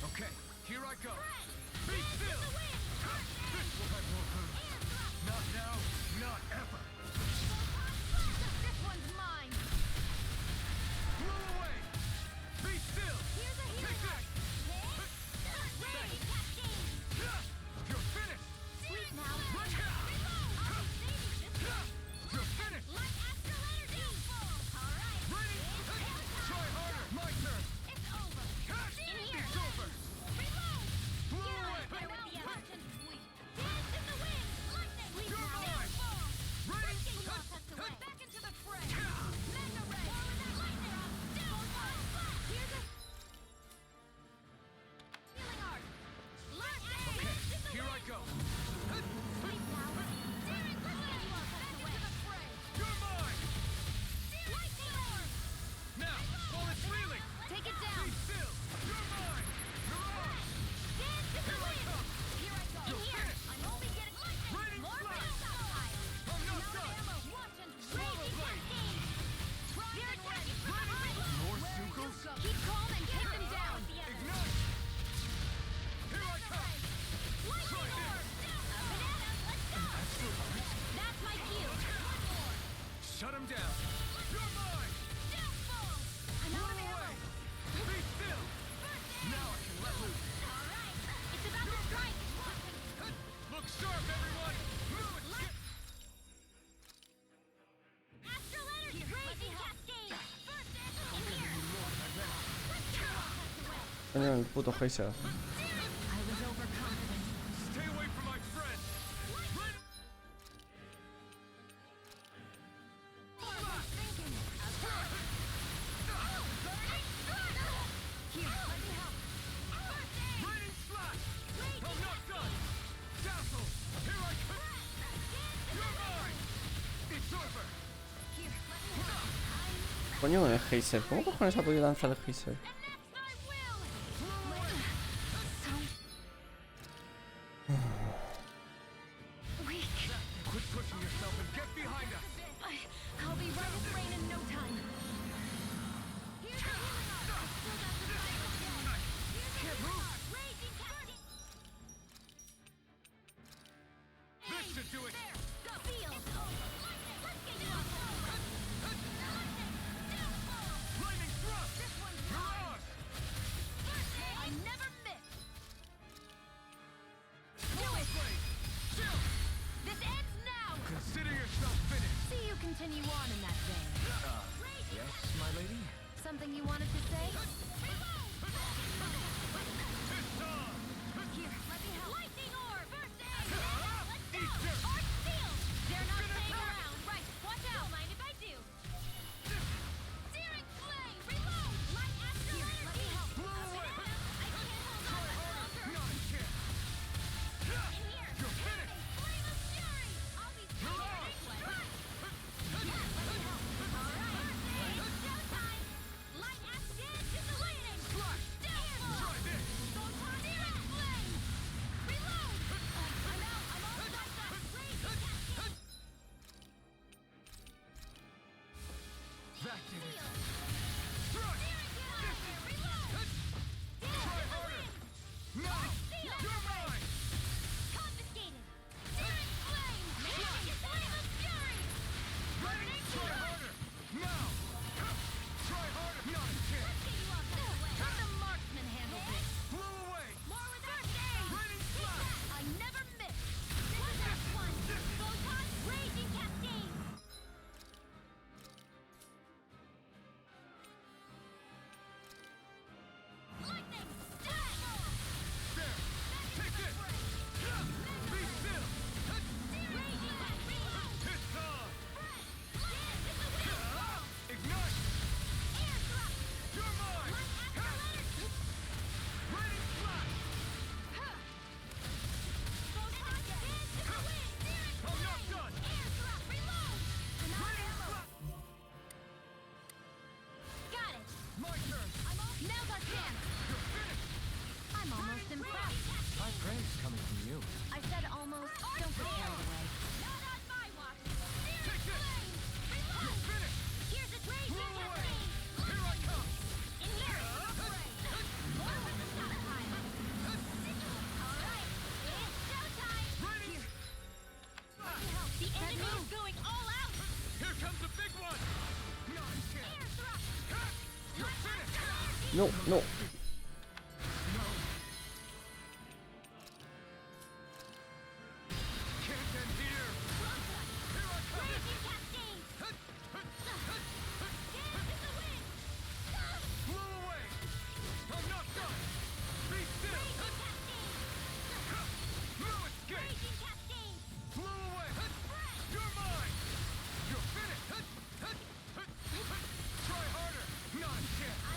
Speaker 5: Okay, here I go. Be still. This will have more hurt. Not now, not ever.
Speaker 2: This one's mine.
Speaker 5: Blow away. Be still.
Speaker 2: Here's a
Speaker 5: Take
Speaker 2: healing
Speaker 5: this. You're finished.
Speaker 2: Sleep now.
Speaker 5: You're finished. Ready? Try harder. My turn.
Speaker 2: It's over. In here.
Speaker 5: It's over. Blow away.
Speaker 2: Dance in the wind. Sleep
Speaker 5: You're
Speaker 2: now.
Speaker 5: mine. Ready?
Speaker 2: Back into the fray. Mega ray. Here's a healing art.
Speaker 5: Okay, here I go.
Speaker 2: Sleep now. Into the fray.
Speaker 5: You're mine.
Speaker 2: Lightning orb.
Speaker 5: Now, while it's reeling.
Speaker 2: Take it down.
Speaker 5: Be still. You're mine. Mirage.
Speaker 2: Dance in the
Speaker 5: Here I
Speaker 2: wind.
Speaker 5: come.
Speaker 2: Here I go.
Speaker 5: You're finished.
Speaker 2: I'm only getting
Speaker 5: Ready,
Speaker 2: more
Speaker 5: flash.
Speaker 2: round stockpile.
Speaker 5: I'm not
Speaker 2: Amount of
Speaker 5: done.
Speaker 2: ammo. Watch and
Speaker 5: Solar blade.
Speaker 2: Here it went.
Speaker 5: More Sugals?
Speaker 2: Keep calm and take them down.
Speaker 5: Ignite. Here I come.
Speaker 2: Lightning orb. Banana, let's go. That's my cue.
Speaker 5: Shut him down. You're mine.
Speaker 2: I'm out of
Speaker 5: Blow
Speaker 2: ammo.
Speaker 5: away. Be still. Now I can let loose.
Speaker 2: All right. It's about to strike.
Speaker 5: Look sharp, everyone. Move it.
Speaker 2: Astral energy. Raging cascade. In here.
Speaker 1: Coño, el puto Heiser.
Speaker 2: I was overconfident.
Speaker 5: Stay away from my friend. Ready? Raining slash. I'm not done. Dazzle. Here I come. You're mine. It's over.
Speaker 1: Coño, el Heiser. ¿Cómo cojones ha podido lanzar el Heiser?
Speaker 5: Quit pushing yourself and get behind us.
Speaker 2: I'll be right as rain in no time.
Speaker 5: Can't move. This should do it. Lightning thrust. Mirage.
Speaker 2: I never miss.
Speaker 5: Solar blade. Chill.
Speaker 2: This ends now.
Speaker 5: Consider yourself finished.
Speaker 2: See you continue on in that vein.
Speaker 3: Yes, my lady?
Speaker 2: Something you wanted to say?
Speaker 5: It's on.
Speaker 2: Here, let me help. Lightning orb. First aid. Let's go.
Speaker 5: Eat dirt.
Speaker 2: Arc seal. They're not staying around. Right. Watch out. Don't mind if I do. Searing flame. Reload. Light astral energy.
Speaker 5: Blow away.
Speaker 2: I can't hold on much longer.
Speaker 5: No, you can't.
Speaker 2: In here.
Speaker 5: You're finished.
Speaker 2: Flame of fury. I'll be
Speaker 5: Mirage.
Speaker 2: right. Yeah, let me help. All right. It's showtime. Light astral dance is the leading.
Speaker 5: Impacted.
Speaker 2: Seal.
Speaker 5: Thrust.
Speaker 2: Reload.
Speaker 5: Try harder. Now.
Speaker 2: Seal.
Speaker 5: You're mine.
Speaker 2: Confiscated. Searing flame. Magic flame of fury.
Speaker 5: Ready. Try harder. Now. Try harder. Not a chance.
Speaker 2: Let's get you all tucked away.
Speaker 6: Let the marksman handle this.
Speaker 5: Blow away.
Speaker 2: More with first aid.
Speaker 5: Raining flash.
Speaker 6: I never miss.
Speaker 2: This is that one. Photon raging cascade. Lightning. Dash.
Speaker 5: There. Take this. Be still.
Speaker 2: Raging cascade.
Speaker 5: It's on.
Speaker 2: This is the wheel.
Speaker 5: Ignite.
Speaker 2: Air thrust.
Speaker 5: You're mine.
Speaker 2: Light astral energy.
Speaker 5: Raining flash.
Speaker 2: Photon dance to the wind. Searing
Speaker 5: I'm not
Speaker 2: flame.
Speaker 5: done.
Speaker 2: Air thrust. Reload.
Speaker 5: Raining flash.
Speaker 2: Got it.
Speaker 5: My turn.
Speaker 6: Now's our chance.
Speaker 5: You're finished.
Speaker 6: I'm almost impressed.
Speaker 11: High praise coming from you.
Speaker 6: I said almost. Don't get carried away.
Speaker 2: Not on my watch.
Speaker 5: Take
Speaker 2: Searing
Speaker 5: this.
Speaker 2: flame.
Speaker 5: You're
Speaker 2: Reload.
Speaker 5: finished.
Speaker 2: Here's a raging
Speaker 5: Blow away.
Speaker 2: cascade.
Speaker 5: Here I come.
Speaker 2: In here. More with the stockpile. All right. It's showtime.
Speaker 5: Raining.
Speaker 2: The enemy is going all out.
Speaker 5: Here comes the big one. Not a chance.
Speaker 2: Air thrust.
Speaker 5: You're finished.
Speaker 1: No, no.
Speaker 5: Can't end here. Here I come.
Speaker 2: Raging cascade. Dance in the wind.
Speaker 5: Blow away. I'm not done. Be still.
Speaker 2: Raging cascade.
Speaker 5: No escape.
Speaker 2: Raging cascade.
Speaker 5: Blow away. You're mine. You're finished. Try harder. Not a chance.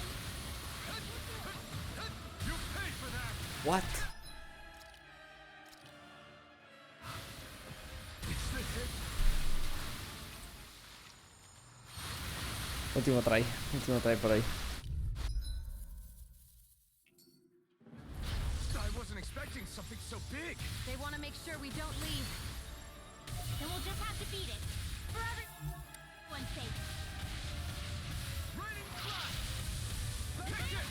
Speaker 5: You pay for that.
Speaker 1: What?
Speaker 5: It's this it.
Speaker 1: Último try por ahí.
Speaker 5: I wasn't expecting something so big.
Speaker 6: They want to make sure we don't leave.
Speaker 2: Then we'll just have to beat it. For everyone's sake.
Speaker 5: Raining flash. Take it.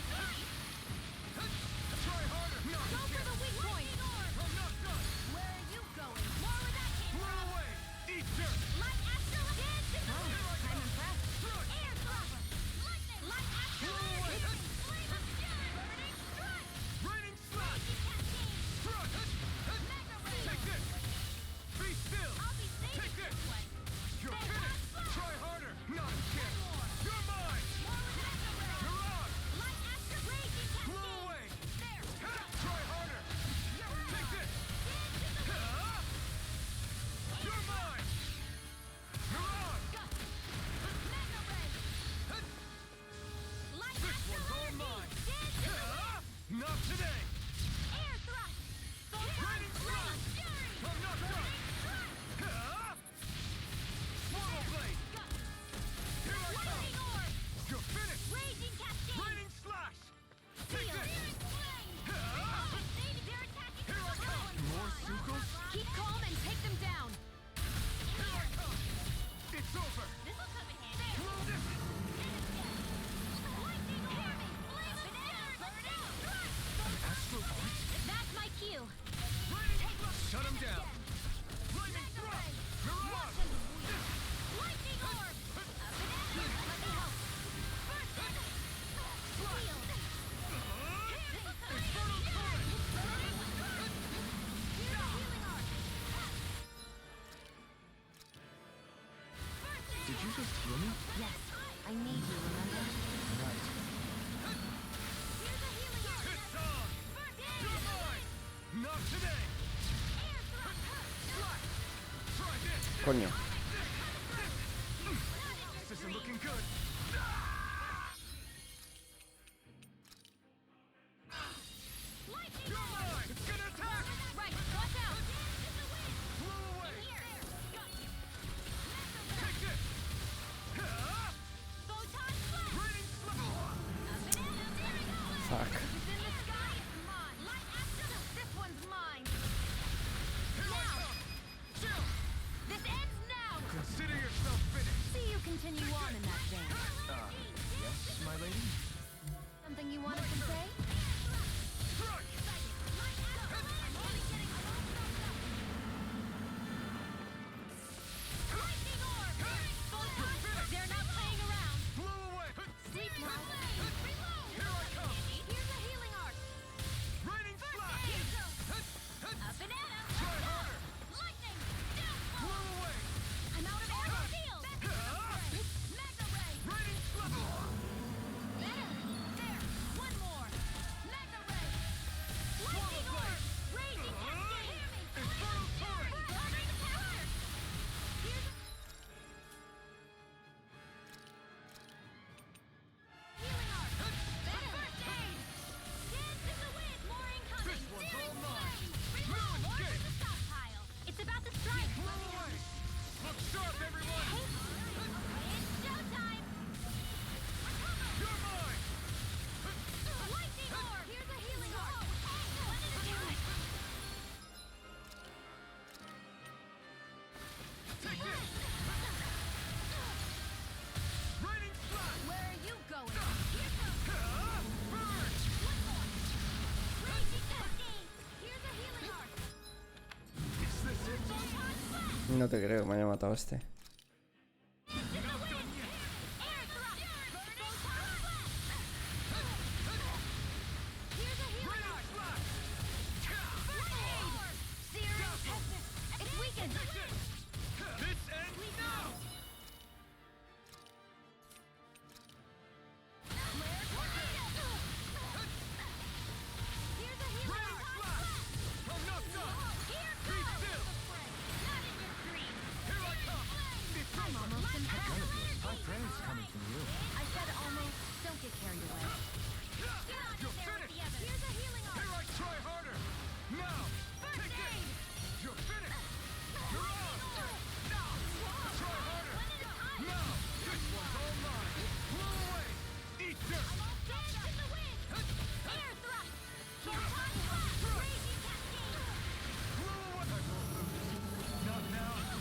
Speaker 5: Try harder. Not
Speaker 6: Go
Speaker 5: a
Speaker 6: for the
Speaker 5: chance.
Speaker 6: weak point.
Speaker 5: I'm not done.
Speaker 6: Where are you going?
Speaker 2: More with that hit.
Speaker 5: Blow away. Eat dirt.
Speaker 2: Light astral dance in the wind.
Speaker 6: I'm impressed.
Speaker 2: Air thrust. Lightning. Light astral
Speaker 5: Blow away.
Speaker 2: energy. Flame of fury. Burning strike.
Speaker 5: Raining slash.
Speaker 2: Raging cascade.
Speaker 5: Thrust.
Speaker 2: Mega ray.
Speaker 5: Take this. Be still.
Speaker 2: I'll be saving
Speaker 5: Take this.
Speaker 2: this one.
Speaker 5: You're
Speaker 2: Photon
Speaker 5: finished.
Speaker 2: flash.
Speaker 5: Try harder. Not a chance. You're mine.
Speaker 2: More with mega ray.
Speaker 5: You're on.
Speaker 2: Light astral raging
Speaker 5: Blow
Speaker 2: cascade.
Speaker 5: away.
Speaker 2: There.
Speaker 5: Try harder. Take this. You're mine. You're on.
Speaker 2: Mega ray. Light
Speaker 5: This
Speaker 2: astral
Speaker 5: one's all
Speaker 2: energy.
Speaker 5: mine.
Speaker 2: Dance in the wind.
Speaker 5: Not today.
Speaker 2: Air thrust. Photon
Speaker 5: Raining
Speaker 2: flame.
Speaker 5: flash.
Speaker 2: Fury.
Speaker 5: I'm not done. Swallow blade. Here I come.
Speaker 2: Lightning orb.
Speaker 5: You're finished.
Speaker 2: Raging cascade.
Speaker 5: Raining slash. Take
Speaker 2: Seal.
Speaker 5: this.
Speaker 2: Searing flame. They're attacking
Speaker 5: Here I
Speaker 2: from
Speaker 5: come.
Speaker 2: below.
Speaker 5: More Sukos?
Speaker 6: Keep calm and take them down.
Speaker 5: Here I come. It's over.
Speaker 2: This'll come in handy.
Speaker 5: Blow this.
Speaker 2: Lightning orb. Flame of fury. Burning strike.
Speaker 5: Astral Art?
Speaker 2: That's my cue.
Speaker 5: Raining flash. Shut him down. Lightning thrust. Mirage.
Speaker 2: Lightning orb. Up and at you. Let me help. First hit. Shield. This'll come in handy. Healing arc. First hit.
Speaker 11: Did you just heal me?
Speaker 6: Yes. I need you, remember?
Speaker 11: Right.
Speaker 2: Here's a healing arc.
Speaker 5: It's on.
Speaker 2: First hit.
Speaker 5: You're mine. Not today.
Speaker 2: Air thrust.
Speaker 5: Slash. Try this.
Speaker 1: Coño.
Speaker 5: This isn't looking good.
Speaker 2: Lightning
Speaker 5: You're
Speaker 2: orb.
Speaker 5: mine. It's gonna attack.
Speaker 6: Right, watch out.
Speaker 5: Blow away.
Speaker 2: Here.
Speaker 5: Take this.
Speaker 2: Photon flash.
Speaker 5: Raining slash.
Speaker 2: Up and at 'em. There we go.
Speaker 1: Fuck.
Speaker 6: It's in the sky. It's mine.
Speaker 2: Light astral.
Speaker 6: This one's mine.
Speaker 5: Here I
Speaker 6: Now.
Speaker 5: come. Chill.
Speaker 6: This ends now.
Speaker 5: Consider yourself finished.
Speaker 6: See you continue on in that vein.
Speaker 1: No te creo que me haya matado este.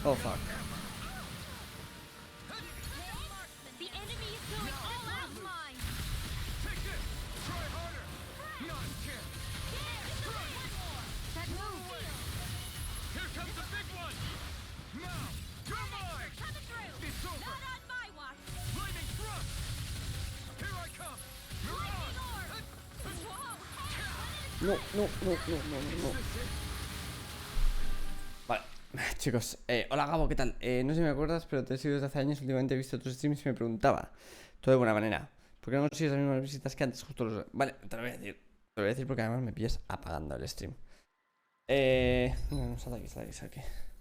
Speaker 1: Oh fuck.
Speaker 6: The enemy is going all out mine.
Speaker 5: Take this! Try harder! Not again!
Speaker 6: That move.
Speaker 5: Here comes the big one! Now! You're mine!
Speaker 6: Coming through.
Speaker 5: It's over!
Speaker 6: Not on my watch.
Speaker 5: Lightning thrust! Here I come!
Speaker 6: Lightning orb. Whoa.
Speaker 1: No, no, no, no, no, no. Vale, chicos, hola Gabo, ¿qué tal? No sé si me acuerdas, pero te he seguido desde hace años. Últimamente he visto tus streams y me preguntaba, todo de buena manera, ¿por qué no consigues las mismas visitas que antes? Justo los... Vale, te lo voy a decir. Te lo voy a decir porque además me pillas apagando el stream. No, sal de aquí, sal de aquí, sal de aquí.